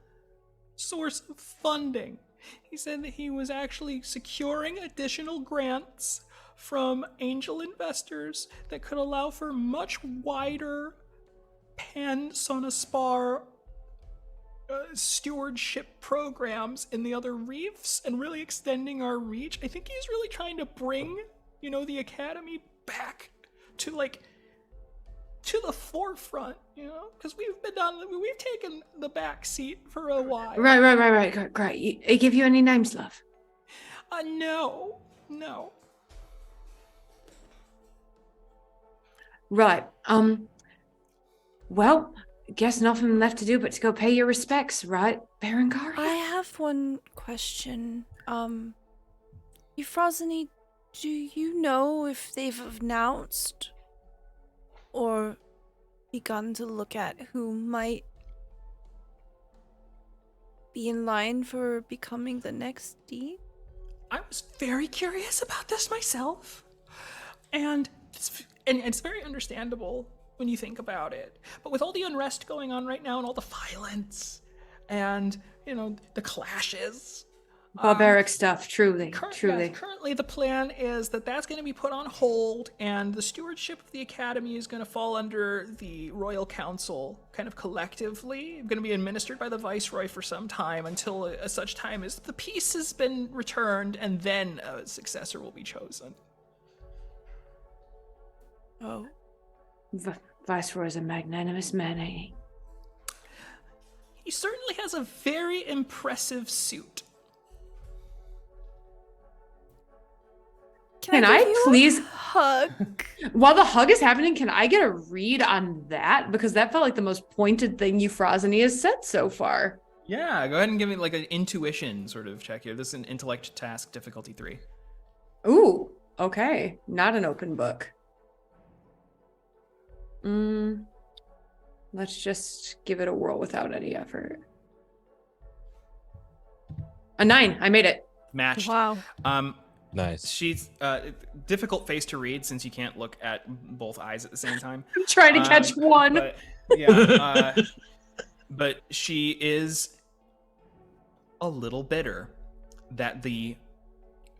source of funding. He said that he was actually securing additional grants from angel investors that could allow for much wider pan-Sonaspar stewardship programs in the other reefs and really extending our reach. I think he's really trying to bring, the academy back to to the forefront, because we've taken the back seat for a while. Right. Great. I give you any names, love? No. Right. Well, guess nothing left to do but to go pay your respects, right, Berengar? I have one question. Euphrosyne, do you know if they've announced or begun to look at who might be in line for becoming the next D? I was very curious about this myself, and it's very understandable when you think about it. But with all the unrest going on right now and all the violence and, the clashes. Barbaric stuff, truly. Currently, the plan is that that's going to be put on hold, and the stewardship of the academy is going to fall under the Royal Council, kind of collectively. Going to be administered by the Viceroy for some time until such time as the peace has been returned, and then a successor will be chosen. Oh. Viceroy's a magnanimous man, ain't he? He certainly has a very impressive suit. Can I please hug? While the hug is happening, can I get a read on that? Because that felt like the most pointed thing Euphrosyne has said so far. Yeah, go ahead and give me an intuition sort of check here. This is an intellect task, difficulty 3. Ooh, okay. Not an open book. Let's just give it a whirl without any effort. A 9. I made it. Matched. Wow. Nice. She's difficult face to read since you can't look at both eyes at the same time. I'm trying to catch one. But, yeah. But she is a little bitter that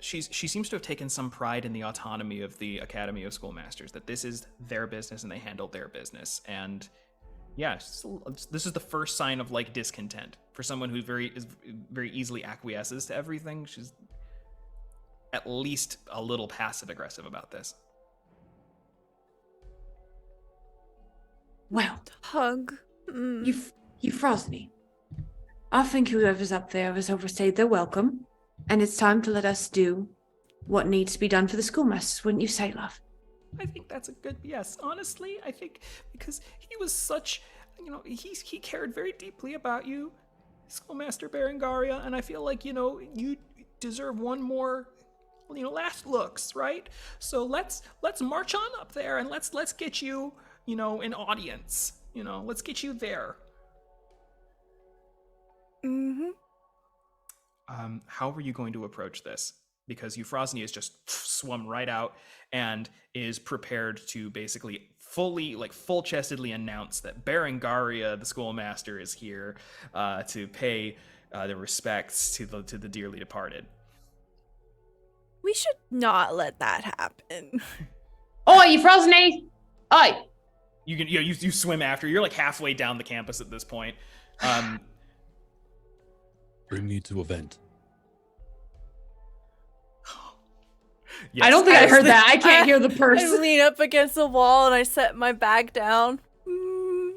she seems to have taken some pride in the autonomy of the Academy of Schoolmasters, that this is their business and they handle their business. And yeah, this is the first sign of discontent for someone who is very easily acquiesces to everything. She's at least a little passive aggressive about this. Well, hug. Euphrosyne, I think whoever's up there has overstayed their welcome, and it's time to let us do what needs to be done for the schoolmasters, wouldn't you say, love? I think that's a good yes. Honestly, I think because he was such, he cared very deeply about you, Schoolmaster Berengaria, and I feel like, you deserve one more, last looks, right? So let's march on up there and let's get you, an audience. Let's get you there. Mm-hmm. How are you going to approach this? Because Euphrosyne has just swum right out and is prepared to basically full-chestedly announce that Berengaria, the schoolmaster, is here to pay the respects to the dearly departed. We should not let that happen. Oi, Euphrosyne! Oi! You swim after. You're halfway down the campus at this point. Bring me to a vent. Yes, I don't think I heard that. I can't hear the I person. lean up against the wall and I set my bag down.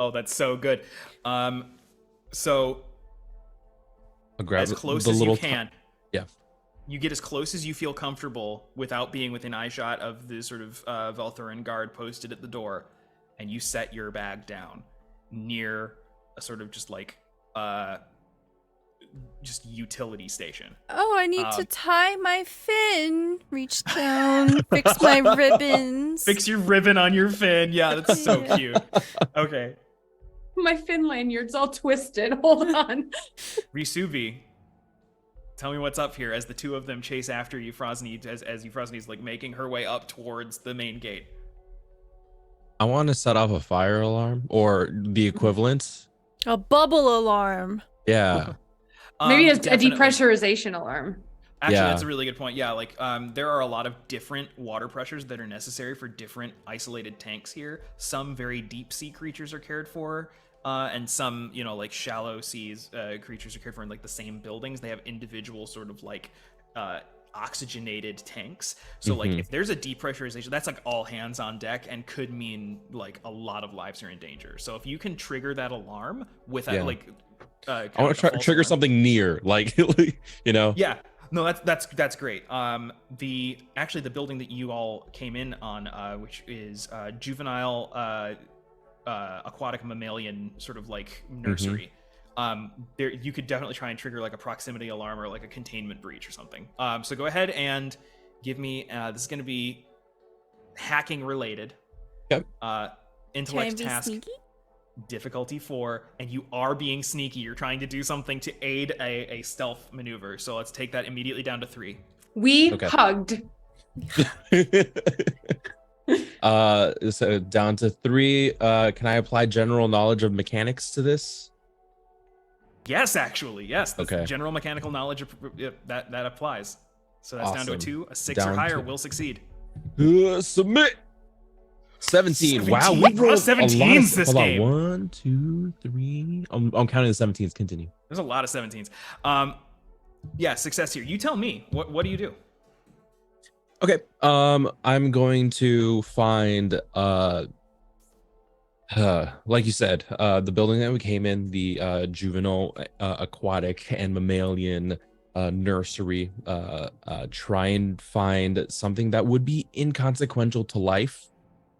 Oh, that's so good. So I'll grab as close the as little you can. Yeah. You get as close as you feel comfortable without being within eyeshot of the sort of Valthuran guard posted at the door, and you set your bag down near a sort of just utility station. Oh, I need to tie my fin. Reach down, fix my ribbons. Fix your ribbon on your fin. Yeah, that's so cute. Okay. My fin lanyard's all twisted. Hold on. Risuvi, tell me what's up here as the two of them chase after Euphrosyne as Euphrosyne is making her way up towards the main gate. I want to set off a fire alarm or the equivalent. A bubble alarm. Yeah. Maybe a Definitely. depressurization alarm. Actually, Yeah. that's a really good point. Yeah, like there are a lot of different water pressures that are necessary for different isolated tanks here. Some very deep sea creatures are cared for, and some, like shallow seas creatures are cared for in like the same buildings. They have individual sort of like oxygenated tanks. So like if there's a depressurization, that's like all hands on deck and could mean like a lot of lives are in danger. So if you can trigger that alarm without I want to trigger something near, like, Yeah. No, that's great. The building that you all came in on, which is juvenile aquatic mammalian sort of like nursery. There you could definitely try and trigger like a proximity alarm or like a containment breach or something. So go ahead and give me. This is going to be hacking related. Yep. Intellect Can I be task. sneaky? Difficulty 4, and you are being sneaky. You're trying to do something to aid a stealth maneuver. So let's take that immediately down to 3. We hugged. So down to 3. Can I apply general knowledge of mechanics to this? Yes, actually, yes. That's Okay. General mechanical knowledge that applies. So that's down to a Awesome. 2. A 6 or Down higher to- will succeed. Submit. 17. Wow, 17. we Lot of rolled 17s this hold on. game. 1, 2, 3. I'm counting the 17s. Continue. There's a lot of 17s. Yeah, success here. You tell me. What do you do? Okay. I'm going to find like you said, the building that we came in, the juvenile aquatic and mammalian nursery, try and find something that would be inconsequential to life.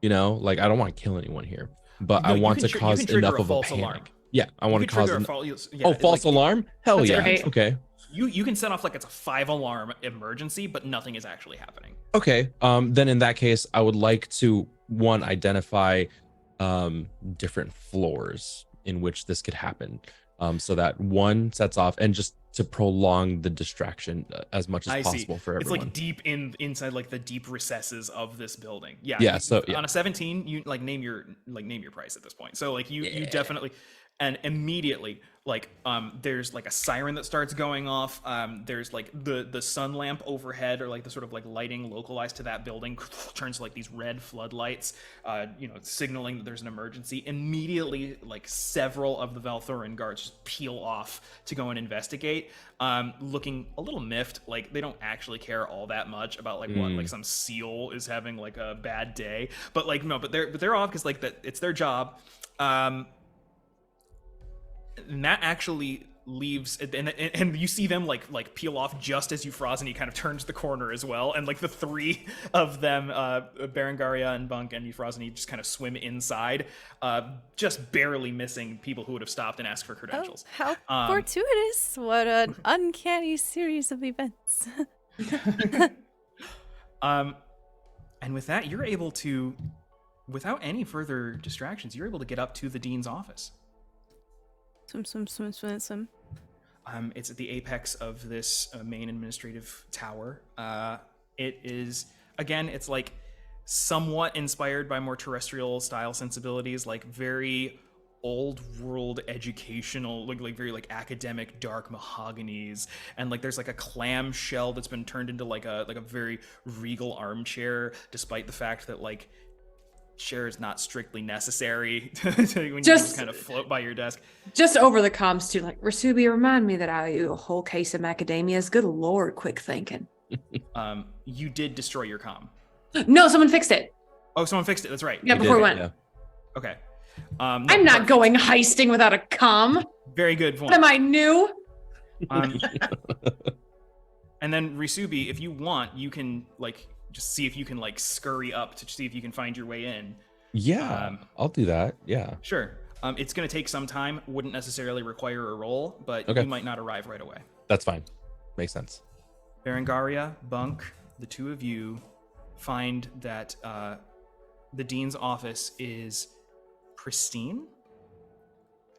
Like I don't want to kill anyone here, but No, I you want can to you cause can trigger enough a of a false panic. alarm. Yeah, I want You to can cause trigger a false alarm. Hell That's yeah. right. Okay. You can set off like it's a 5 alarm emergency, but nothing is actually happening. Okay. Then in that case, I would like to identify different floors in which this could happen, so that one sets off and just to prolong the distraction as much as possible for everyone. It's like deep inside like the deep recesses of this building. Yeah, so on a 17, you name your price at this point. So like you definitely, and immediately like there's like a siren that starts going off. There's like the sun lamp overhead, or like the sort of like lighting localized to that building turns to like these red floodlights, signaling that there's an emergency. Immediately, like several of the Valthuran guards just peel off to go and investigate, looking a little miffed. Like they don't actually care all that much about like what like some seal is having like a bad day, but like no, but they're off because like that it's their job. And that actually leaves, and you see them like peel off just as Euphrosyne kind of turns the corner as well, and like the 3 of them, Berengaria and Bunk and Euphrosyne, just kind of swim inside, just barely missing people who would have stopped and asked for credentials. Oh, how fortuitous. What an uncanny series of events. And with that, you're able to, without any further distractions, you're able to get up to the dean's office. Swim. It's at the apex of this main administrative tower. It is, again, it's like somewhat inspired by more terrestrial style sensibilities, like very old world educational, like very like academic dark mahoganies, and like there's like a clamshell that's been turned into like a very regal armchair, despite the fact that like chair is not strictly necessary when you just kind of float by your desk. Just over the comms too, like, Rasubi, remind me that I owe you a whole case of macadamias. Good lord, quick thinking. You did destroy your comm. No, someone fixed it. Oh, someone fixed it. That's right. Yeah, before we went. Yeah. Okay. I'm not going heisting without a comm. Very good point. What am I, new? And then Risubi, if you want, you can like just see if you can like scurry up to see if you can find your way in. Yeah, I'll do that. Yeah. Sure. It's going to take some time. Wouldn't necessarily require a roll, but Okay. you might not arrive right away. That's fine. Makes sense. Berengaria, Bunk, the 2 of you find that the dean's office is pristine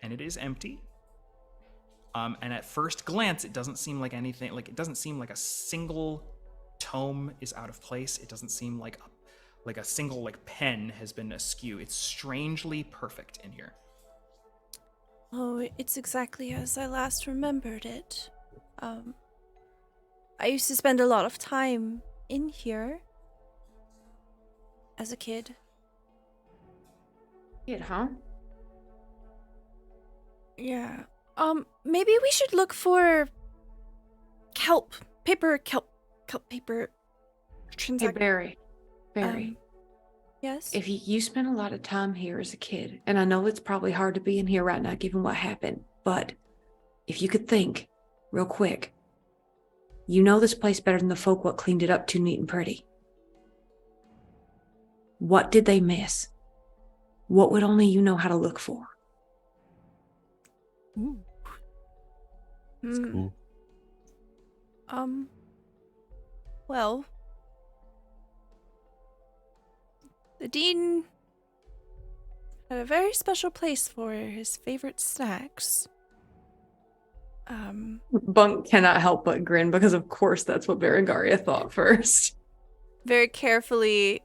and it is empty. And at first glance, it doesn't seem like anything, like it doesn't seem like a single tome is out of place. It doesn't seem like a single like pen has been askew. It's strangely perfect in here. Oh, it's exactly as I last remembered it. I used to spend a lot of time in here as a kid. Kid, huh? Yeah. Maybe we should look for kelp paper. Hey, Barry. Yes. If you spent a lot of time here as a kid, and I know it's probably hard to be in here right now given what happened, but if you could think real quick, you know this place better than the folk what cleaned it up too neat and pretty. What did they miss? What would only you know how to look for? Ooh. That's cool. Well, the dean had a very special place for his favorite snacks. Bunk cannot help but grin because of course that's what Berengaria thought first. Very carefully,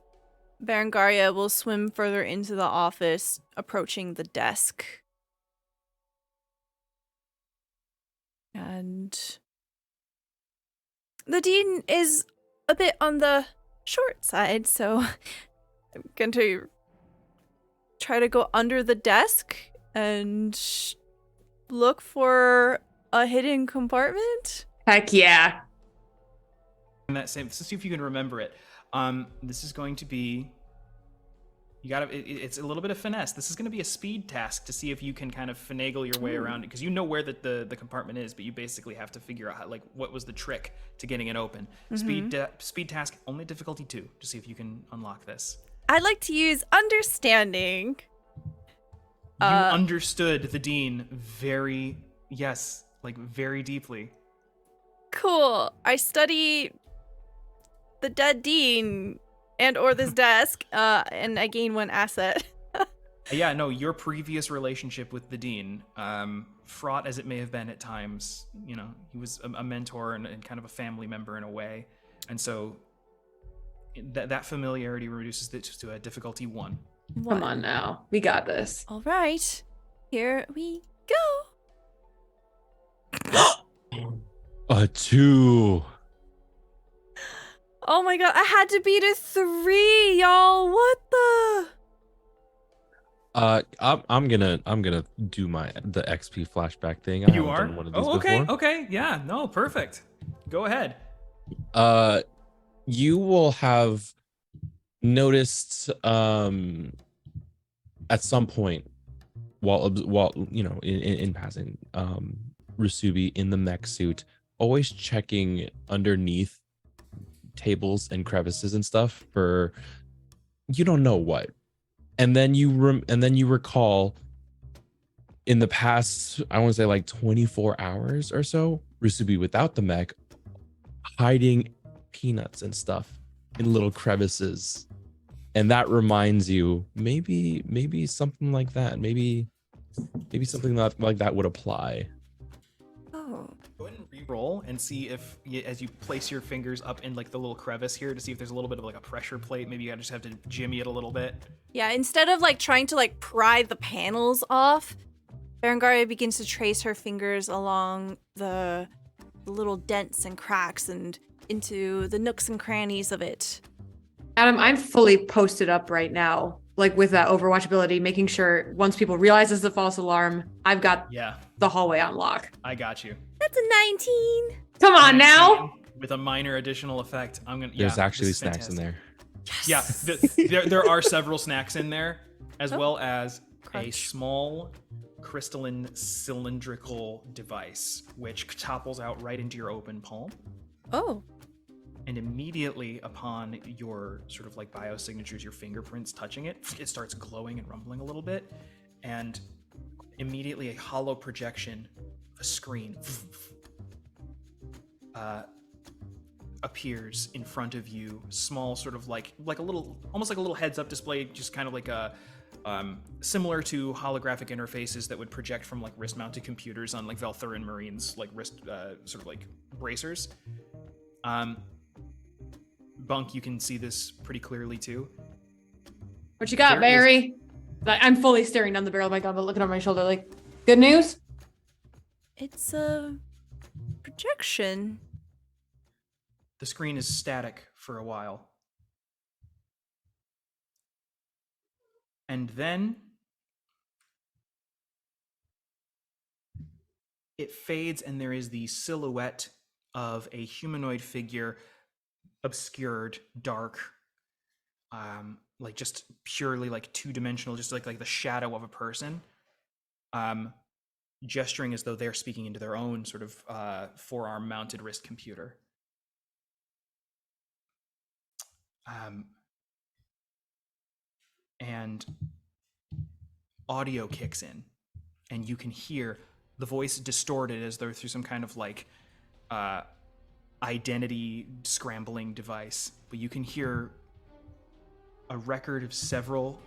Berengaria will swim further into the office, approaching the desk. And the dean is a bit on the short side, so I'm going to try to go under the desk and look for a hidden compartment. Heck yeah. In that same, let's see if you can remember it. This is going to be, you gotta, it's a little bit of finesse. This is going to be a speed task to see if you can kind of finagle your way around it, because you know where the compartment is, but you basically have to figure out how, like, what was the trick to getting it open. Speed task, only difficulty 2, to see if you can unlock this. I'd like to use understanding. You understood the dean very deeply. Cool. I study the dead dean and or this desk, and I gain 1 asset. Yeah, no, your previous relationship with the dean, fraught as it may have been at times, you know, he was a mentor and kind of a family member in a way. And so that familiarity reduces it to a difficulty 1. Come on now. We got this. All right. Here we go. A 2. Oh my god, I had to beat a 3, y'all. What the? I'm gonna do the XP flashback thing. I You haven't are? done one of these okay, before. okay, yeah, no, perfect. Go ahead. You will have noticed at some point while you know in passing, Rusubi in the mech suit, always checking underneath tables and crevices and stuff for you don't know what, and then you recall in the past, I want to say like 24 hours or so, Rusubi without the mech hiding peanuts and stuff in little crevices, and that reminds you maybe something like that, maybe something like that would apply. Oh. Go ahead and re-roll and see if, as you place your fingers up in like the little crevice here, to see if there's a little bit of like a pressure plate. Maybe you just have to jimmy it a little bit. Yeah, instead of like trying to like pry the panels off, Berengaria begins to trace her fingers along the little dents and cracks and into the nooks and crannies of it. Adam, I'm fully posted up right now, like with that Overwatch ability, making sure once people realize it's a false alarm, I've got the hallway on lock. I got you. That's a 19. Come on now. With a minor additional effect, I'm gonna. There's actually snacks in there. Yes. Yeah, there are several snacks in there, as well as a small crystalline cylindrical device, which topples out right into your open palm. Oh. And immediately upon your sort of like biosignatures, your fingerprints touching it, it starts glowing and rumbling a little bit. And immediately a hollow projection, a screen, appears in front of you. Small, sort of like a little, almost like a little heads-up display, just kind of like a similar to holographic interfaces that would project from like wrist-mounted computers on like Valthuran Marines, like wrist sort of like bracers. Bunk, you can see this pretty clearly too. What you got, Barry? Like, I'm fully staring down the barrel of my gun, but looking on my shoulder like, good news? It's a projection. The screen is static for a while. And then it fades, and there is the silhouette of a humanoid figure, obscured, dark, like just purely like two-dimensional, just like the shadow of a person, gesturing as though they're speaking into their own sort of forearm-mounted wrist computer. And audio kicks in, and you can hear the voice distorted as though through some kind of like identity scrambling device, but you can hear a record of several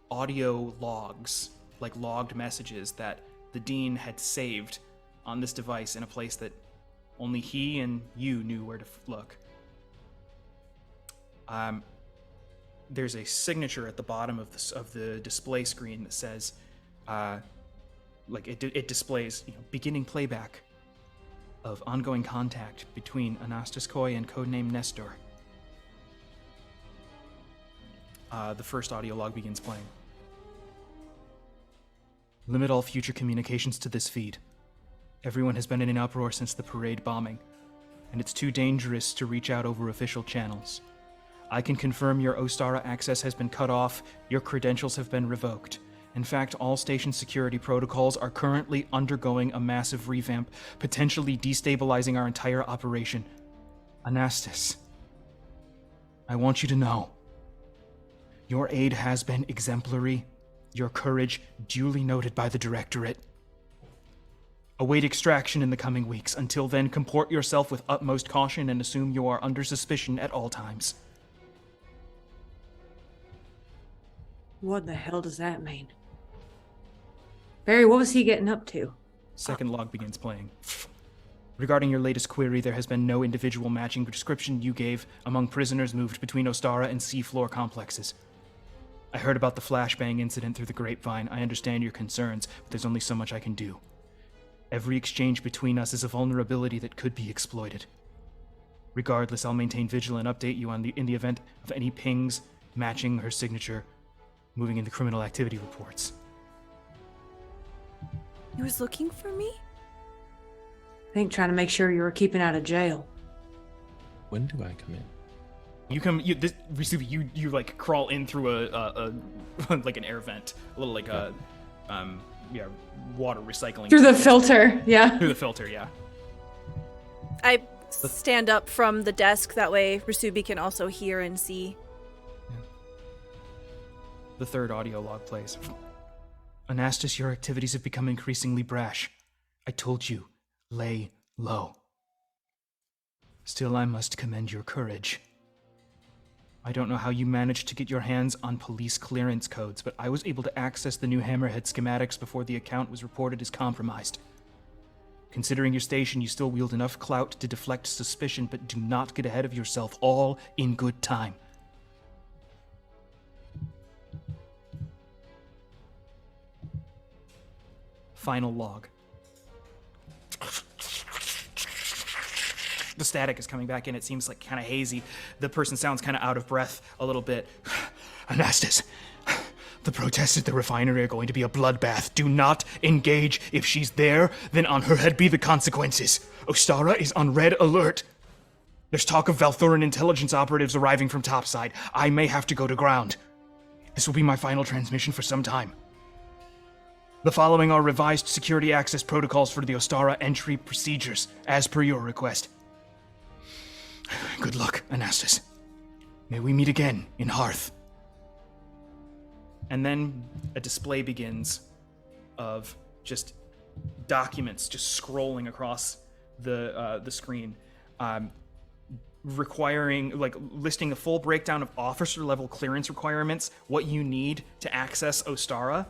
audio logs, like logged messages that the Dean had saved on this device in a place that only he and you knew where to look. There's a signature at the bottom of the display screen that says, like it displays, beginning playback of ongoing contact between Anastas Koy and codename Nestor. The first audio log begins playing. Limit all future communications to this feed. Everyone has been in an uproar since the parade bombing, and it's too dangerous to reach out over official channels. I can confirm your Ostara access has been cut off, your credentials have been revoked. In fact, all station security protocols are currently undergoing a massive revamp, potentially destabilizing our entire operation. Anastas, I want you to know, your aid has been exemplary, your courage duly noted by the Directorate. Await extraction in the coming weeks. Until then, comport yourself with utmost caution and assume you are under suspicion at all times. What the hell does that mean? Barry, what was he getting up to? Second log begins playing. Regarding your latest query, there has been no individual matching the description you gave among prisoners moved between Ostara and seafloor complexes. I heard about the flashbang incident through the grapevine. I understand your concerns, but there's only so much I can do. Every exchange between us is a vulnerability that could be exploited. Regardless, I'll maintain vigil and update you in the event of any pings matching her signature moving into criminal activity reports. He was looking for me? I think trying to make sure you were keeping out of jail. When do I come in? You like crawl in through a like an air vent, a little like water recycling Through the filter, yeah. Through the filter, yeah. I stand up from the desk, that way Rasubi can also hear and see. Yeah. The third audio log plays. Anastas, your activities have become increasingly brash. I told you, lay low. Still, I must commend your courage. I don't know how you managed to get your hands on police clearance codes, but I was able to access the new Hammerhead schematics before the account was reported as compromised. Considering your station, you still wield enough clout to deflect suspicion, but do not get ahead of yourself, all in good time. Final log. The static is coming back in. It seems like kind of hazy. The person sounds kind of out of breath a little bit. Anastas, the protests at the refinery are going to be a bloodbath. Do not engage. If she's there, then on her head be the consequences. Ostara is on red alert. There's talk of Valthuran intelligence operatives arriving from topside. I may have to go to ground. This will be my final transmission for some time. The following are revised security access protocols for the Ostara entry procedures, as per your request. Good luck, Anastas. May we meet again in Hearth. And then a display begins of just documents just scrolling across the screen, requiring, like, listing a full breakdown of officer level clearance requirements, what you need to access Ostara.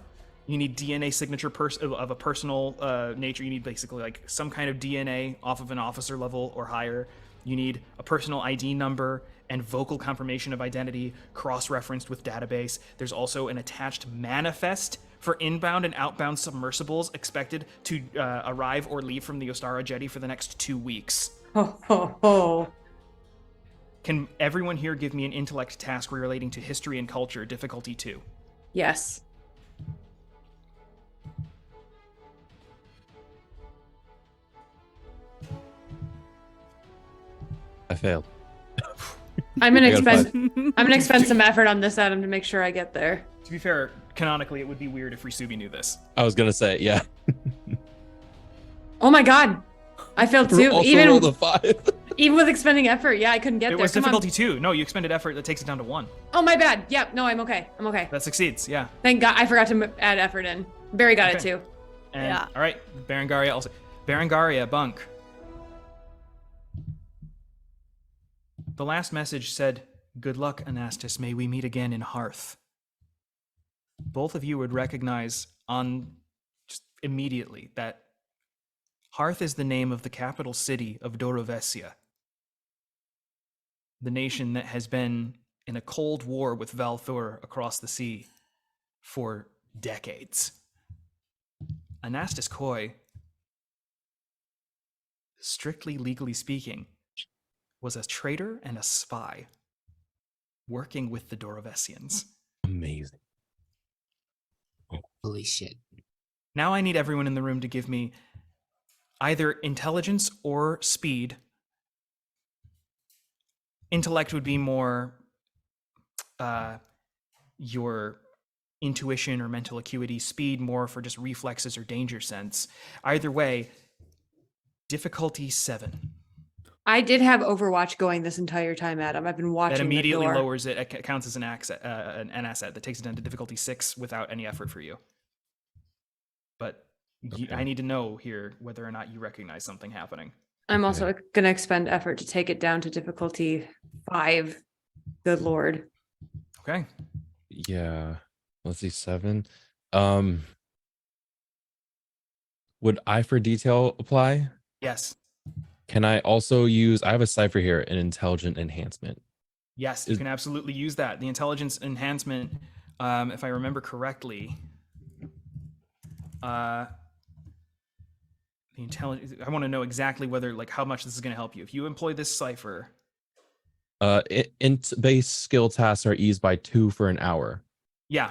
You need DNA signature of a personal nature. You need basically like some kind of DNA off of an officer level or higher. You need a personal ID number and vocal confirmation of identity cross-referenced with database. There's also an attached manifest for inbound and outbound submersibles expected to arrive or leave from the Ostara jetty for the next 2 weeks. Ho, ho, ho. Can everyone here give me an intellect task relating to history and culture, difficulty 2? Yes. I failed. I'm gonna I got a expend some effort on this, Adam, to make sure I get there. To be fair, canonically, it would be weird if Risubi knew this. I was gonna say, yeah. Oh my god. I failed too. Also rolled a 5. Even with expending effort, yeah, I couldn't get It there. was Come on. difficulty 2. No, you expended effort. That takes it down to 1. Oh, my bad. Yep. No, I'm okay. I'm okay. That succeeds, yeah. Thank God. I forgot to add effort in. Barry got it Okay. too. And, Yeah. All right, Berengaria also. Berengaria, Bunk. The last message said, "Good luck, Anastas. May we meet again in Hearth." Both of you would recognize just immediately that Hearth is the name of the capital city of Dorovesia, the nation that has been in a cold war with Valthur across the sea for decades. Anastas Koi, strictly legally speaking, was a traitor and a spy working with the Dorovesians. Amazing. Holy shit. Now I need everyone in the room to give me either intelligence or speed. Intellect would be more your intuition or mental acuity. Speed more for just reflexes or danger sense. Either way, difficulty 7. I did have Overwatch going this entire time, Adam. I've been watching That immediately the door. lowers it. It counts as an asset that takes it down to difficulty 6 without any effort for you. But Okay. I need to know here whether or not you recognize something happening. I'm also going to expend effort to take it down to difficulty 5. Good Lord. Okay. Yeah. Let's see, 7. Would eye for detail apply? Yes. Can I also use, I have a cipher here, an intelligent enhancement. Yes, you can absolutely use that. The intelligence enhancement, if I remember correctly, the intelligence. I want to know exactly whether, like, how much this is going to help you. If you employ this cipher, Int base skill tasks are eased by 2 for an hour. yeah,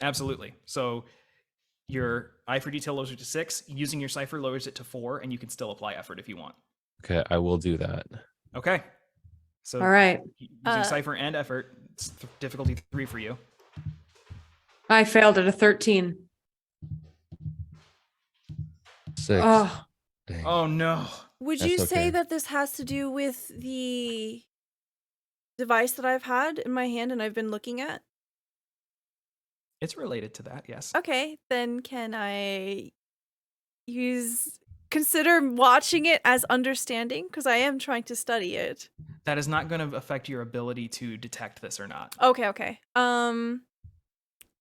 absolutely. So your eye for detail lowers it to 6. Using your cipher lowers it to 4, and you can still apply effort if you want. Okay, I will do that. Okay. So All right. using cipher and effort, it's difficulty 3 for you. I failed at a 13. 6. Oh, Dang. Oh no. Would That's you say okay. that this has to do with the device that I've had in my hand and I've been looking at? It's related to that, yes. Okay, then can I consider watching it as understanding? Because I am trying to study it. That is not going to affect your ability to detect this or not. Okay.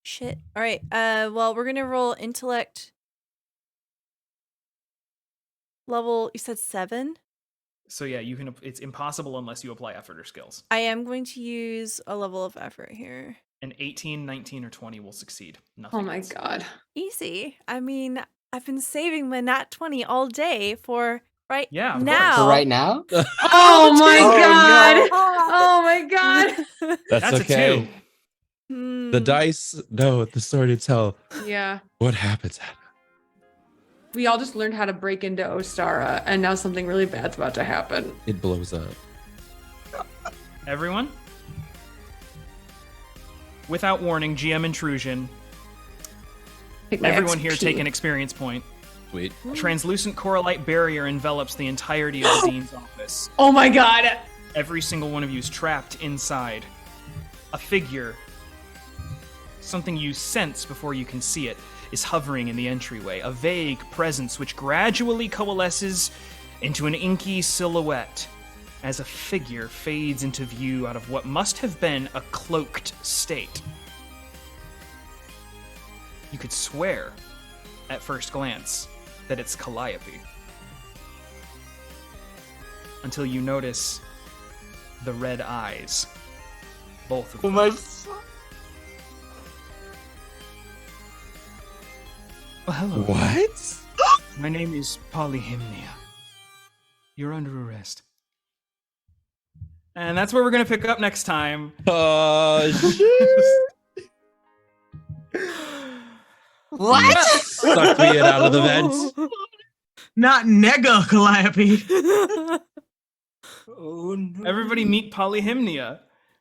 Shit. All right. Well, we're gonna roll intellect level. You said 7. So yeah, you can. It's impossible unless you apply effort or skills. I am going to use a level of effort here. An 18, 19, or 20 will succeed. Nothing oh my else. God. Easy. I mean, I've been saving my nat 20 all day for right Yeah, of now. For right now? Oh my Oh, God. no. Oh my God. That's That's okay. a 2. The dice know the story to tell. Yeah. What happens? We all just learned how to break into Ostara, and now something really bad's about to happen. It blows up. Everyone? Without warning, GM intrusion. Take my Everyone here XP. take an experience point. Sweet. A translucent coralite barrier envelops the entirety of the dean's office. Oh my God. Every single one of you is trapped inside. A figure, something you sense before you can see it, is hovering in the entryway. A vague presence which gradually coalesces into an inky silhouette as a figure fades into view out of what must have been a cloaked state. You could swear, at first glance, that it's Calliope. Until you notice the red eyes. Both of them. Well, hello. What? My name is Polyhymnia. You're under arrest. And that's where we're going to pick up next time. Shit. What? Sucked me in out of the vent. Not nega, Calliope. Oh no. Everybody meet Polyhymnia.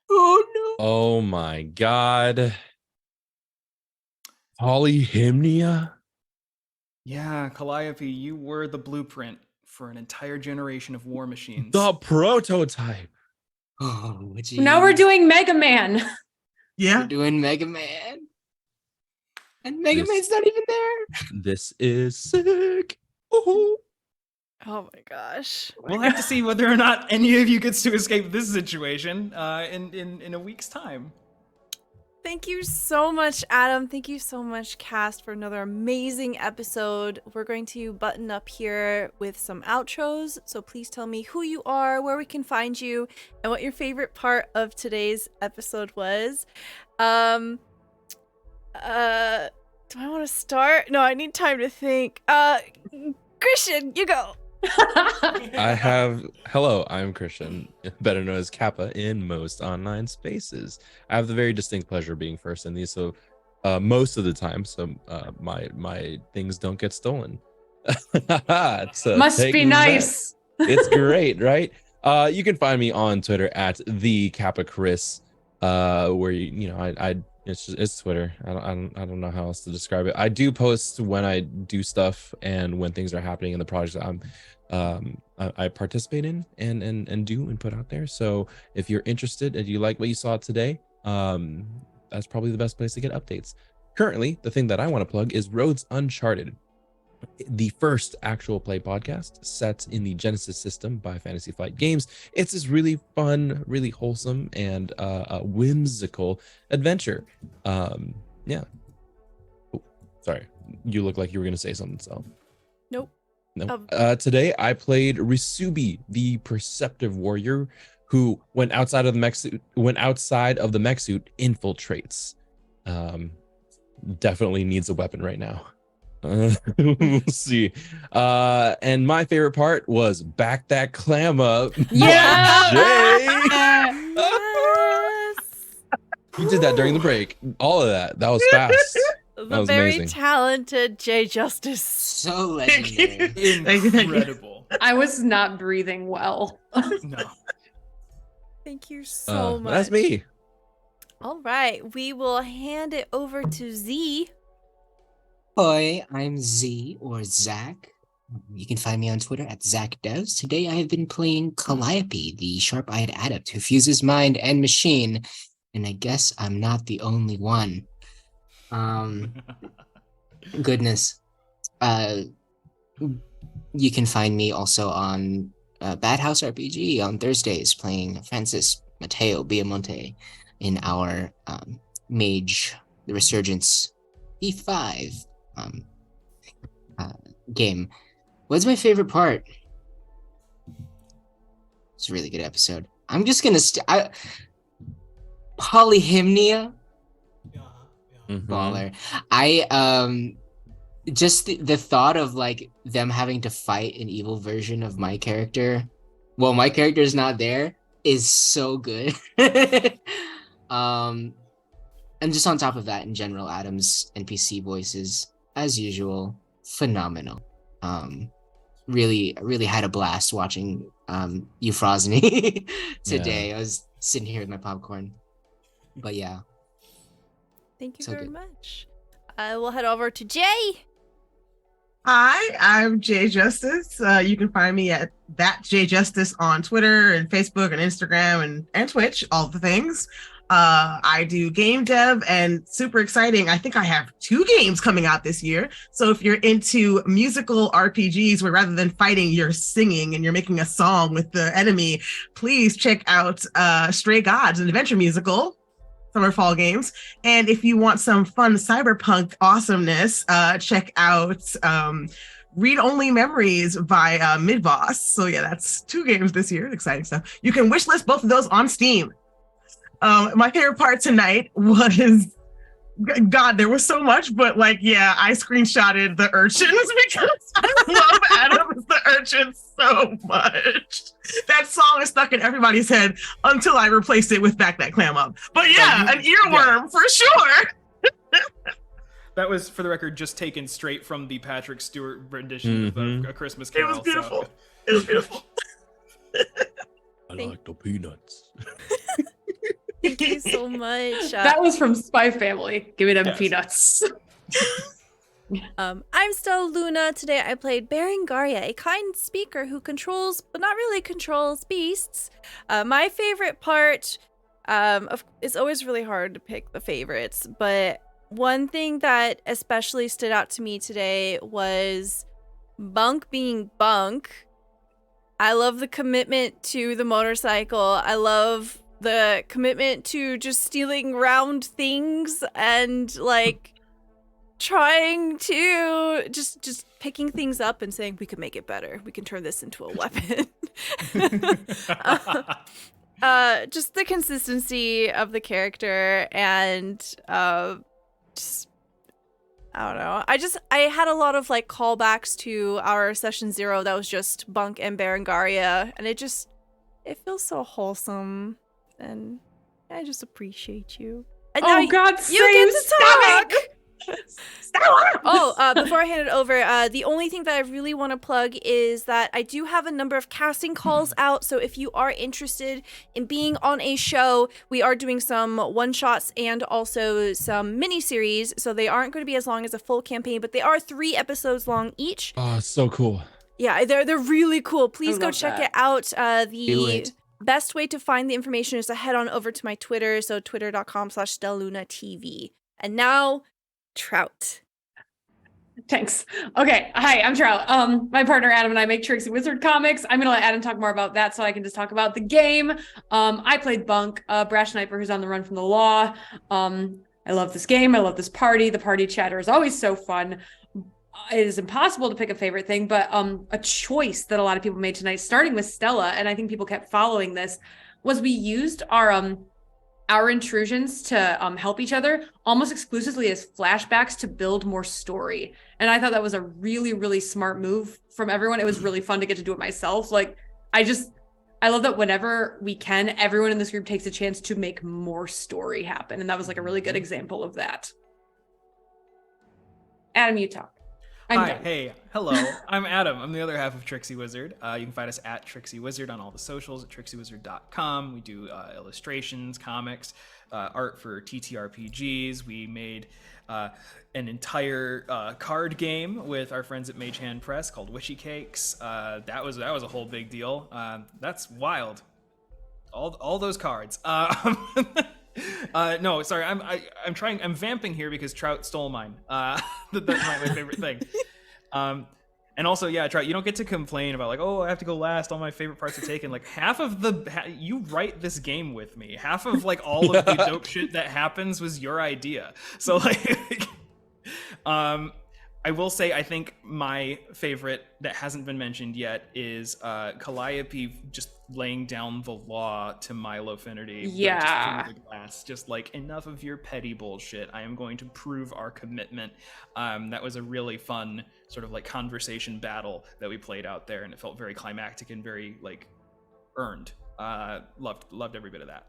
Oh no. Oh my god. Polyhymnia? Yeah, Calliope, you were the blueprint for an entire generation of war machines. The prototype. Oh, Now we're doing Mega Man. We're Yeah. doing Mega Man. And Mega This- Man's not even there. This is sick. Ooh. Oh my gosh. We'll have to see whether or not any of you gets to escape this situation in a week's time. Thank you so much, Adam. Thank you so much, cast, for another amazing episode. We're going to button up here with some outros. So please tell me who you are, where we can find you, and what your favorite part of today's episode was. Do I want to start? No, I need time to think. Christian, you go. Hello, I'm Christian, better known as Kappa in most online spaces. I have the very distinct pleasure of being first in these, so most of the time, so my things don't get stolen. Must be nice. It's great, right? You can find me on Twitter at the Kappa Chris, where it's Twitter. I don't know how else to describe it. I do post when I do stuff and when things are happening in the projects that I participate in and do and put out there. So if you're interested and you like what you saw today, that's probably the best place to get updates. Currently, the thing that I want to plug is Roads Uncharted, the first actual play podcast set in the Genesis system by Fantasy Flight Games. It's this really fun, really wholesome, and whimsical adventure. Yeah. Oh, sorry, you look like you were gonna say something, so. Nope. No. Today I played Risubi, the perceptive warrior who, when outside of the mech suit, infiltrates. Definitely needs a weapon right now. We'll see. And my favorite part was back that clam up. Yeah. Jay. Yes. You did that during the break. All of that. That was fast. The was very amazing. talented Jay Justice. So legendary. Thank you. Incredible. I was not breathing well. No. Thank you so much. That's me. All right, we will hand it over to Z. Hi, I'm Z or Zach. You can find me on Twitter at ZachDevs. Today I have been playing Calliope, the sharp-eyed adept who fuses mind and machine. And I guess I'm not the only one. Goodness. You can find me also on Bad House RPG on Thursdays playing Francis Mateo Biamonte in our Mage, the Resurgence E5 game. What's my favorite part? It's a really good episode. I'm just gonna Polyhymnia. Baller. I just the thought of like them having to fight an evil version of my character while my character is not there is so good. And just on top of that, in general, Adam's NPC voices, as usual, phenomenal. Really had a blast watching Euphrosyne today. Yeah. I was sitting here with my popcorn. But yeah. Thank you So very good. much. We'll head over to Jay. Hi, I'm Jay Justice. You can find me at that Jay Justice on Twitter and Facebook and Instagram and Twitch, all the things. I do game dev and super exciting. I think I have 2 games coming out this year. So if you're into musical RPGs where rather than fighting, you're singing and you're making a song with the enemy, please check out Stray Gods, an adventure musical. Summer fall games. And if you want some fun cyberpunk awesomeness, check out Read Only Memories by Midboss. So yeah, that's 2 games this year. Exciting stuff. You can wishlist both of those on Steam. My favorite part tonight was God, there was so much, but like, yeah, I screenshotted the urchins because I love Adam as the urchin so much. That song is stuck in everybody's head until I replaced it with Back That Clam Up. But yeah, an earworm for sure. That was, for the record, just taken straight from the Patrick Stewart rendition of A Christmas Carol. It was beautiful. It was beautiful. I like the peanuts. Thank you so much. That was from Spy Family. Give me them peanuts. I'm Stella Luna. Today I played Berengaria, a kind speaker who controls, but not really controls, beasts. My favorite part, it's always really hard to pick the favorites, but one thing that especially stood out to me today was Bunk being Bunk. I love the commitment to the motorcycle. I love the commitment to just stealing round things and like trying to just picking things up and saying we can make it better. We can turn this into a weapon. Just the consistency of the character and just I don't know. I had a lot of like callbacks to our session 0 that was just Bunk and Berengaria, and it feels so wholesome. And I just appreciate you. And now God, you get to talk. Stop. Oh, before I hand it over, the only thing that I really want to plug is that I do have a number of casting calls out. So if you are interested in being on a show, we are doing some one-shots and also some mini-series. So they aren't going to be as long as a full campaign, but they are 3 episodes long each. Oh, so cool. Yeah, they're really cool. Please go check it out. Do it. Best way to find the information is to head on over to my Twitter, so twitter.com/StellaLunaTV. And now, Trout. Thanks. Okay. Hi, I'm Trout. My partner Adam and I make TricksyWizard comics. I'm gonna let Adam talk more about that so I can just talk about the game. I played Bunk, a brash sniper who's on the run from the law. I love this game. I love this party. The party chatter is always so fun. It is impossible to pick a favorite thing, but a choice that a lot of people made tonight, starting with Stella, and I think people kept following this, was we used our intrusions to help each other almost exclusively as flashbacks to build more story. And I thought that was a really, really smart move from everyone. It was really fun to get to do it myself. Like, I love that whenever we can, everyone in this group takes a chance to make more story happen. And that was like a really good example of that. Adam, you talk. Hi, hey, hello. I'm Adam. I'm the other half of TricksyWizard. You can find us at TricksyWizard on all the socials at TricksyWizard.com. We do illustrations, comics, art for TTRPGs. We made an entire card game with our friends at Mage Hand Press called Wishy Cakes. That was a whole big deal. That's wild. All those cards. No, sorry. I'm vamping here because Trout stole mine. That's my favorite thing. And also, yeah, Trout, you don't get to complain about like, oh, I have to go last. All my favorite parts are taken. Like half of you write this game with me. Half of like all of the dope shit that happens was your idea. So like, I will say, I think my favorite that hasn't been mentioned yet is Calliope just laying down the law to Milo Finnerty. Yeah. Just like, enough of your petty bullshit. I am going to prove our commitment. That was a really fun sort of like conversation battle that we played out there, and it felt very climactic and very like earned. Loved every bit of that.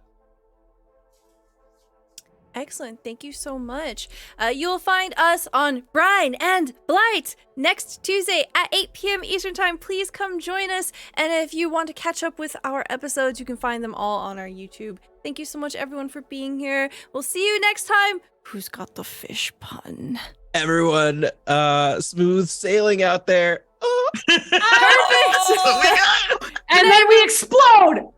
Excellent. Thank you so much. You'll find us on Brine and Blight next Tuesday at 8 p.m. Eastern Time. Please come join us. And if you want to catch up with our episodes, you can find them all on our YouTube. Thank you so much, everyone, for being here. We'll see you next time. Who's got the fish pun? Everyone, smooth sailing out there. Oh. Perfect. And then we explode.